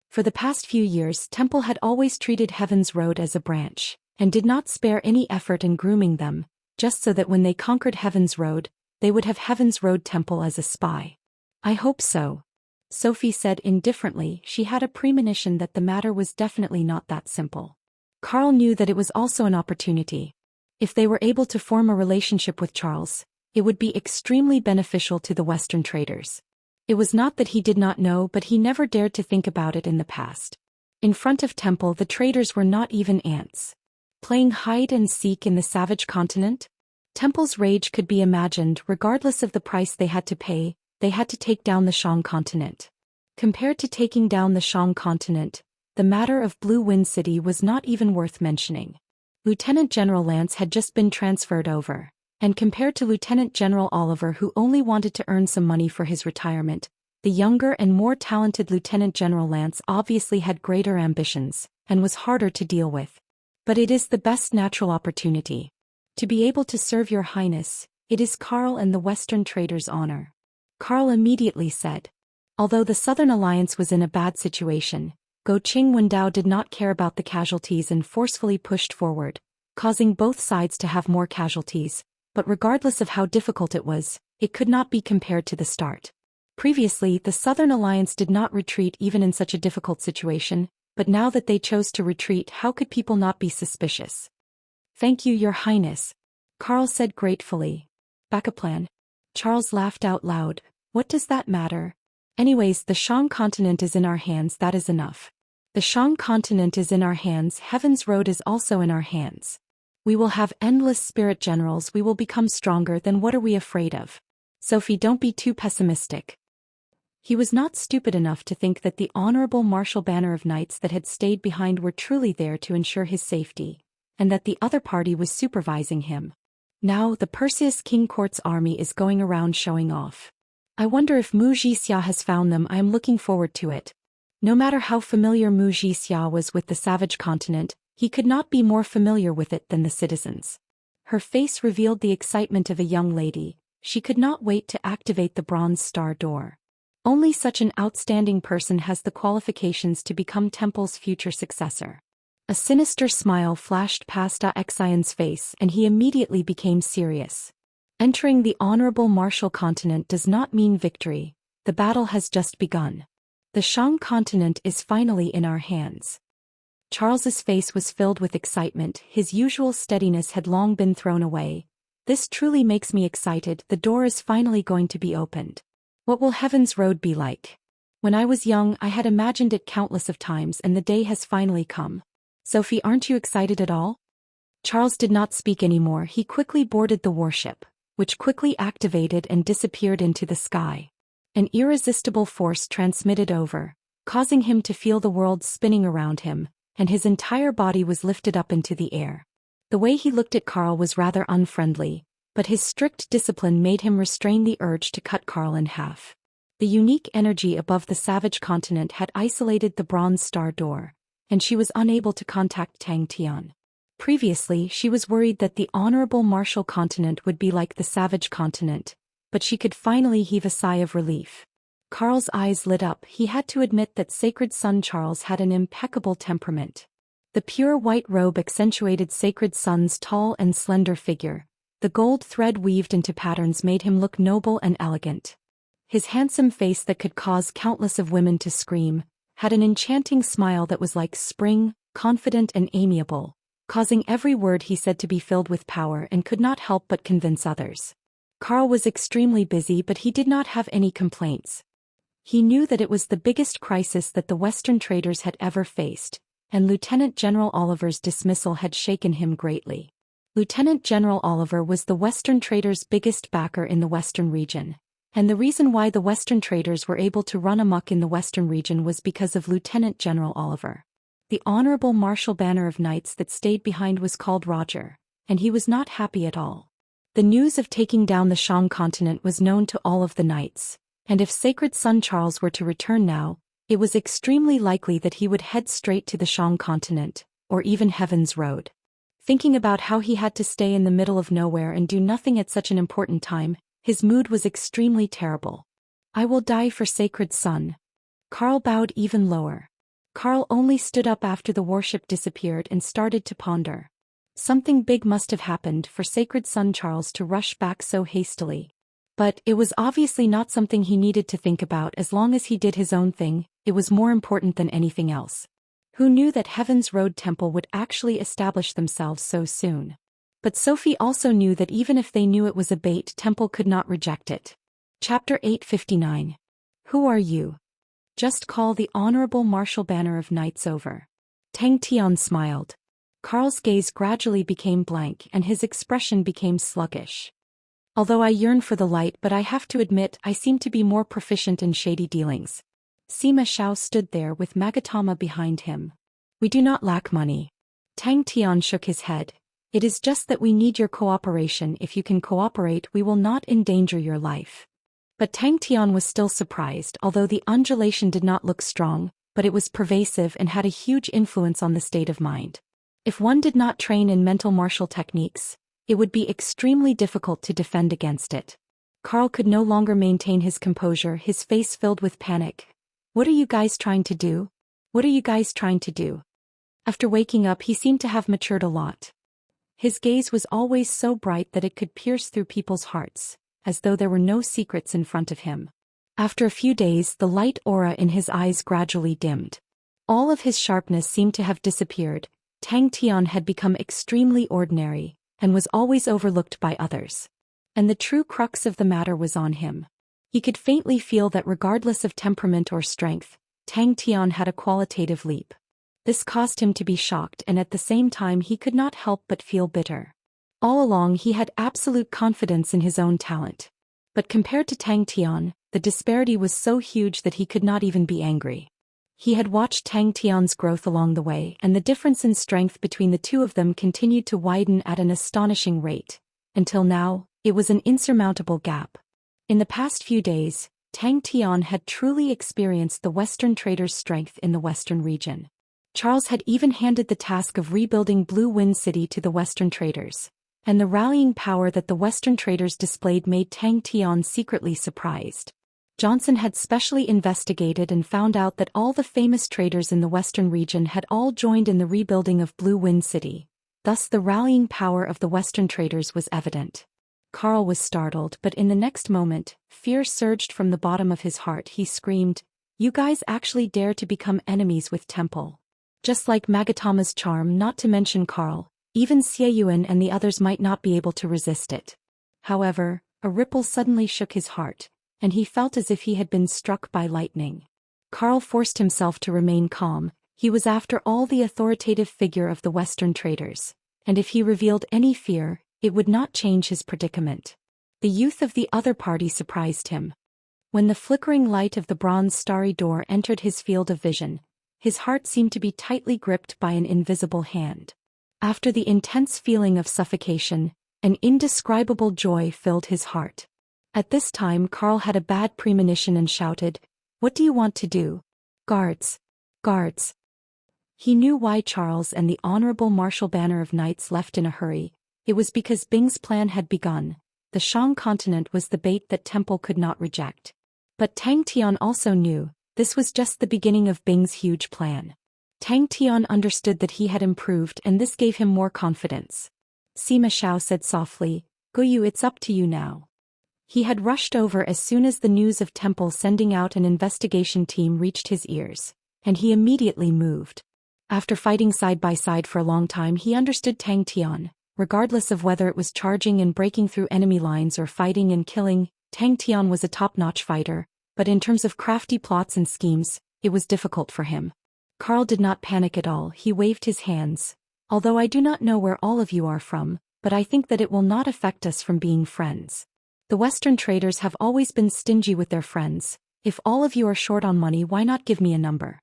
For the past few years, Temple had always treated Heaven's Road as a branch, and did not spare any effort in grooming them, just so that when they conquered Heaven's Road, they would have Heaven's Road Temple as a spy. "I hope so," Sophie said indifferently. She had a premonition that the matter was definitely not that simple. Karl knew that it was also an opportunity. If they were able to form a relationship with Charles, it would be extremely beneficial to the Western traders. It was not that he did not know, but he never dared to think about it in the past. In front of Temple, the traders were not even ants. Playing hide and seek in the savage continent? Temple's rage could be imagined. Regardless of the price they had to pay, they had to take down the Shang continent. Compared to taking down the Shang continent, the matter of Blue Wind City was not even worth mentioning. Lieutenant General Lance had just been transferred over, and compared to Lieutenant General Oliver, who only wanted to earn some money for his retirement, the younger and more talented Lieutenant General Lance obviously had greater ambitions, and was harder to deal with. But it is the best natural opportunity. To be able to serve your highness, it is Karl and the Western traders' honor. Karl immediately said. Although the Southern Alliance was in a bad situation, Go Qing Wendao did not care about the casualties and forcefully pushed forward, causing both sides to have more casualties, but regardless of how difficult it was, it could not be compared to the start. Previously, the Southern Alliance did not retreat even in such a difficult situation, but now that they chose to retreat, how could people not be suspicious? "Thank you, Your Highness," Karl said gratefully. "Backup plan?" Charles laughed out loud. "What does that matter? Anyways, the Shang continent is in our hands, that is enough. The Shang continent is in our hands, Heaven's Road is also in our hands. We will have endless spirit generals, we will become stronger, then what are we afraid of? Sophie, don't be too pessimistic. He was not stupid enough to think that the honorable martial banner of knights that had stayed behind were truly there to ensure his safety, and that the other party was supervising him. Now the Perseus King Court's army is going around showing off. I wonder if Mu Zhixia has found them. I am looking forward to it. No matter how familiar Mu Zhixia was with the savage continent, he could not be more familiar with it than the citizens. Her face revealed the excitement of a young lady. She could not wait to activate the Bronze Star door. Only such an outstanding person has the qualifications to become Temple's future successor. A sinister smile flashed past Xian's face and he immediately became serious. Entering the honorable martial continent does not mean victory. The battle has just begun. The Shang continent is finally in our hands. Charles's face was filled with excitement. His usual steadiness had long been thrown away. This truly makes me excited. The door is finally going to be opened. What will Heaven's Road be like? When I was young, I had imagined it countless of times, and the day has finally come. Sophie, aren't you excited at all? Charles did not speak anymore. He quickly boarded the warship, which quickly activated and disappeared into the sky. An irresistible force transmitted over, causing him to feel the world spinning around him, and his entire body was lifted up into the air. The way he looked at Carl was rather unfriendly, but his strict discipline made him restrain the urge to cut Carl in half. The unique energy above the savage continent had isolated the Bronze Star door, and she was unable to contact Tang Tian. Previously, she was worried that the honorable martial continent would be like the savage continent, but she could finally heave a sigh of relief. Carl's eyes lit up. He had to admit that Sacred Son Charles had an impeccable temperament. The pure white robe accentuated Sacred Son's tall and slender figure. The gold thread weaved into patterns made him look noble and elegant. His handsome face that could cause countless of women to scream, had an enchanting smile that was like spring, confident and amiable, causing every word he said to be filled with power and could not help but convince others. Carl was extremely busy, but he did not have any complaints. He knew that it was the biggest crisis that the Western traders had ever faced, and Lieutenant General Oliver's dismissal had shaken him greatly. Lieutenant General Oliver was the Western traders' biggest backer in the Western region, and the reason why the Western traders were able to run amok in the Western region was because of Lieutenant General Oliver. The honorable martial banner of knights that stayed behind was called Roger, and he was not happy at all. The news of taking down the Shang continent was known to all of the knights, and if Sacred Son Charles were to return now, it was extremely likely that he would head straight to the Shang continent, or even Heaven's Road. Thinking about how he had to stay in the middle of nowhere and do nothing at such an important time, his mood was extremely terrible. I will die for Sacred Son. Carl bowed even lower. Carl only stood up after the warship disappeared and started to ponder. Something big must have happened for Sacred Son Charles to rush back so hastily. But it was obviously not something he needed to think about. As long as he did his own thing, it was more important than anything else. Who knew that Heaven's Road Temple would actually establish themselves so soon? But Sophie also knew that even if they knew it was a bait, Temple could not reject it. Chapter 859. Who are you? Just call the honorable martial banner of knights over. Tang Tian smiled. Carl's gaze gradually became blank and his expression became sluggish. Although I yearn for the light, but I have to admit I seem to be more proficient in shady dealings. Sima Xiao stood there with Magatama behind him. We do not lack money. Tang Tian shook his head. It is just that we need your cooperation. If you can cooperate, we will not endanger your life. But Tang Tian was still surprised. Although the undulation did not look strong, but it was pervasive and had a huge influence on the state of mind. If one did not train in mental martial techniques, it would be extremely difficult to defend against it. Carl could no longer maintain his composure, his face filled with panic. What are you guys trying to do? What are you guys trying to do? After waking up, he seemed to have matured a lot. His gaze was always so bright that it could pierce through people's hearts, as though there were no secrets in front of him. After a few days, the light aura in his eyes gradually dimmed. All of his sharpness seemed to have disappeared. Tang Tian had become extremely ordinary, and was always overlooked by others. And the true crux of the matter was on him. He could faintly feel that regardless of temperament or strength, Tang Tian had a qualitative leap. This caused him to be shocked, and at the same time he could not help but feel bitter. All along he had absolute confidence in his own talent. But compared to Tang Tian, the disparity was so huge that he could not even be angry. He had watched Tang Tian's growth along the way, and the difference in strength between the two of them continued to widen at an astonishing rate. Until now, it was an insurmountable gap. In the past few days, Tang Tian had truly experienced the Western traders' strength in the Western region. Charles had even handed the task of rebuilding Blue Wind City to the Western traders, and the rallying power that the Western traders displayed made Tang Tian secretly surprised. Johnson had specially investigated and found out that all the famous traders in the Western region had all joined in the rebuilding of Blue Wind City. Thus the rallying power of the Western traders was evident. Carl was startled, but in the next moment, fear surged from the bottom of his heart. He screamed, "You guys actually dare to become enemies with Temple?" Just like Magatama's charm, not to mention Carl, even Xie Yuan and the others might not be able to resist it. However, a ripple suddenly shook his heart, and he felt as if he had been struck by lightning. Carl forced himself to remain calm. He was after all the authoritative figure of the Western traders, and if he revealed any fear, it would not change his predicament. The youth of the other party surprised him. When the flickering light of the bronze starry door entered his field of vision, his heart seemed to be tightly gripped by an invisible hand. After the intense feeling of suffocation, an indescribable joy filled his heart. At this time Carl had a bad premonition and shouted, "What do you want to do? Guards! Guards!" He knew why Charles and the Honorable Marshal Banner of Knights left in a hurry. It was because Bing's plan had begun. The Shang continent was the bait that Temple could not reject. But Tang Tian also knew, this was just the beginning of Bing's huge plan. Tang Tian understood that he had improved, and this gave him more confidence. Sima Xiao said softly, "Guyu, it's up to you now." He had rushed over as soon as the news of Temple sending out an investigation team reached his ears, and he immediately moved. After fighting side by side for a long time, he understood Tang Tian. Regardless of whether it was charging and breaking through enemy lines or fighting and killing, Tang Tian was a top-notch fighter, but in terms of crafty plots and schemes, it was difficult for him. Carl did not panic at all. He waved his hands. "Although I do not know where all of you are from, but I think that it will not affect us from being friends. The Western traders have always been stingy with their friends. If all of you are short on money, why not give me a number?"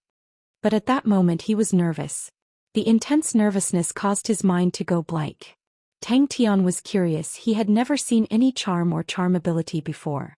But at that moment he was nervous. The intense nervousness caused his mind to go blank. Tang Tian was curious. He had never seen any charm or charm ability before.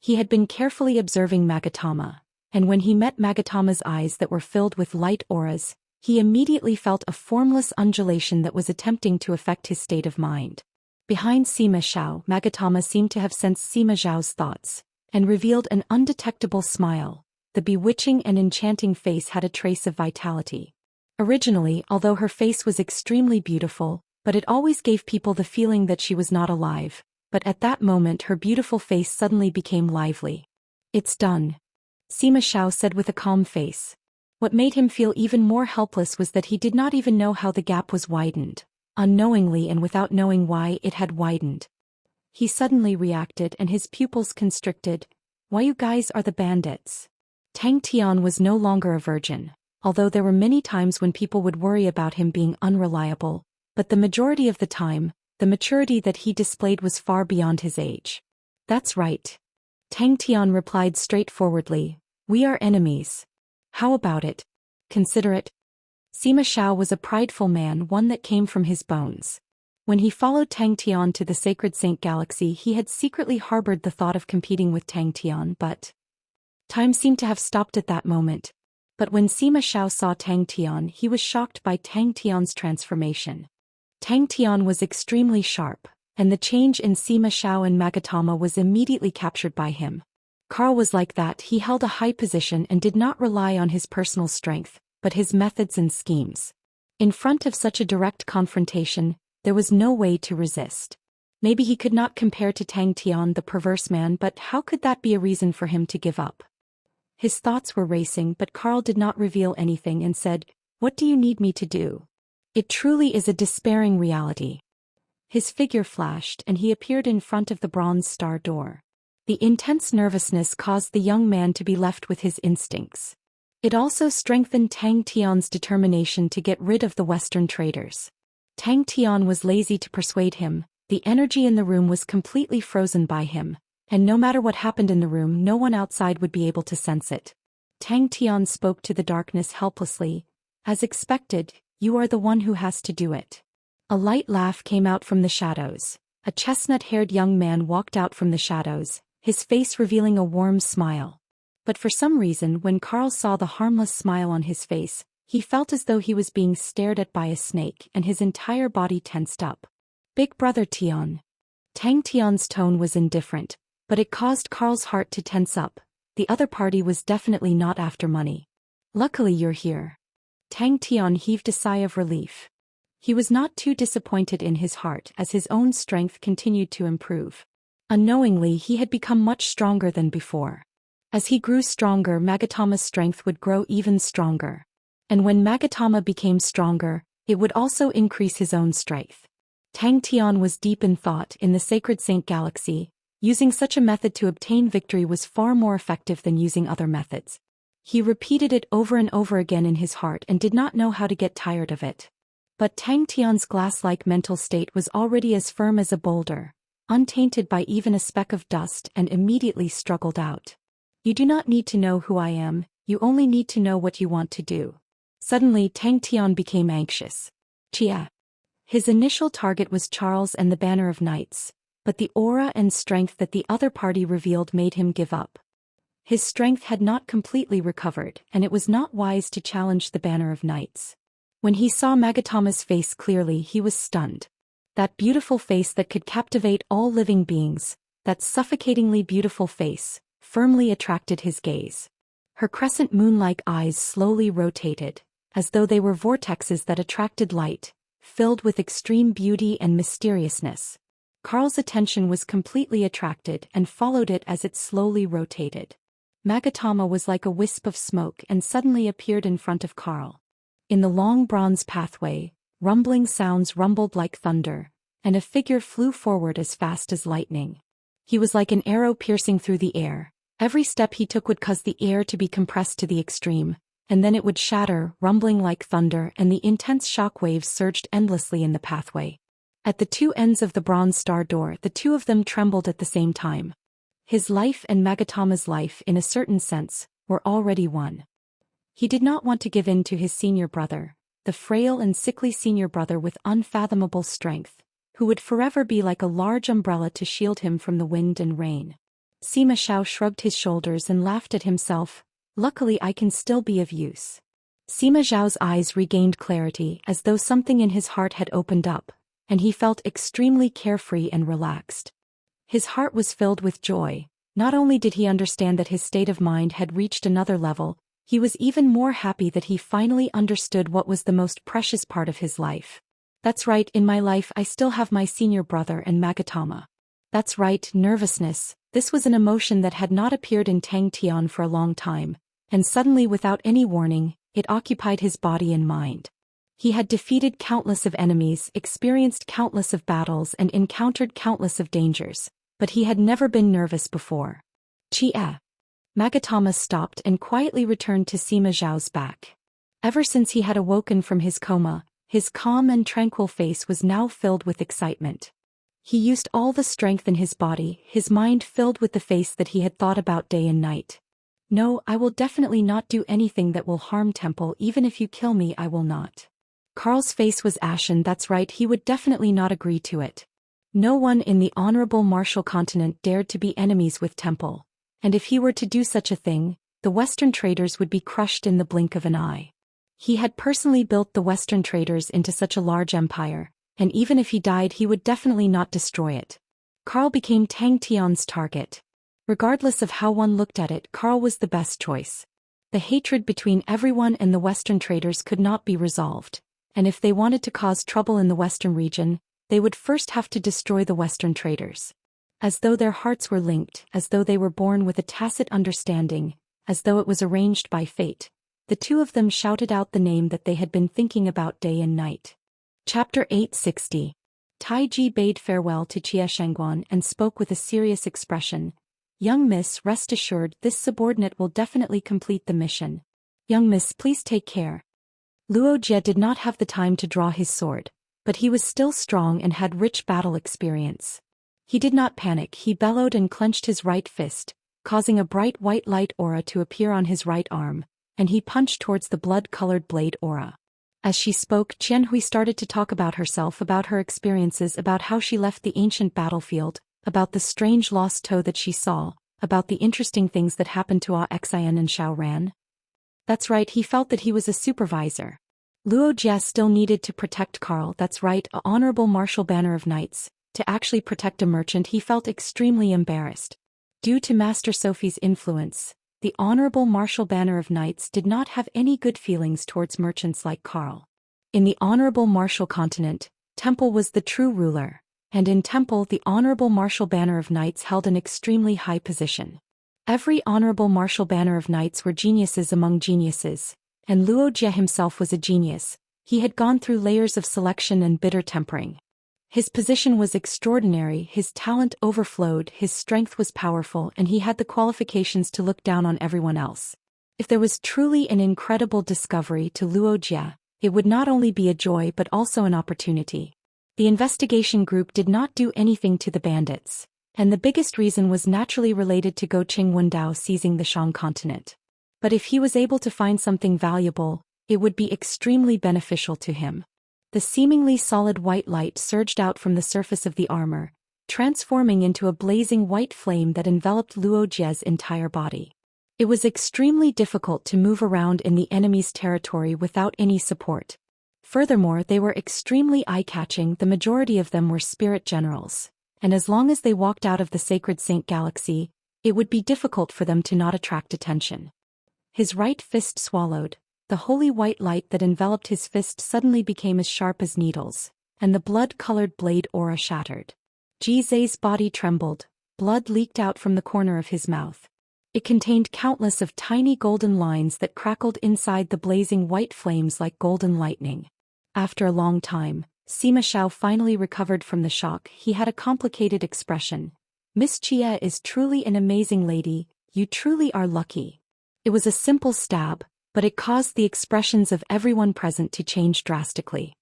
He had been carefully observing Magatama, and when he met Magatama's eyes that were filled with light auras, he immediately felt a formless undulation that was attempting to affect his state of mind. Behind Sima Xiao, Magatama seemed to have sensed Sima Xiao's thoughts, and revealed an undetectable smile. The bewitching and enchanting face had a trace of vitality. Originally, although her face was extremely beautiful, but it always gave people the feeling that she was not alive. But at that moment her beautiful face suddenly became lively. "It's done," Sima Xiao said with a calm face. What made him feel even more helpless was that he did not even know how the gap was widened. Unknowingly and without knowing why it had widened. He suddenly reacted and his pupils constricted. "Why, you guys are the bandits." Tang Tian was no longer a virgin, although there were many times when people would worry about him being unreliable, but the majority of the time, the maturity that he displayed was far beyond his age. "That's right," Tang Tian replied straightforwardly. "We are enemies. How about it? Consider it." Sima Xiao was a prideful man, one that came from his bones. When he followed Tang Tian to the Sacred Saint Galaxy, he had secretly harbored the thought of competing with Tang Tian, but time seemed to have stopped at that moment. But when Sima Xiao saw Tang Tian, he was shocked by Tang Tian's transformation. Tang Tian was extremely sharp, and the change in Sima Xiao and Magatama was immediately captured by him. Carl was like that. He held a high position and did not rely on his personal strength, but his methods and schemes. In front of such a direct confrontation, there was no way to resist. Maybe he could not compare to Tang Tian, the perverse man, but how could that be a reason for him to give up? His thoughts were racing, but Carl did not reveal anything and said, "What do you need me to do? It truly is a despairing reality." His figure flashed and he appeared in front of the bronze star door. The intense nervousness caused the young man to be left with his instincts. It also strengthened Tang Tian's determination to get rid of the Western traders. Tang Tian was lazy to persuade him, the energy in the room was completely frozen by him, and no matter what happened in the room no one outside would be able to sense it. Tang Tian spoke to the darkness helplessly. As expected, you are the one who has to do it. A light laugh came out from the shadows. A chestnut-haired young man walked out from the shadows, his face revealing a warm smile. But for some reason when Carl saw the harmless smile on his face, he felt as though he was being stared at by a snake and his entire body tensed up. Big brother Tian. Tang Tian's tone was indifferent, but it caused Carl's heart to tense up. The other party was definitely not after money. Luckily you're here. Tang Tian heaved a sigh of relief. He was not too disappointed in his heart as his own strength continued to improve. Unknowingly he had become much stronger than before. As he grew stronger, Magatama's strength would grow even stronger. And when Magatama became stronger, it would also increase his own strength. Tang Tian was deep in thought in the Sacred Saint Galaxy. Using such a method to obtain victory was far more effective than using other methods. He repeated it over and over again in his heart and did not know how to get tired of it. But Tang Tian's glass-like mental state was already as firm as a boulder, untainted by even a speck of dust, and immediately struggled out. You do not need to know who I am, you only need to know what you want to do. Suddenly Tang Tian became anxious. Chia. His initial target was Charles and the Banner of Knights, but the aura and strength that the other party revealed made him give up. His strength had not completely recovered, and it was not wise to challenge the Banner of Knights. When he saw Magatama's face clearly, he was stunned. That beautiful face that could captivate all living beings, that suffocatingly beautiful face, firmly attracted his gaze. Her crescent moon-like eyes slowly rotated, as though they were vortexes that attracted light, filled with extreme beauty and mysteriousness. Carl's attention was completely attracted and followed it as it slowly rotated. Magatama was like a wisp of smoke and suddenly appeared in front of Carl. In the long bronze pathway, rumbling sounds rumbled like thunder, and a figure flew forward as fast as lightning. He was like an arrow piercing through the air. Every step he took would cause the air to be compressed to the extreme, and then it would shatter, rumbling like thunder, and the intense shock waves surged endlessly in the pathway. At the two ends of the bronze star door, the two of them trembled at the same time. His life and Magatama's life, in a certain sense, were already one. He did not want to give in to his senior brother, the frail and sickly senior brother with unfathomable strength, who would forever be like a large umbrella to shield him from the wind and rain. Sima Xiao shrugged his shoulders and laughed at himself. Luckily I can still be of use. Sima Zhao's eyes regained clarity as though something in his heart had opened up, and he felt extremely carefree and relaxed. His heart was filled with joy. Not only did he understand that his state of mind had reached another level, he was even more happy that he finally understood what was the most precious part of his life. That's right, in my life I still have my senior brother and Magatama. That's right, nervousness. This was an emotion that had not appeared in Tang Tian for a long time, and suddenly without any warning, it occupied his body and mind. He had defeated countless of enemies, experienced countless of battles and encountered countless of dangers, but he had never been nervous before. Chia. Magatama stopped and quietly returned to Sima Zhao's back. Ever since he had awoken from his coma, his calm and tranquil face was now filled with excitement. He used all the strength in his body, his mind filled with the face that he had thought about day and night. No, I will definitely not do anything that will harm Temple. Even if you kill me, I will not. Carl's face was ashen. That's right, he would definitely not agree to it. No one in the honorable martial continent dared to be enemies with Temple, and if he were to do such a thing, the Western traders would be crushed in the blink of an eye. He had personally built the Western traders into such a large empire, and even if he died he would definitely not destroy it. Carl became Tang Tian's target. Regardless of how one looked at it, Carl was the best choice. The hatred between everyone and the Western traders could not be resolved, and if they wanted to cause trouble in the Western region, they would first have to destroy the Western traders. As though their hearts were linked, as though they were born with a tacit understanding, as though it was arranged by fate, the two of them shouted out the name that they had been thinking about day and night. Chapter 860. Tai Ji bade farewell to Chia Shengguan and spoke with a serious expression. Young miss, rest assured, this subordinate will definitely complete the mission. Young miss, please take care. Luo Jie did not have the time to draw his sword, but he was still strong and had rich battle experience. He did not panic, he bellowed and clenched his right fist, causing a bright white light aura to appear on his right arm, and he punched towards the blood-colored blade aura. As she spoke, Qianhui started to talk about herself, about her experiences, about how she left the ancient battlefield, about the strange lost toe that she saw, about the interesting things that happened to Xian and Xiaoran. That's right, he felt that he was a supervisor. Luo Jie still needed to protect Carl, that's right, a honorable martial banner of knights. To actually protect a merchant, he felt extremely embarrassed. Due to Master Sophie's influence, the honorable martial banner of knights did not have any good feelings towards merchants like Carl. In the honorable martial continent, Temple was the true ruler, and in Temple the honorable martial banner of knights held an extremely high position. Every honorable martial banner of knights were geniuses among geniuses, and Luo Jie himself was a genius. He had gone through layers of selection and bitter tempering. His position was extraordinary, his talent overflowed, his strength was powerful, and he had the qualifications to look down on everyone else. If there was truly an incredible discovery to Luo Jie, it would not only be a joy but also an opportunity. The investigation group did not do anything to the bandits, and the biggest reason was naturally related to Go Qingwendao seizing the Shang continent. But if he was able to find something valuable, it would be extremely beneficial to him. The seemingly solid white light surged out from the surface of the armor, transforming into a blazing white flame that enveloped Luo Jie's entire body. It was extremely difficult to move around in the enemy's territory without any support. Furthermore, they were extremely eye-catching, the majority of them were spirit generals, and as long as they walked out of the Sacred Saint Galaxy, it would be difficult for them to not attract attention. His right fist swallowed. The holy white light that enveloped his fist suddenly became as sharp as needles, and the blood-colored blade aura shattered. Ji Zhe's body trembled, blood leaked out from the corner of his mouth. It contained countless of tiny golden lines that crackled inside the blazing white flames like golden lightning. After a long time, Sima Xiao finally recovered from the shock. He had a complicated expression. Miss Xia is truly an amazing lady, you truly are lucky. It was a simple stab, but it caused the expressions of everyone present to change drastically.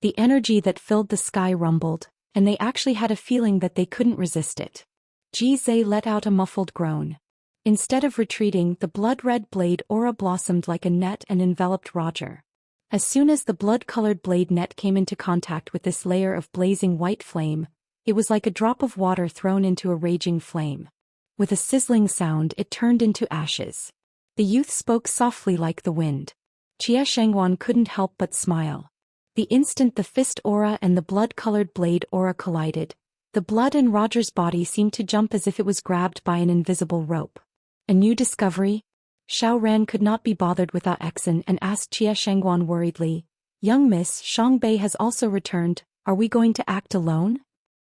The energy that filled the sky rumbled, and they actually had a feeling that they couldn't resist it. Ji Zhe let out a muffled groan. Instead of retreating, the blood-red blade aura blossomed like a net and enveloped Roger. As soon as the blood-colored blade net came into contact with this layer of blazing white flame, it was like a drop of water thrown into a raging flame. With a sizzling sound, it turned into ashes. The youth spoke softly like the wind. Jie Shengwan couldn't help but smile. The instant the fist aura and the blood-colored blade aura collided, the blood in Roger's body seemed to jump as if it was grabbed by an invisible rope. A new discovery? Xiaoran could not be bothered with Exen and asked Jie Shengwan worriedly, "Young miss, Shangbei has also returned, are we going to act alone?"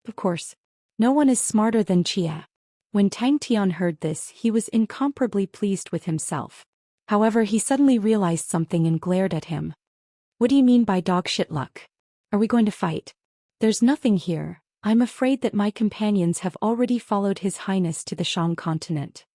Of course. No one is smarter than Jie. When Tang Tian heard this, he was incomparably pleased with himself. However, he suddenly realized something and glared at him. "What do you mean by dog shit luck? Are we going to fight?" "There's nothing here. I'm afraid that my companions have already followed His Highness to the Shang continent."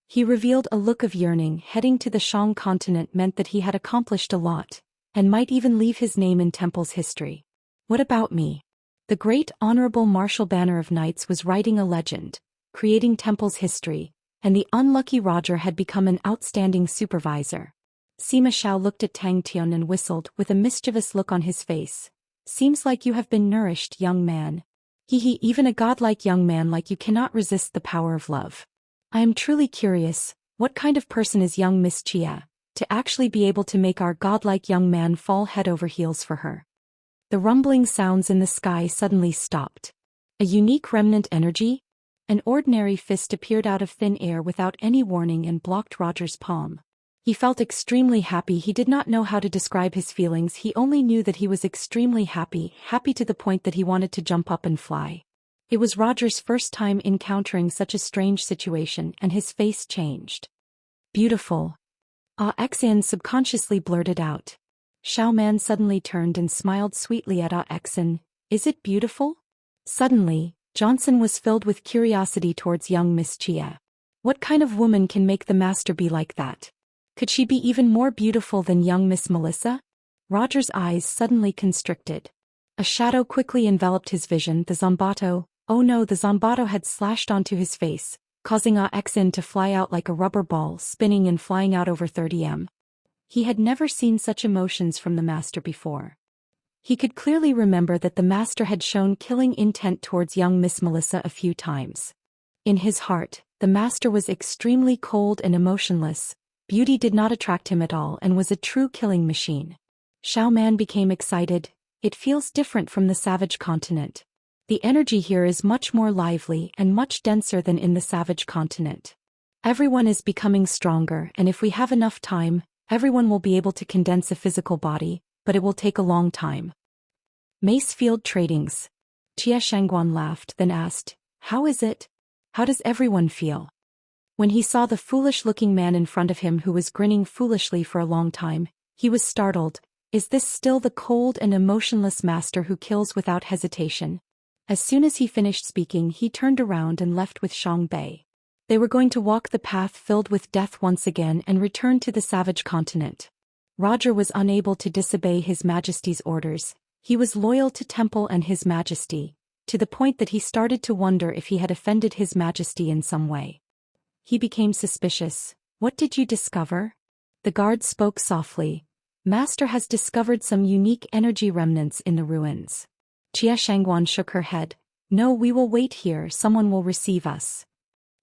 He revealed a look of yearning. Heading to the Shang continent meant that he had accomplished a lot, and might even leave his name in Temple's history. "What about me?" The great honorable martial banner of knights was writing a legend, creating Temple's history, and the unlucky Roger had become an outstanding supervisor. Sima Xiao looked at Tang Tian and whistled with a mischievous look on his face. "Seems like you have been nourished, young man. Even a godlike young man like you cannot resist the power of love. I am truly curious, what kind of person is young Miss Xia, to actually be able to make our godlike young man fall head over heels for her?" The rumbling sounds in the sky suddenly stopped. A unique remnant energy? An ordinary fist appeared out of thin air without any warning and blocked Roger's palm. He felt extremely happy. He did not know how to describe his feelings. He only knew that he was extremely happy to the point that he wanted to jump up and fly. It was Roger's first time encountering such a strange situation, and his face changed. "Beautiful." Exen subconsciously blurted out. Xiaoman suddenly turned and smiled sweetly at Exen. "Is it beautiful?" Suddenly, Johnson was filled with curiosity towards young Miss Xia. What kind of woman can make the master be like that? Could she be even more beautiful than young Miss Melissa? Roger's eyes suddenly constricted. A shadow quickly enveloped his vision. The Zambato, oh no, the Zambato had slashed onto his face, causing Xin to fly out like a rubber ball, spinning and flying out over 30 m. He had never seen such emotions from the master before. He could clearly remember that the master had shown killing intent towards young Miss Melissa a few times. In his heart, the master was extremely cold and emotionless. Beauty did not attract him at all and was a true killing machine. Xiao Man became excited. It feels different from the savage continent. The energy here is much more lively and much denser than in the savage continent. Everyone is becoming stronger, and if we have enough time, everyone will be able to condense a physical body, but it will take a long time. Mace Field Tradings. Jie Shangguan laughed, then asked, "How is it? How does everyone feel?" When he saw the foolish-looking man in front of him who was grinning foolishly for a long time, he was startled. Is this still the cold and emotionless master who kills without hesitation? As soon as he finished speaking, he turned around and left with Shang Bei. They were going to walk the path filled with death once again and return to the savage continent. Roger was unable to disobey His Majesty's orders. He was loyal to Temple and His Majesty, to the point that he started to wonder if he had offended His Majesty in some way. He became suspicious. "What did you discover?" The guard spoke softly. "Master has discovered some unique energy remnants in the ruins." Jie Shangguan shook her head. "No, we will wait here, someone will receive us."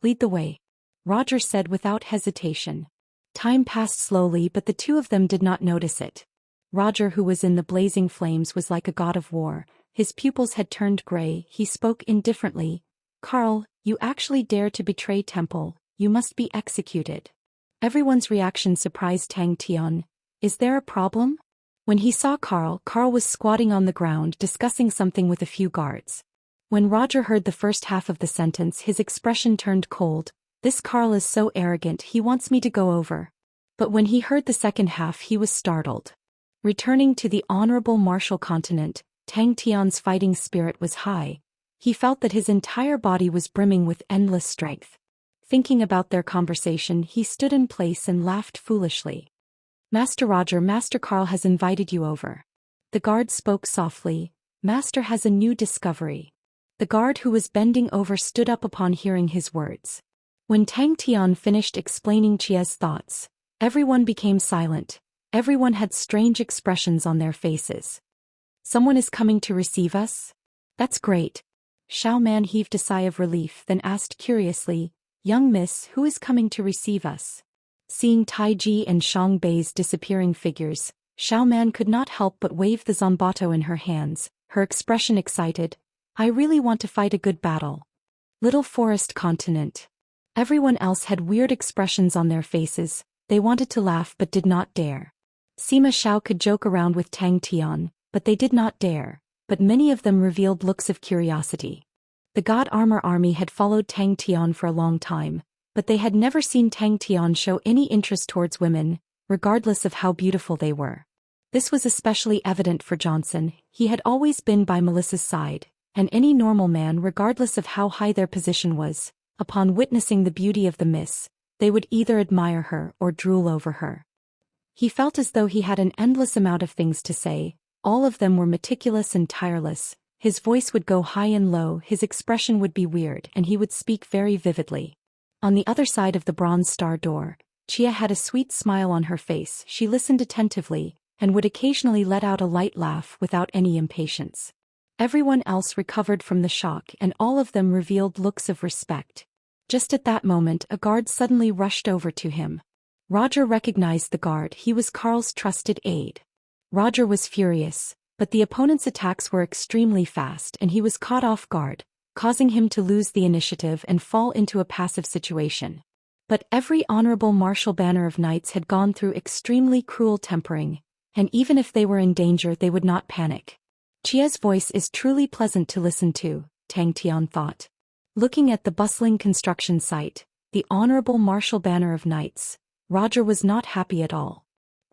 "Lead the way," Roger said without hesitation. Time passed slowly, but the two of them did not notice it. Roger, who was in the blazing flames, was like a god of war. His pupils had turned gray. He spoke indifferently. "Carl, you actually dare to betray Temple. You must be executed." Everyone's reaction surprised Tang Tian. "Is there a problem?" When he saw Carl was squatting on the ground discussing something with a few guards. When Roger heard the first half of the sentence, his expression turned cold. "This Carl is so arrogant, he wants me to go over." But when he heard the second half, he was startled. Returning to the honorable martial continent, Tang Tian's fighting spirit was high. He felt that his entire body was brimming with endless strength. Thinking about their conversation, he stood in place and laughed foolishly. "Master Roger, Master Carl has invited you over." The guard spoke softly. "Master has a new discovery." The guard who was bending over stood up upon hearing his words. When Tang Tian finished explaining Chie's thoughts, everyone became silent. Everyone had strange expressions on their faces. "Someone is coming to receive us?" "That's great." Xiao Man heaved a sigh of relief, then asked curiously, "Young miss, who is coming to receive us?" Seeing Taiji and Shang Bei's disappearing figures, Xiao Man could not help but wave the Zanbato in her hands, her expression excited. "I really want to fight a good battle." Little Forest Continent. Everyone else had weird expressions on their faces. They wanted to laugh but did not dare. Sima Xiao could joke around with Tang Tian, but they did not dare. But many of them revealed looks of curiosity. The God Armor Army had followed Tang Tian for a long time, but they had never seen Tang Tian show any interest towards women, regardless of how beautiful they were. This was especially evident for Johnson. He had always been by Melissa's side, and any normal man, regardless of how high their position was, upon witnessing the beauty of the miss, they would either admire her or drool over her. He felt as though he had an endless amount of things to say. All of them were meticulous and tireless. His voice would go high and low, his expression would be weird, and he would speak very vividly. On the other side of the bronze star door, Chia had a sweet smile on her face. She listened attentively, and would occasionally let out a light laugh without any impatience. Everyone else recovered from the shock, and all of them revealed looks of respect. Just at that moment, a guard suddenly rushed over to him. Roger recognized the guard. He was Carl's trusted aide. Roger was furious, but the opponent's attacks were extremely fast and he was caught off guard, causing him to lose the initiative and fall into a passive situation. But every honorable martial banner of knights had gone through extremely cruel tempering, and even if they were in danger they would not panic. Chia's voice is truly pleasant to listen to, Tang Tian thought. Looking at the bustling construction site, the honorable martial banner of knights, Roger was not happy at all.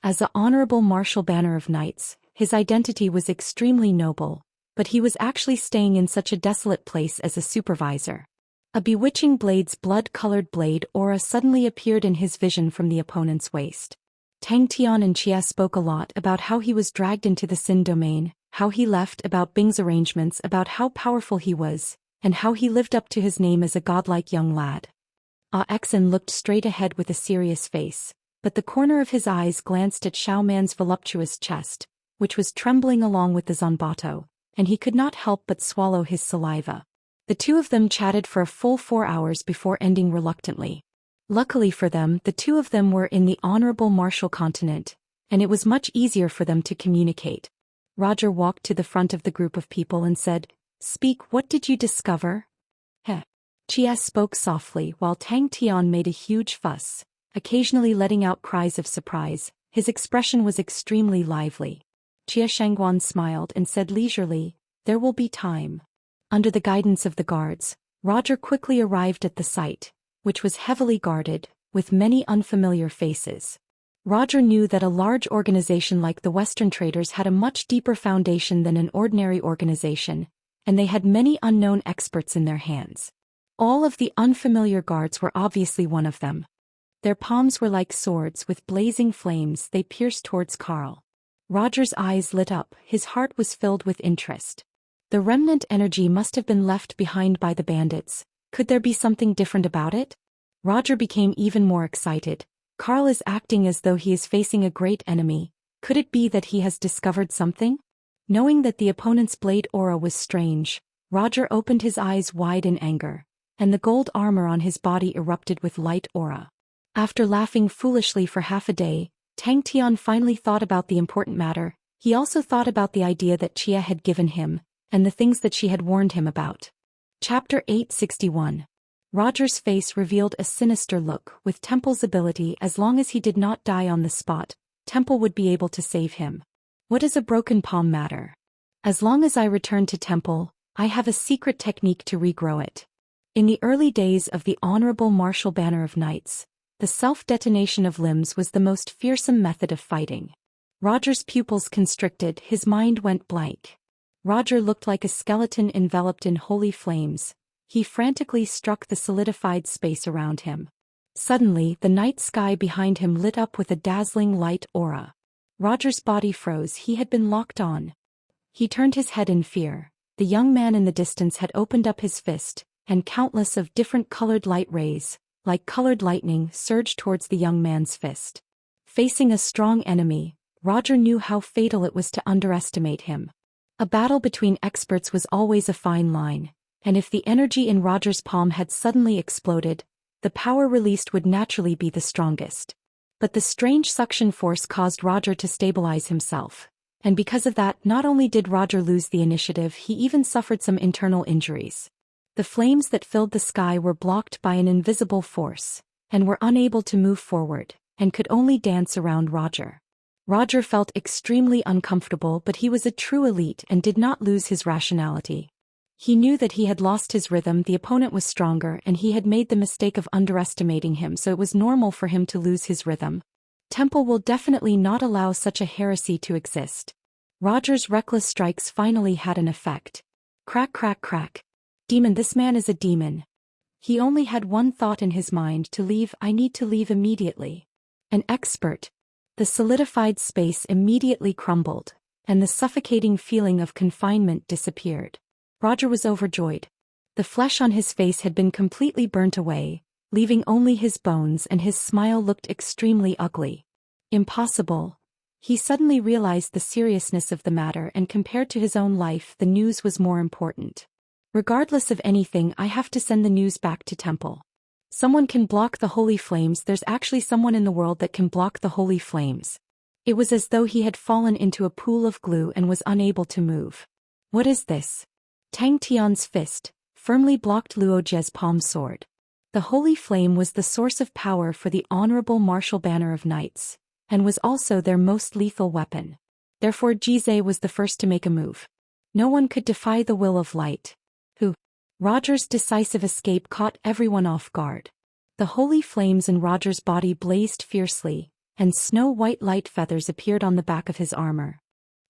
As the honorable martial banner of knights, his identity was extremely noble, but he was actually staying in such a desolate place as a supervisor. A bewitching blade's blood-colored blade aura suddenly appeared in his vision from the opponent's waist. Tang Tian and Xia spoke a lot about how he was dragged into the Sin domain, how he left, about Bing's arrangements, about how powerful he was, and how he lived up to his name as a godlike young lad. Exen looked straight ahead with a serious face, but the corner of his eyes glanced at Xiao Man's voluptuous chest, which was trembling along with the zanbato, and he could not help but swallow his saliva. The two of them chatted for a full 4 hours before ending reluctantly. Luckily for them, the two of them were in the honorable martial continent, and it was much easier for them to communicate. Roger walked to the front of the group of people and said, "Speak, what did you discover?" Chia spoke softly while Tang Tian made a huge fuss, occasionally letting out cries of surprise. His expression was extremely lively. Chia Shangguan smiled and said leisurely, "There will be time." Under the guidance of the guards, Roger quickly arrived at the site, which was heavily guarded, with many unfamiliar faces. Roger knew that a large organization like the Western traders had a much deeper foundation than an ordinary organization, and they had many unknown experts in their hands. All of the unfamiliar guards were obviously one of them. Their palms were like swords with blazing flames they pierced towards Carl. Roger's eyes lit up, his heart was filled with interest. The remnant energy must have been left behind by the bandits. Could there be something different about it? Roger became even more excited. Carl is acting as though he is facing a great enemy. Could it be that he has discovered something? Knowing that the opponent's blade aura was strange, Roger opened his eyes wide in anger, and the gold armor on his body erupted with light aura. After laughing foolishly for half a day, Tang Tian finally thought about the important matter. He also thought about the idea that Chia had given him, and the things that she had warned him about. Chapter 861. Roger's face revealed a sinister look. With Temple's ability, as long as he did not die on the spot, Temple would be able to save him. What does a broken palm matter? As long as I return to Temple, I have a secret technique to regrow it. In the early days of the Honorable Martial Banner of Knights, the self-detonation of limbs was the most fearsome method of fighting. Roger's pupils constricted, his mind went blank. Roger looked like a skeleton enveloped in holy flames. He frantically struck the solidified space around him. Suddenly, the night sky behind him lit up with a dazzling light aura. Roger's body froze. He had been locked on. He turned his head in fear. The young man in the distance had opened up his fist, and countless of different colored light rays, like colored lightning, surged towards the young man's fist. Facing a strong enemy, Roger knew how fatal it was to underestimate him. A battle between experts was always a fine line, and if the energy in Roger's palm had suddenly exploded, the power released would naturally be the strongest. But the strange suction force caused Roger to stabilize himself, and because of that, not only did Roger lose the initiative, he even suffered some internal injuries. The flames that filled the sky were blocked by an invisible force, and were unable to move forward, and could only dance around Roger. Roger felt extremely uncomfortable, but he was a true elite and did not lose his rationality. He knew that he had lost his rhythm, the opponent was stronger, and he had made the mistake of underestimating him, so it was normal for him to lose his rhythm. Temple will definitely not allow such a heresy to exist. Roger's reckless strikes finally had an effect. Crack, crack, crack. Demon, this man is a demon. He only had one thought in his mind: to leave. I need to leave immediately. An expert. The solidified space immediately crumbled, and the suffocating feeling of confinement disappeared. Roger was overjoyed. The flesh on his face had been completely burnt away, leaving only his bones, and his smile looked extremely ugly. Impossible. He suddenly realized the seriousness of the matter, and compared to his own life, the news was more important. Regardless of anything, I have to send the news back to Temple. Someone can block the holy flames. There's actually someone in the world that can block the holy flames. It was as though he had fallen into a pool of glue and was unable to move. What is this? Tang Tian's fist firmly blocked Luo Jie's palm sword. The holy flame was the source of power for the Honorable Martial Banner of Knights, and was also their most lethal weapon. Therefore Jizai was the first to make a move. No one could defy the will of light. Roger's decisive escape caught everyone off guard. The holy flames in Roger's body blazed fiercely, and snow-white light feathers appeared on the back of his armor.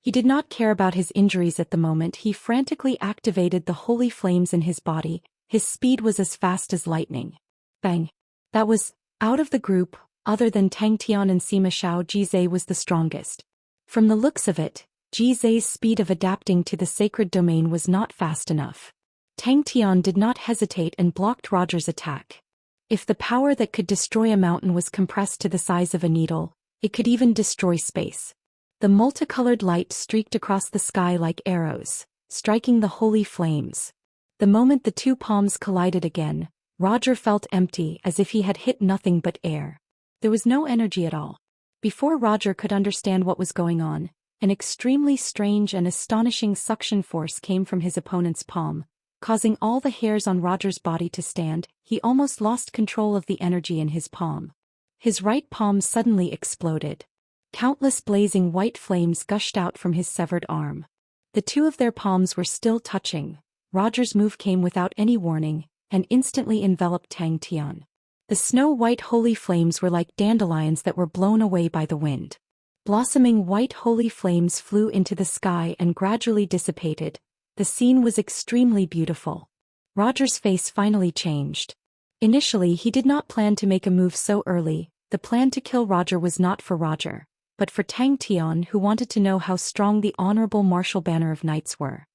He did not care about his injuries at the moment. He frantically activated the holy flames in his body. His speed was as fast as lightning. Bang! That was, out of the group, Other than Tang Tian and Sima Xiao, Jizai was the strongest. From the looks of it, Jizai's speed of adapting to the sacred domain was not fast enough. Tang Tian did not hesitate and blocked Roger's attack. If the power that could destroy a mountain was compressed to the size of a needle, it could even destroy space. The multicolored light streaked across the sky like arrows, striking the holy flames. The moment the two palms collided again, Roger felt empty, as if he had hit nothing but air. There was no energy at all. Before Roger could understand what was going on, an extremely strange and astonishing suction force came from his opponent's palm, causing all the hairs on Roger's body to stand. He almost lost control of the energy in his palm. His right palm suddenly exploded. Countless blazing white flames gushed out from his severed arm. The two of their palms were still touching. Roger's move came without any warning, and instantly enveloped Tang Tian. The snow-white holy flames were like dandelions that were blown away by the wind. Blossoming white holy flames flew into the sky and gradually dissipated. The scene was extremely beautiful. Roger's face finally changed. Initially, he did not plan to make a move so early. The plan to kill Roger was not for Roger, but for Tang Tian, who wanted to know how strong the honorable martial banner of knights were.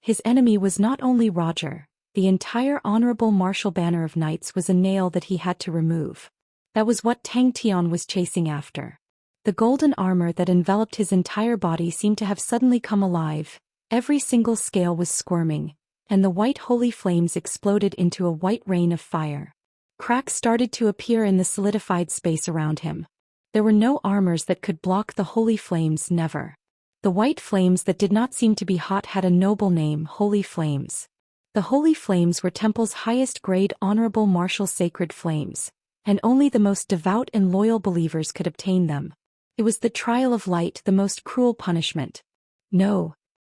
His enemy was not only Roger. The entire honorable martial banner of knights was a nail that he had to remove. That was what Tang Tian was chasing after. The golden armor that enveloped his entire body seemed to have suddenly come alive. Every single scale was squirming, and the white holy flames exploded into a white rain of fire. Cracks started to appear in the solidified space around him. There were no armors that could block the holy flames, never. The white flames that did not seem to be hot had a noble name, holy flames. The holy flames were Temple's highest-grade honorable martial sacred flames, and only the most devout and loyal believers could obtain them. It was the trial of light, the most cruel punishment. No.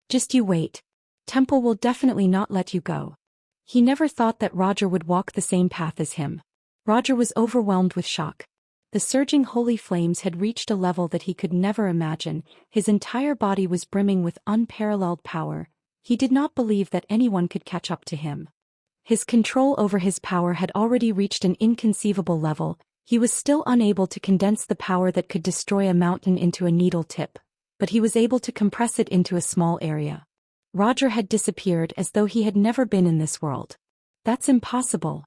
Just you wait. Temple will definitely not let you go. He never thought that Roger would walk the same path as him. Roger was overwhelmed with shock. The surging holy flames had reached a level that he could never imagine. His entire body was brimming with unparalleled power. He did not believe that anyone could catch up to him. His control over his power had already reached an inconceivable level. He was still unable to condense the power that could destroy a mountain into a needle tip, but he was able to compress it into a small area. Roger had disappeared as though he had never been in this world. That's impossible.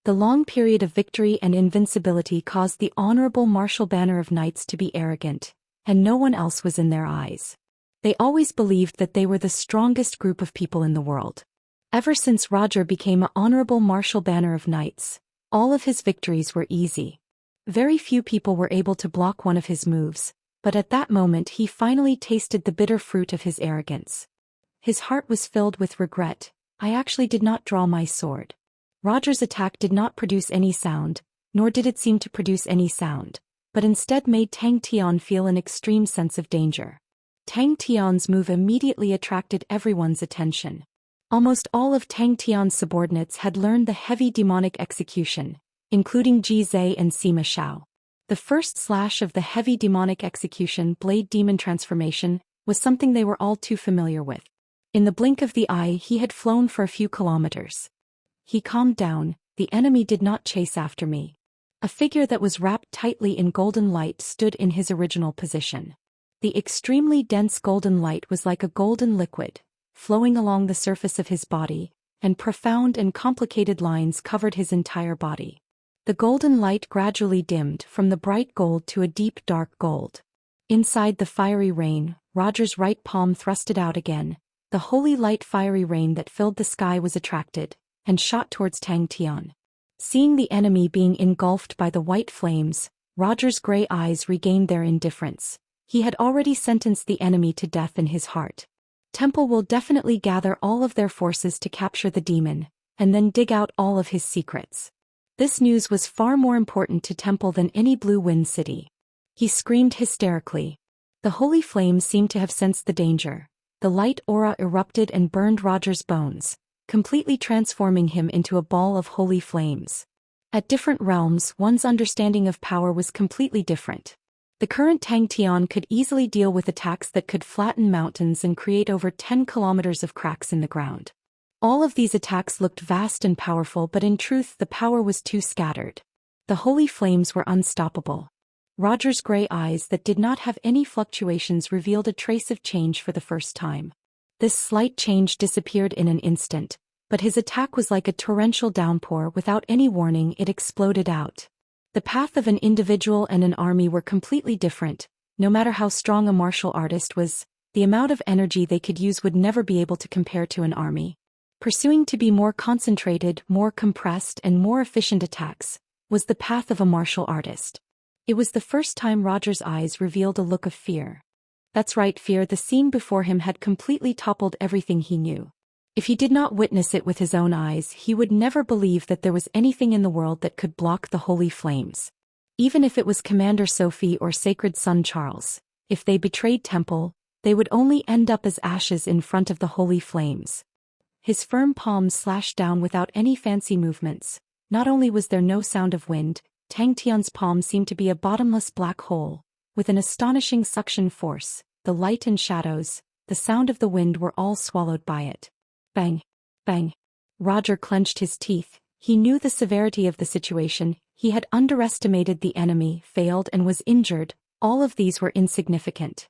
The long period of victory and invincibility caused the honorable martial banner of knights to be arrogant, and no one else was in their eyes. They always believed that they were the strongest group of people in the world. Ever since Roger became an honorable martial banner of knights, all of his victories were easy. Very few people were able to block one of his moves, but at that moment he finally tasted the bitter fruit of his arrogance. His heart was filled with regret. I actually did not draw my sword. Roger's attack did not produce any sound, nor did it seem to produce any sound, but instead made Tang Tian feel an extreme sense of danger. Tang Tian's move immediately attracted everyone's attention. Almost all of Tang Tian's subordinates had learned the heavy demonic execution, including Jizai and Sima Xiao. The first slash of the heavy demonic execution, Blade Demon Transformation, was something they were all too familiar with. In the blink of the eye, he had flown for a few kilometers. He calmed down. The enemy did not chase after me. A figure that was wrapped tightly in golden light stood in his original position. The extremely dense golden light was like a golden liquid, flowing along the surface of his body, and profound and complicated lines covered his entire body. The golden light gradually dimmed from the bright gold to a deep dark gold. Inside the fiery rain, Roger's right palm thrusted out again. The holy light fiery rain that filled the sky was attracted, and shot towards Tang Tian. Seeing the enemy being engulfed by the white flames, Roger's gray eyes regained their indifference. He had already sentenced the enemy to death in his heart. Temple will definitely gather all of their forces to capture the demon, and then dig out all of his secrets. This news was far more important to Temple than any Blue Wind City. He screamed hysterically. The holy flames seemed to have sensed the danger. The light aura erupted and burned Roger's bones, completely transforming him into a ball of holy flames. At different realms, one's understanding of power was completely different. The current Tang Tian could easily deal with attacks that could flatten mountains and create over 10 kilometers of cracks in the ground. All of these attacks looked vast and powerful, but in truth the power was too scattered. The holy flames were unstoppable. Roger's gray eyes that did not have any fluctuations revealed a trace of change for the first time. This slight change disappeared in an instant, but his attack was like a torrential downpour. Without any warning, it exploded out. The path of an individual and an army were completely different. No matter how strong a martial artist was, the amount of energy they could use would never be able to compare to an army. Pursuing to be more concentrated, more compressed, and more efficient attacks was the path of a martial artist. It was the first time Roger's eyes revealed a look of fear. That's right, fear. The scene before him had completely toppled everything he knew. If he did not witness it with his own eyes, he would never believe that there was anything in the world that could block the holy flames. Even if it was Commander Sophie or Sacred Son Charles, if they betrayed Temple, they would only end up as ashes in front of the holy flames. His firm palms slashed down without any fancy movements. Not only was there no sound of wind, Tang Tian's palm seemed to be a bottomless black hole, with an astonishing suction force. The light and shadows, the sound of the wind were all swallowed by it. Bang! Bang! Roger clenched his teeth. He knew the severity of the situation. He had underestimated the enemy, failed, and was injured. All of these were insignificant.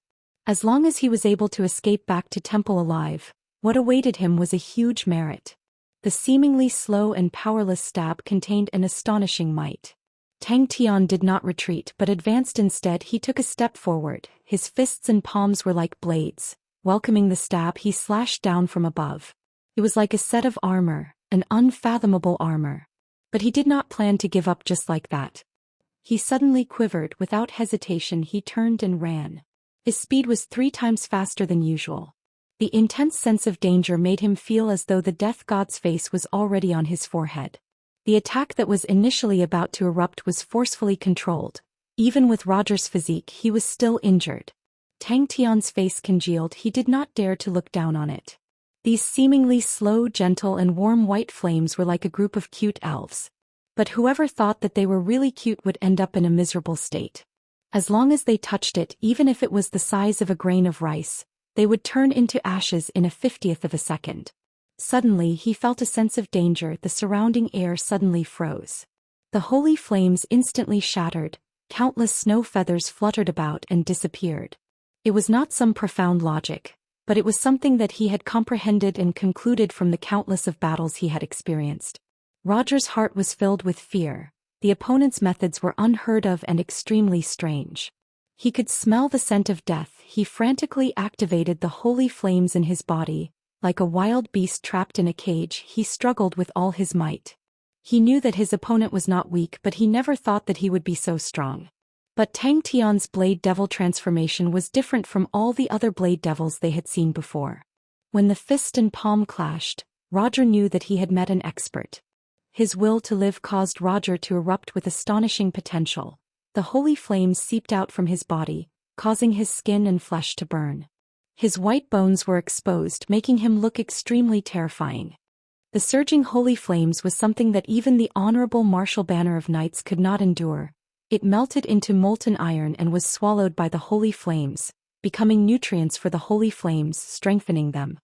As long as he was able to escape back to Temple alive, what awaited him was a huge merit. The seemingly slow and powerless stab contained an astonishing might. Tang Tian did not retreat but advanced instead. He took a step forward. His fists and palms were like blades. Welcoming the stab, he slashed down from above. It was like a set of armor, an unfathomable armor. But he did not plan to give up just like that. He suddenly quivered. Without hesitation, he turned and ran. His speed was 3 times faster than usual. The intense sense of danger made him feel as though the death god's face was already on his forehead. The attack that was initially about to erupt was forcefully controlled. Even with Roger's physique, he was still injured. Tang Tian's face congealed. He did not dare to look down on it. These seemingly slow, gentle, and warm white flames were like a group of cute elves. But whoever thought that they were really cute would end up in a miserable state. As long as they touched it, even if it was the size of a grain of rice, they would turn into ashes in a 50th of a second. Suddenly he felt a sense of danger. The surrounding air suddenly froze. The holy flames instantly shattered. Countless snow feathers fluttered about and disappeared. It was not some profound logic, but it was something that he had comprehended and concluded from the countless of battles he had experienced. Roger's heart was filled with fear. The opponent's methods were unheard of and extremely strange. He could smell the scent of death. He frantically activated the holy flames in his body. Like a wild beast trapped in a cage, he struggled with all his might. He knew that his opponent was not weak, but he never thought that he would be so strong. But Tang Tian's Blade Devil transformation was different from all the other Blade Devils they had seen before. When the fist and palm clashed, Roger knew that he had met an expert. His will to live caused Roger to erupt with astonishing potential. The holy flames seeped out from his body, causing his skin and flesh to burn. His white bones were exposed, making him look extremely terrifying. The surging holy flames was something that even the honorable martial banner of knights could not endure. It melted into molten iron and was swallowed by the holy flames, becoming nutrients for the holy flames, strengthening them.